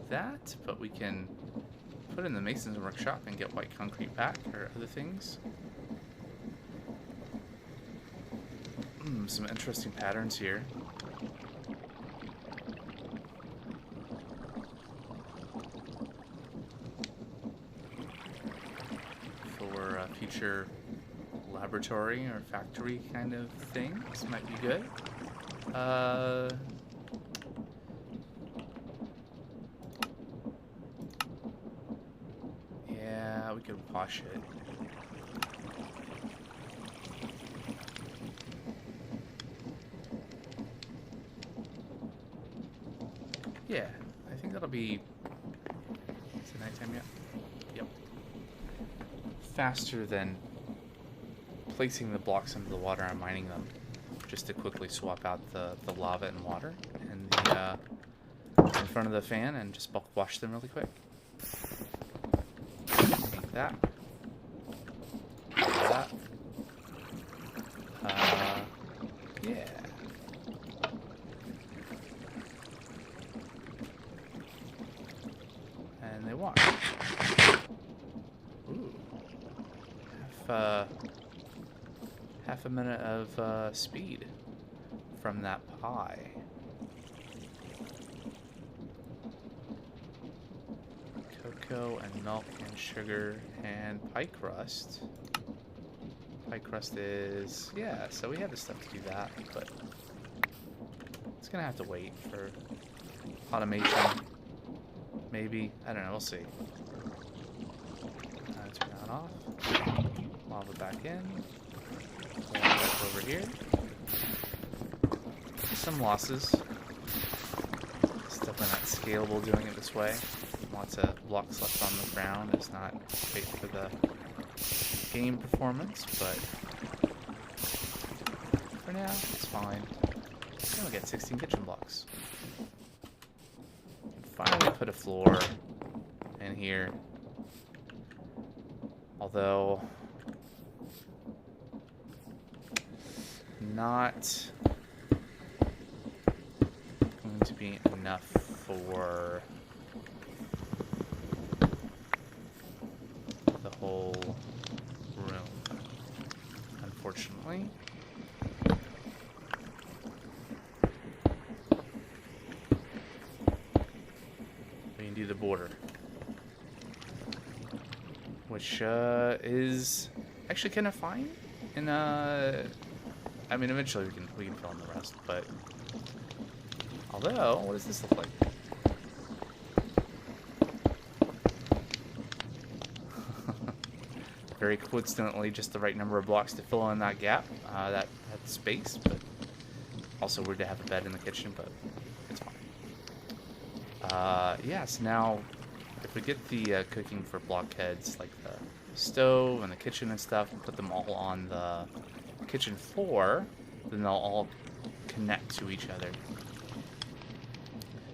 Speaker 1: that, but we can put in the mason's workshop and get white concrete back or other things. Some interesting patterns here. For future laboratory or factory kind of things might be good. Yeah, we could wash it. Yeah, I think that'll be... Is it nighttime yet? Yep. Faster than placing the blocks into the water and mining them, just to quickly swap out the lava and water and the in front of the fan and just bulk wash them really quick. Like that. Like that. Yeah. And they walk. Ooh. Half a minute of speed from that pie. Cocoa and milk and sugar and pie crust. Pie crust is... yeah, so we have the stuff to do that, but it's gonna have to wait for automation. Maybe. I don't know, we'll see. Turn that off. Lava back in. Back over here. Some losses. It's definitely not scalable doing it this way. Lots of blocks left on the ground. It's not great for the game performance, but for now, it's fine. And we'll get 16 kitchen blocks. Finally put a floor in here. Although not going to be enough for the whole room, unfortunately. the border. Which is actually kind of fine. And I mean, eventually we can fill in the rest, but although, what does this look like? Very coincidentally, just the right number of blocks to fill in that gap, that space, but also weird to have a bed in the kitchen, but it's fine. Yeah, so now if we get the cooking for blockheads, like the stove and the kitchen and stuff, and put them all on the kitchen floor, then they'll all connect to each other.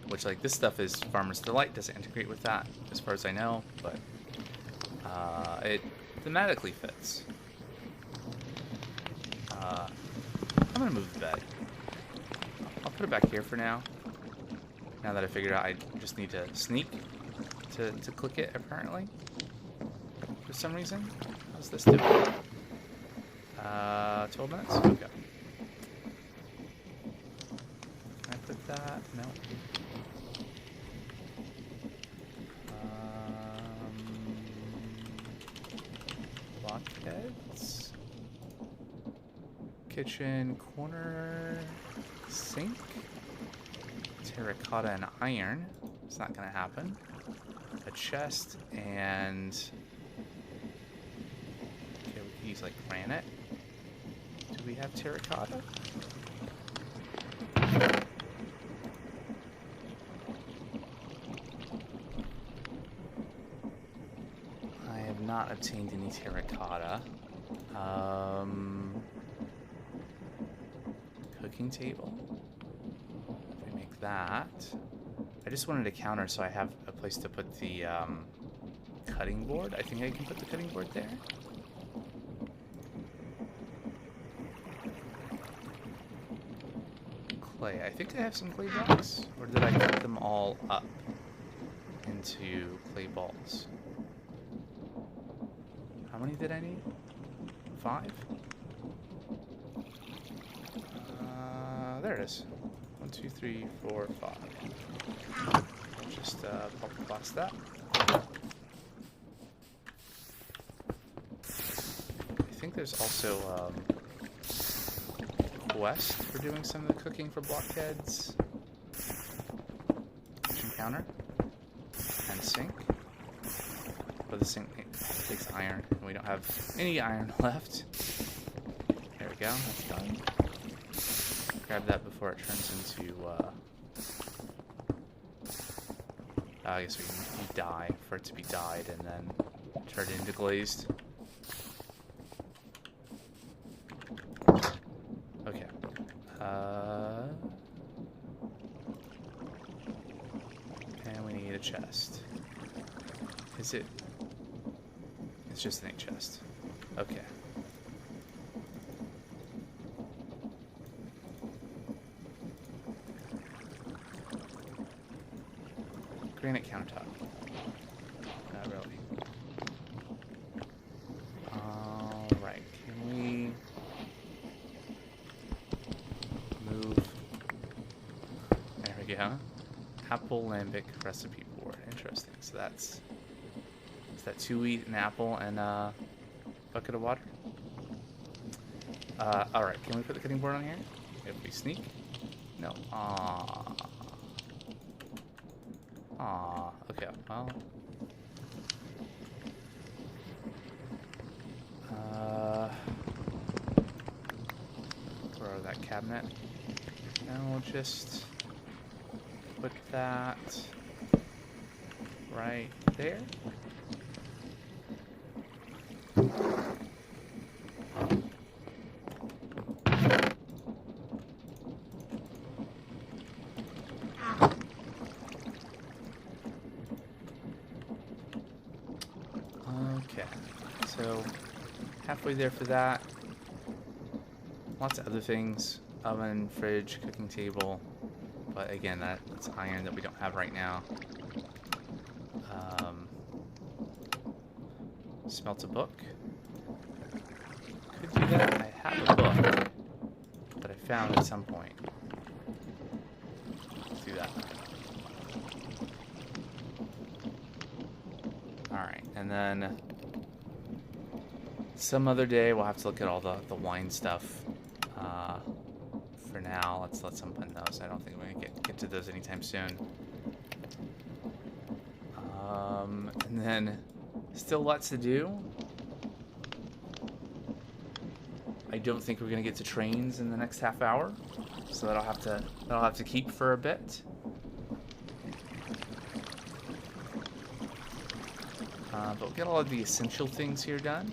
Speaker 1: Which, like, this stuff is Farmer's Delight, doesn't integrate with that, as far as I know, but it thematically fits. I'm gonna move the bed. I'll put it back here for now. Now that I figured out I just need to sneak to click it, apparently. For some reason. How's this doing? 12 minutes? Okay. Can I put that? No. Blockheads. Kitchen corner. Sink. Terracotta and iron. It's not gonna happen. A chest and okay, we can use like granite. Do we have terracotta? I have not obtained any terracotta. Cooking table. If we make that. I just wanted a counter so I have a place to put the cutting board. I think I can put the cutting board there. Clay. I think I have some clay blocks. Or did I cut them all up into clay balls? How many did I need? 5? There it is. 1, 2, 3, 4, 5. Just pop across that. I think there's also a quest for doing some of the cooking for blockheads. Kitchen counter and sink. But the sink takes iron, and we don't have any iron left. There we go. That's done. Grab that before it turns into, I guess we can dye for it to be dyed and then turn it into glazed. Okay. And we need a chest. Is it? It's just an 8 chest. Okay. Granite countertop. Not really. Alright, can we move? There we go. Apple lambic recipe board. Interesting. So that's... Is that 2 wheat, an apple, and a bucket of water? Alright, can we put the cutting board on here? If we sneak? No. Okay, well... throw that cabinet. And we'll just put that right there. So, halfway there for that. Lots of other things. Oven, fridge, cooking table. But again, that's iron that we don't have right now. Smelt a book. Could do that. I have a book that I found at some point. Let's do that. Alright, and then some other day we'll have to look at all the wine stuff. For now, let's let someone put those. I don't think we're gonna get to those anytime soon. And then still lots to do. I don't think we're gonna get to trains in the next half hour, so that'll have to keep for a bit. But we'll get all of the essential things here done.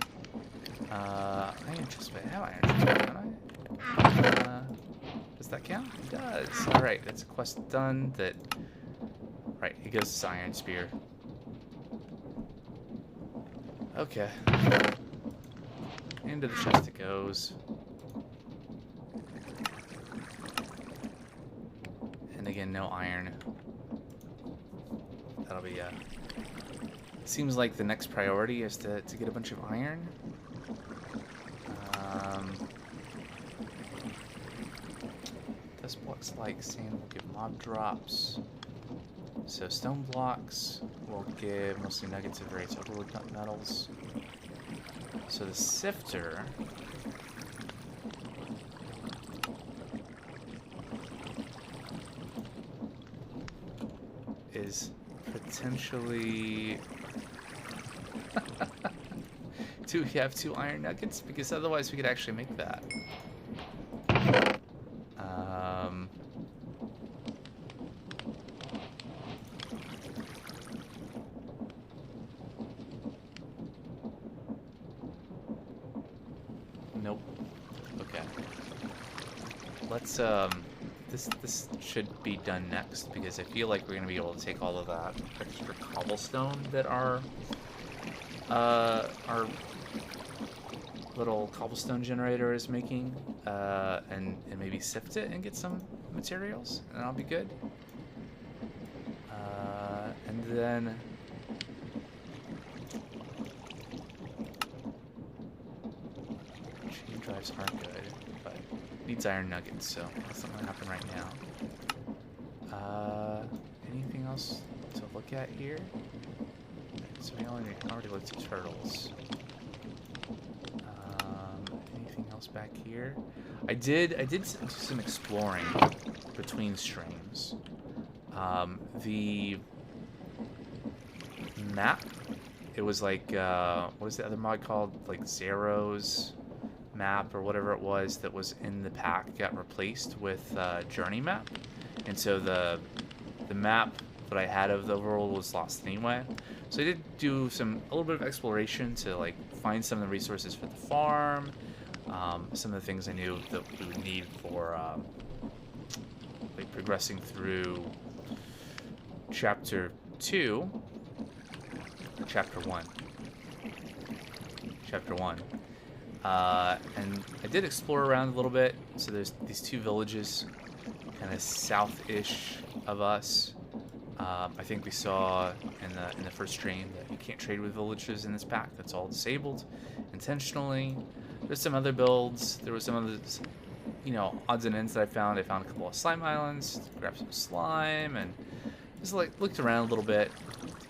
Speaker 1: Iron chest, I have iron chest, don't I? Does that count? It does. All right, that's a quest done. That. Right, it goes to iron spear. Okay. Into the chest it goes. And again, no iron. That'll be seems like the next priority is to get a bunch of iron. This blocks like sand will give mob drops. So stone blocks will give mostly nuggets of various overlooked metals. So the sifter is potentially... Do we have 2 iron nuggets? Because otherwise we could actually make that. Nope. Okay. Let's this should be done next because I feel like we're gonna be able to take all of that extra cobblestone that our little cobblestone generator is making, and maybe sift it and get some materials, and that'll be good. And then chain drives aren't good, but needs iron nuggets, so that's not gonna happen right now. Anything else to look at here? So we already looked at turtles. Anything else back here? I did do some exploring between streams. The map, it was like what is the other mod called? Like Zero's map or whatever it was that was in the pack got replaced with Journey map, and so the map that I had of the overworld was lost anyway. So I did do a little bit of exploration to like find some of the resources for the farm, some of the things I knew that we would need for like progressing through chapter 2, or chapter 1. Chapter 1. And I did explore around a little bit. So there's these 2 villages, kind of south-ish of us. I think we saw in the first stream that you can't trade with villages in this pack. That's all disabled intentionally. There's some other builds. There was some other, odds and ends that I found. I found a couple of slime islands, grabbed some slime, and just like looked around a little bit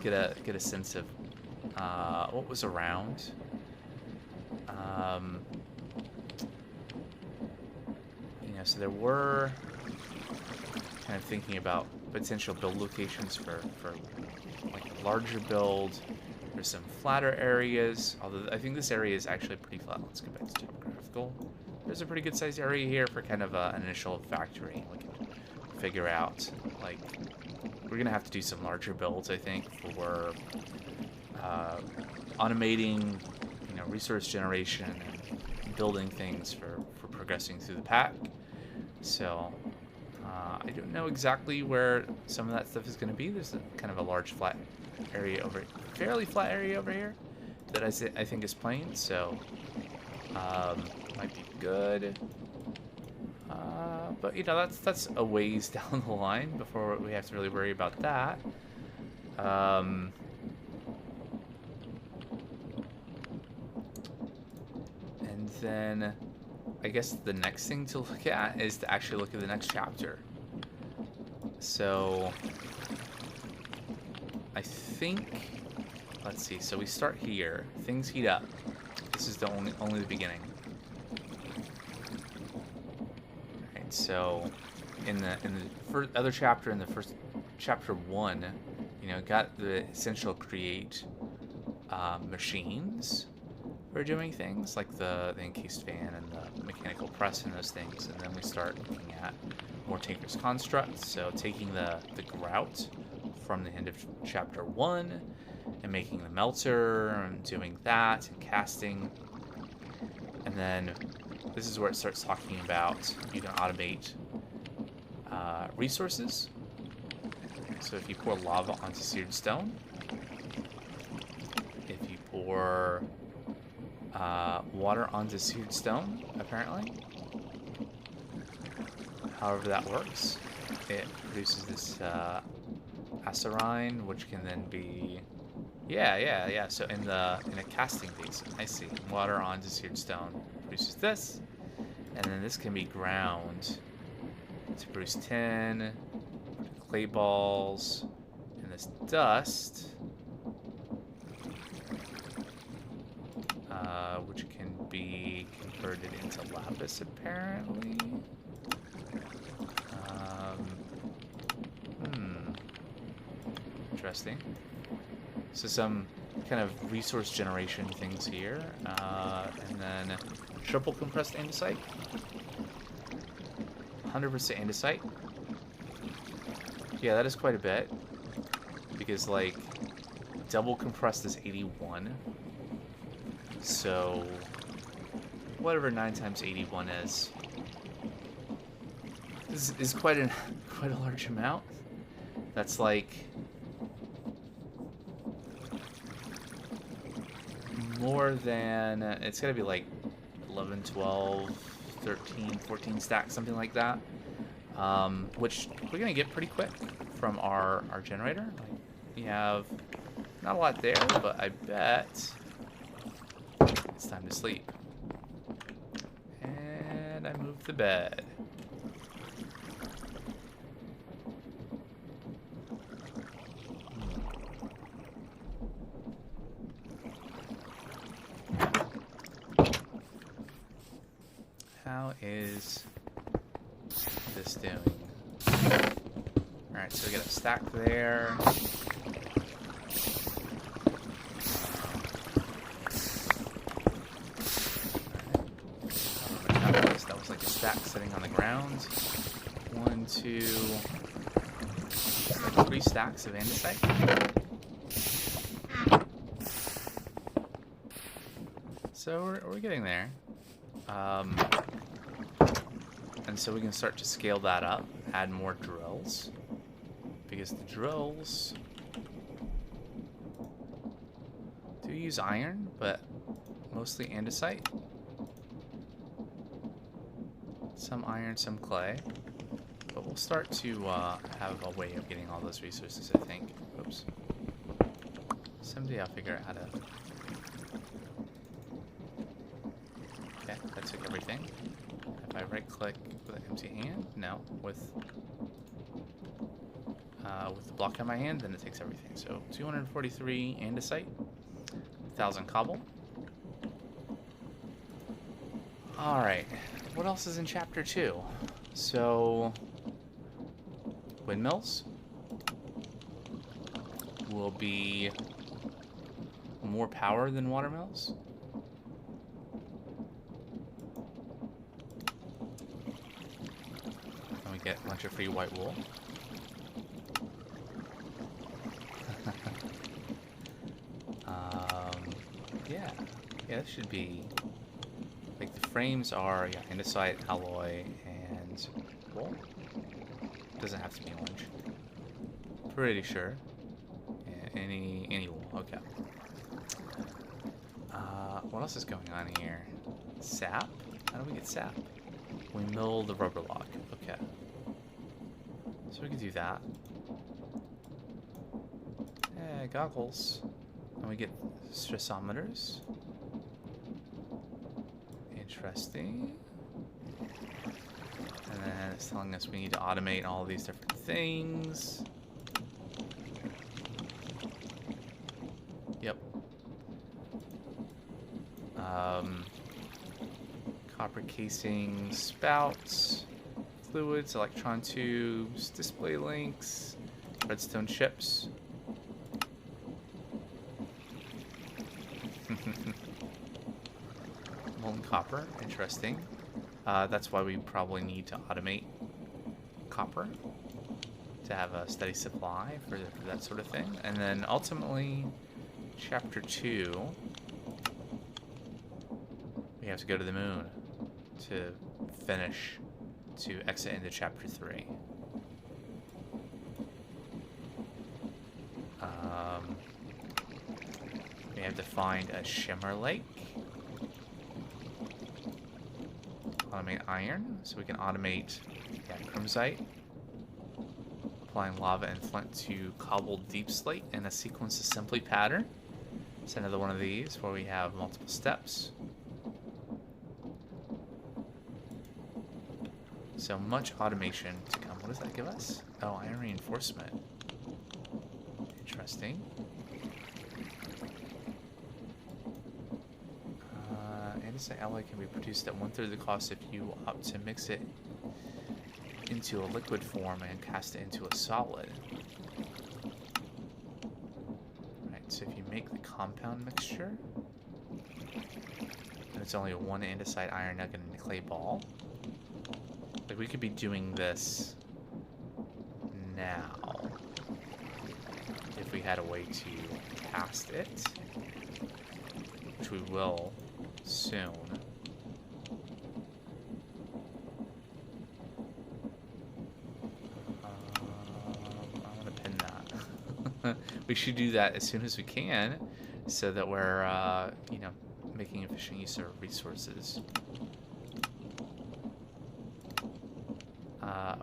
Speaker 1: to get a sense of what was around. So there were kind of thinking about potential build locations for like a larger build. There's some flatter areas, although I think this area is actually pretty flat. Let's go back to topographical. There's a pretty good sized area here for kind of an initial factory. We can figure out, like, we're gonna have to do some larger builds, I think, for automating, resource generation and building things for progressing through the pack. So I don't know exactly where some of that stuff is going to be. There's kind of a large flat area fairly flat area over here that I think is plain, so might be good. But that's a ways down the line before we have to really worry about that. And then I guess the next thing to look at is to actually look at the next chapter. So I think let's see. So we start here. Things heat up. This is the only the beginning. Right. So in the other chapter, in the first chapter 1, you know, got the essential create machines for doing things like the encased fan and the mechanical press and those things, and then we start looking at more Tinker's constructs. So taking the grout from the end of chapter 1 and making the melter and doing that and casting, and then this is where it starts talking about you can automate resources. So if you pour lava onto seared stone, if you pour water onto seared stone, apparently, however that works, it produces this acerine, which can then be, yeah. So in a casting basin, I see, water onto seared stone produces this, and then this can be ground to produce tin, clay balls, and this dust, which can be converted into lapis, apparently. Interesting. So some kind of resource generation things here, and then triple compressed andesite, 100% andesite. Yeah, that is quite a bit, because like double compressed is 81. So whatever 9 times 81 is quite a large amount. That's like more than, it's gotta be like 11, 12, 13, 14 stacks, something like that. Which we're gonna get pretty quick from our generator. Like, we have not a lot there, but I bet it's time to sleep. And I moved the bed. How is this doing? Alright, so we got a stack there. That was like a stack sitting on the ground. 1, 2, like 3 stacks of andesite. So we're getting there. And so we can start to scale that up, add more drills, because the drills do use iron, but mostly andesite. Some iron, some clay, but we'll start to have a way of getting all those resources, I think. Oops. Someday I'll figure out how to... Okay, that took everything. If I right-click with an empty hand, no, with the block in my hand, then it takes everything. So 243 andesite, 1,000 cobble. All right, what else is in chapter 2? So windmills will be more power than watermills. Get a bunch of free white wool. Yeah, that should be, like, the frames are, yeah, andesite, alloy, and wool. Doesn't have to be orange. Pretty sure. Yeah, any wool, okay. What else is going on here? Sap? How do we get sap? We mill the rubber log, okay. So we can do that. Yeah, goggles. And we get stressometers. Interesting. And then it's telling us we need to automate all these different things. Yep. Copper casing, spouts, fluids, electron tubes, display links, redstone chips. Molten copper, interesting. That's why we probably need to automate copper to have a steady supply for that sort of thing. And then ultimately, chapter 2, we have to go to the moon to finish, to exit into chapter 3. We have to find a shimmer lake. Automate iron, so we can automate chromosite. Applying lava and flint to cobbled deep slate in a sequence assembly pattern. It's another one of these where we have multiple steps. So much automation to come. What does that give us? Oh, iron reinforcement. Interesting. Andesite alloy can be produced at 1/3 the cost if you opt to mix it into a liquid form and cast it into a solid. Right, so if you make the compound mixture, and it's only a 1 andesite iron nugget and a clay ball. Like, we could be doing this now if we had a way to cast it, which we will soon. I want to pin that. We should do that as soon as we can, so that we're, you know, making efficient use of resources.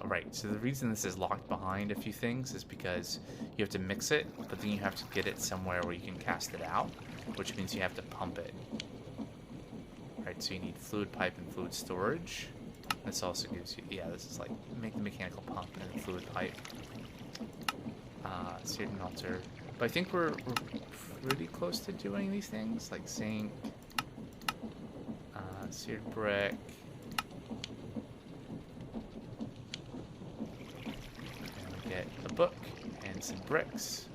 Speaker 1: Right, so the reason this is locked behind a few things is because you have to mix it, but then you have to get it somewhere where you can cast it out, which means you have to pump it. Right, so you need fluid pipe and fluid storage. This also gives you, yeah, this is like, make the mechanical pump and then fluid pipe. Seared and altar. But I think we're pretty close to doing these things, like zinc, seared brick. And we get a book and some bricks.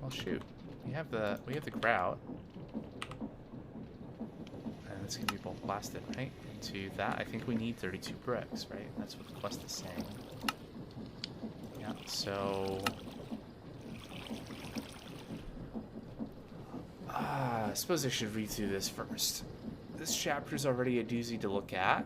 Speaker 1: Well, shoot, we have the grout, and it's gonna be both blasted right into that. I think we need 32 bricks, right? That's what the quest is saying. Yeah. So, I suppose I should read through this first. This chapter's already a doozy to look at.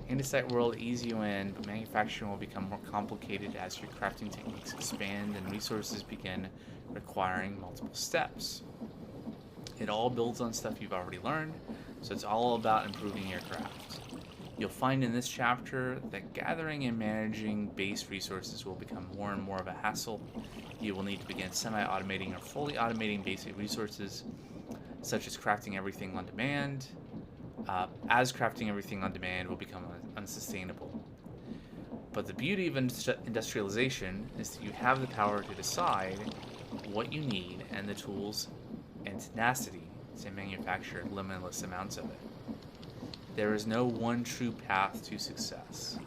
Speaker 1: Andesite world ease you in, but manufacturing will become more complicated as your crafting techniques expand and resources begin requiring multiple steps. It all builds on stuff you've already learned, so it's all about improving your craft. You'll find in this chapter that gathering and managing base resources will become more and more of a hassle. You will need to begin semi-automating or fully automating basic resources, such as crafting everything on demand, as crafting everything on demand will become unsustainable. But the beauty of industrialization is that you have the power to decide what you need and the tools and tenacity to manufacture limitless amounts of it. There is no one true path to success.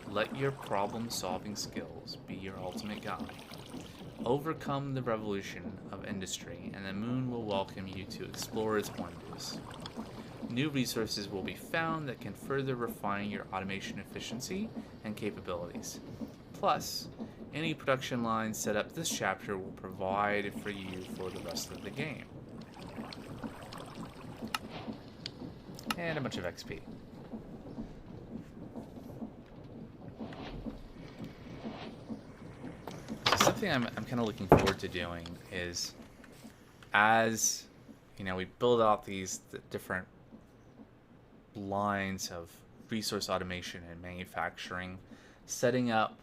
Speaker 1: Let your problem-solving skills be your ultimate guide. Overcome the revolution of industry, and the moon will welcome you to explore its wonders. New resources will be found that can further refine your automation efficiency and capabilities. Plus, any production line set up this chapter will provide for you for the rest of the game. And a bunch of XP. So something I'm kind of looking forward to doing is, as you know, we build out these different lines of resource automation and manufacturing, setting up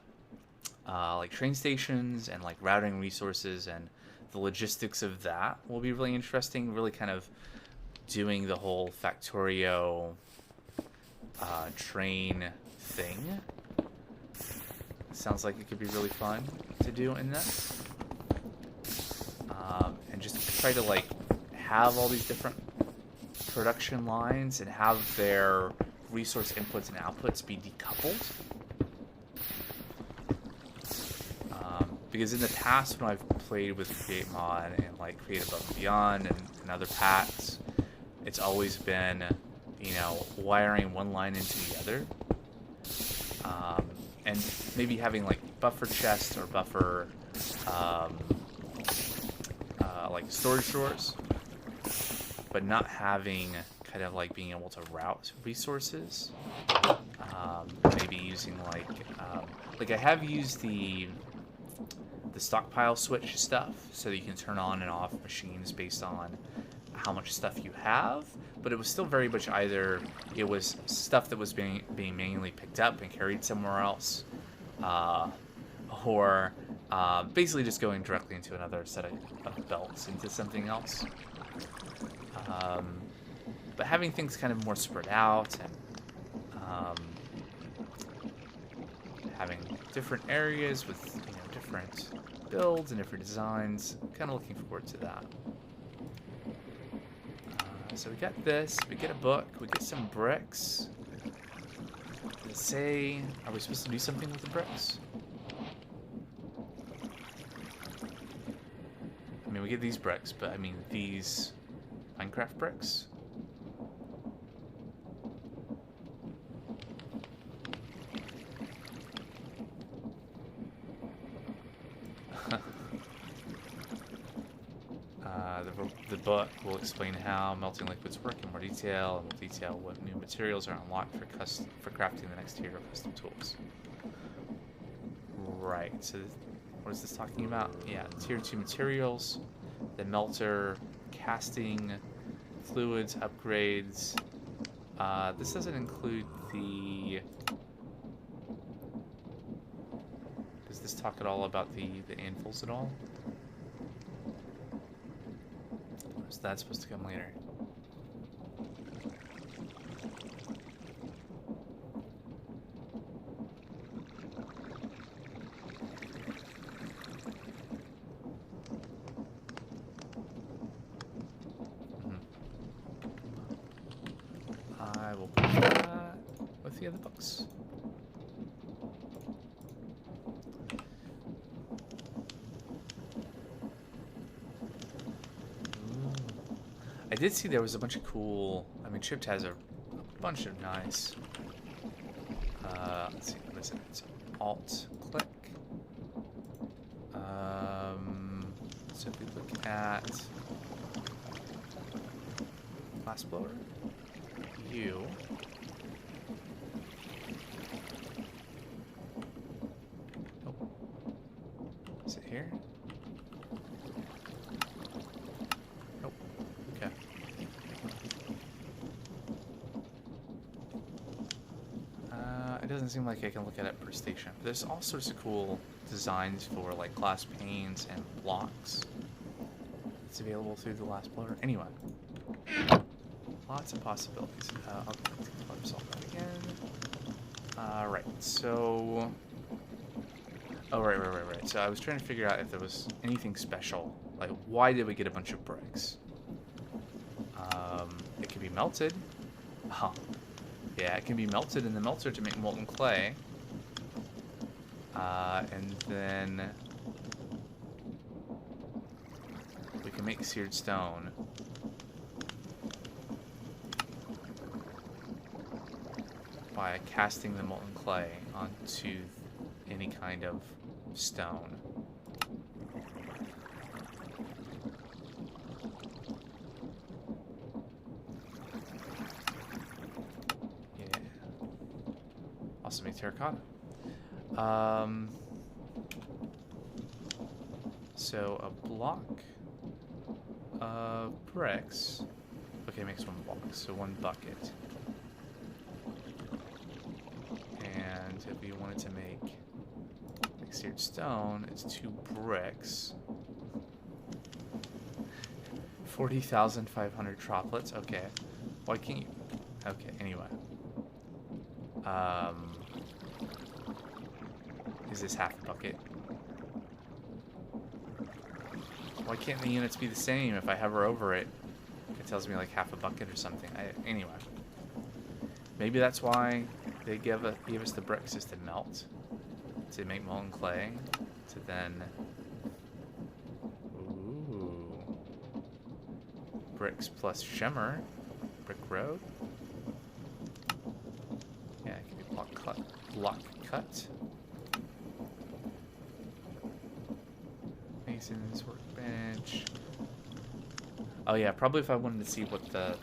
Speaker 1: like train stations and like routing resources, and the logistics of that will be really interesting. Really kind of doing the whole Factorio train thing. sounds like it could be really fun to do in this. And just try to like have all these different production lines and have their resource inputs and outputs be decoupled. Because in the past when I've played with Create Mod and like Create Above and Beyond and other packs, it's always been, you know, wiring one line into the other. And maybe having like buffer chests or buffer like storage drawers, but not having kind of like being able to route resources. Maybe using like I have used the stockpile switch stuff so that you can turn on and off machines based on how much stuff you have, but it was still very much either it was stuff that was being manually picked up and carried somewhere else, or basically just going directly into another set of belts into something else. But having things kind of more spread out and having different areas with, you know, different builds and different designs, kind of looking forward to that. So we got this, we get a book, we get some bricks. Does it say, are we supposed to do something with the bricks? I mean, we get these bricks, but I mean, these Minecraft bricks? The book will explain how melting liquids work in more detail, and will detail what new materials are unlocked for crafting the next tier of custom tools. Right, so what is this talking about? Yeah, tier 2 materials, the melter, casting, fluids, upgrades. This doesn't include the... Does this talk at all about the anvils at all? So that's supposed to come later. I will put that with the other books. I did see there was a bunch of cool... I mean, Chipped has a bunch of nice... let's see, what is it? It's Alt-click. So if we look at... Glassblower. You... Oh. Is it here? It doesn't seem like I can look at it per station. But there's all sorts of cool designs for like glass panes and blocks. It's available through the Glassblower. Anyway, lots of possibilities. I'll solve that again. Right. So, oh right. So I was trying to figure out if there was anything special. Like, why did we get a bunch of bricks? It could be melted. Huh. Yeah, it can be melted in the melter to make molten clay. And then we can make seared stone. By casting the molten clay onto any kind of stone. Also make terracotta. So a block of bricks. Okay, makes one block, so one bucket. And if we wanted to make seared stone, it's 2 bricks. 40,500 droplets. Okay. Why can't you? Okay. Anyway. Is this half a bucket? Why can't the units be the same? If I hover over it, it tells me like half a bucket or something. Anyway. Maybe that's why they gave us the bricks, is to melt. To make molten clay. To then... Ooh. Bricks plus shimmer. Brick road. Yeah, it can be block cut. Mason's workbench. Oh yeah, probably if I wanted to see what the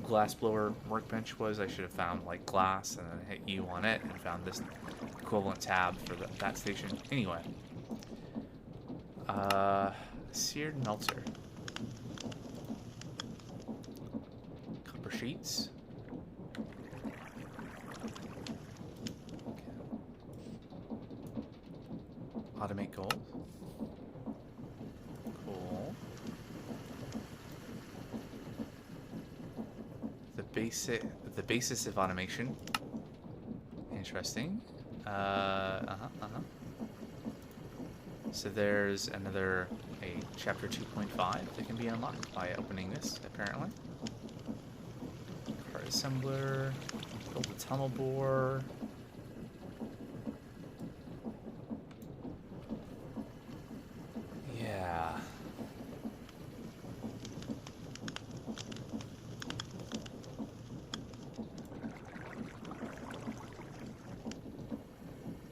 Speaker 1: glass blower workbench was, I should have found like glass and then hit U on it and found this equivalent tab for that station. Anyway. Seared melter. Copper sheets. Automate gold. Cool. The basis of automation. Interesting. So there's a chapter 2.5 that can be unlocked by opening this, apparently. Card assembler. Build a tunnel bore. Yeah.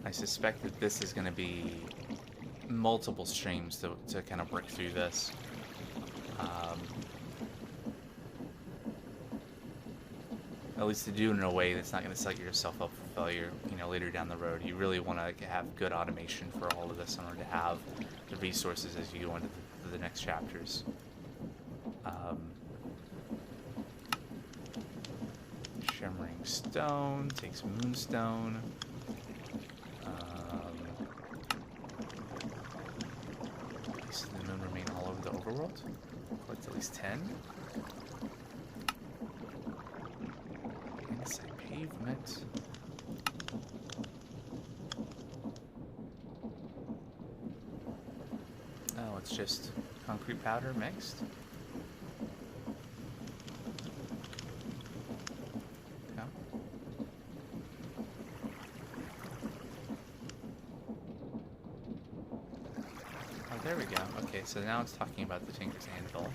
Speaker 1: I suspect that this is going to be multiple streams to kind of break through this. At least to do it in a way that's not going to set yourself up for failure, later down the road. You really want to have good automation for all of this in order to have the resources as you go into the next chapters. Shimmering stone takes moonstone. Pieces of the moon remain all over the overworld. Collect at least 10. Andesite pavement. Oh, it's just concrete powder mixed. Okay. Oh, there we go. Okay, so now it's talking about the Tinker's Anvil.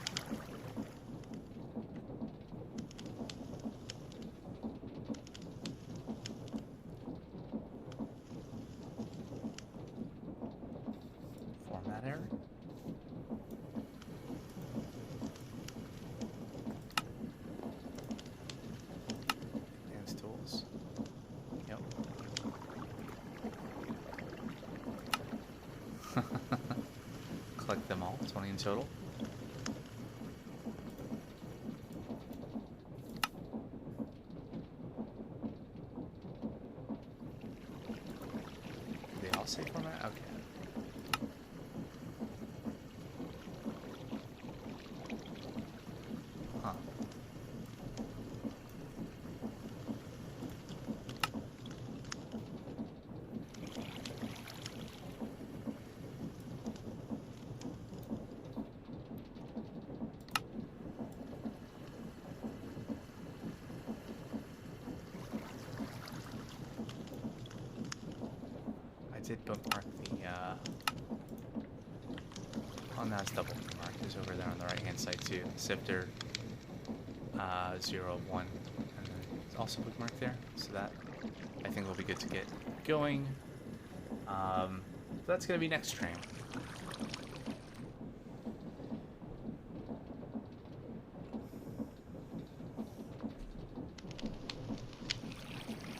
Speaker 1: Format error. Advanced tools. Yep. Collect them all, 20 in total. Did they all say format? Okay. Huh. I did bookmark the, oh, no, it's double bookmarked. It's over there on the right-hand side, too. Sifter, 0, 1. And then it's also bookmarked there. So that, I think, will be good to get going. So that's going to be next stream.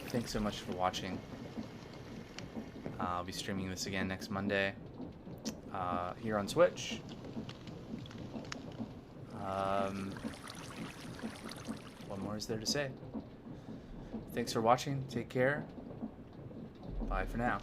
Speaker 1: Thanks so much for watching. I'll be streaming this again next Monday here on Twitch. What more is there to say? Thanks for watching. Take care. Bye for now.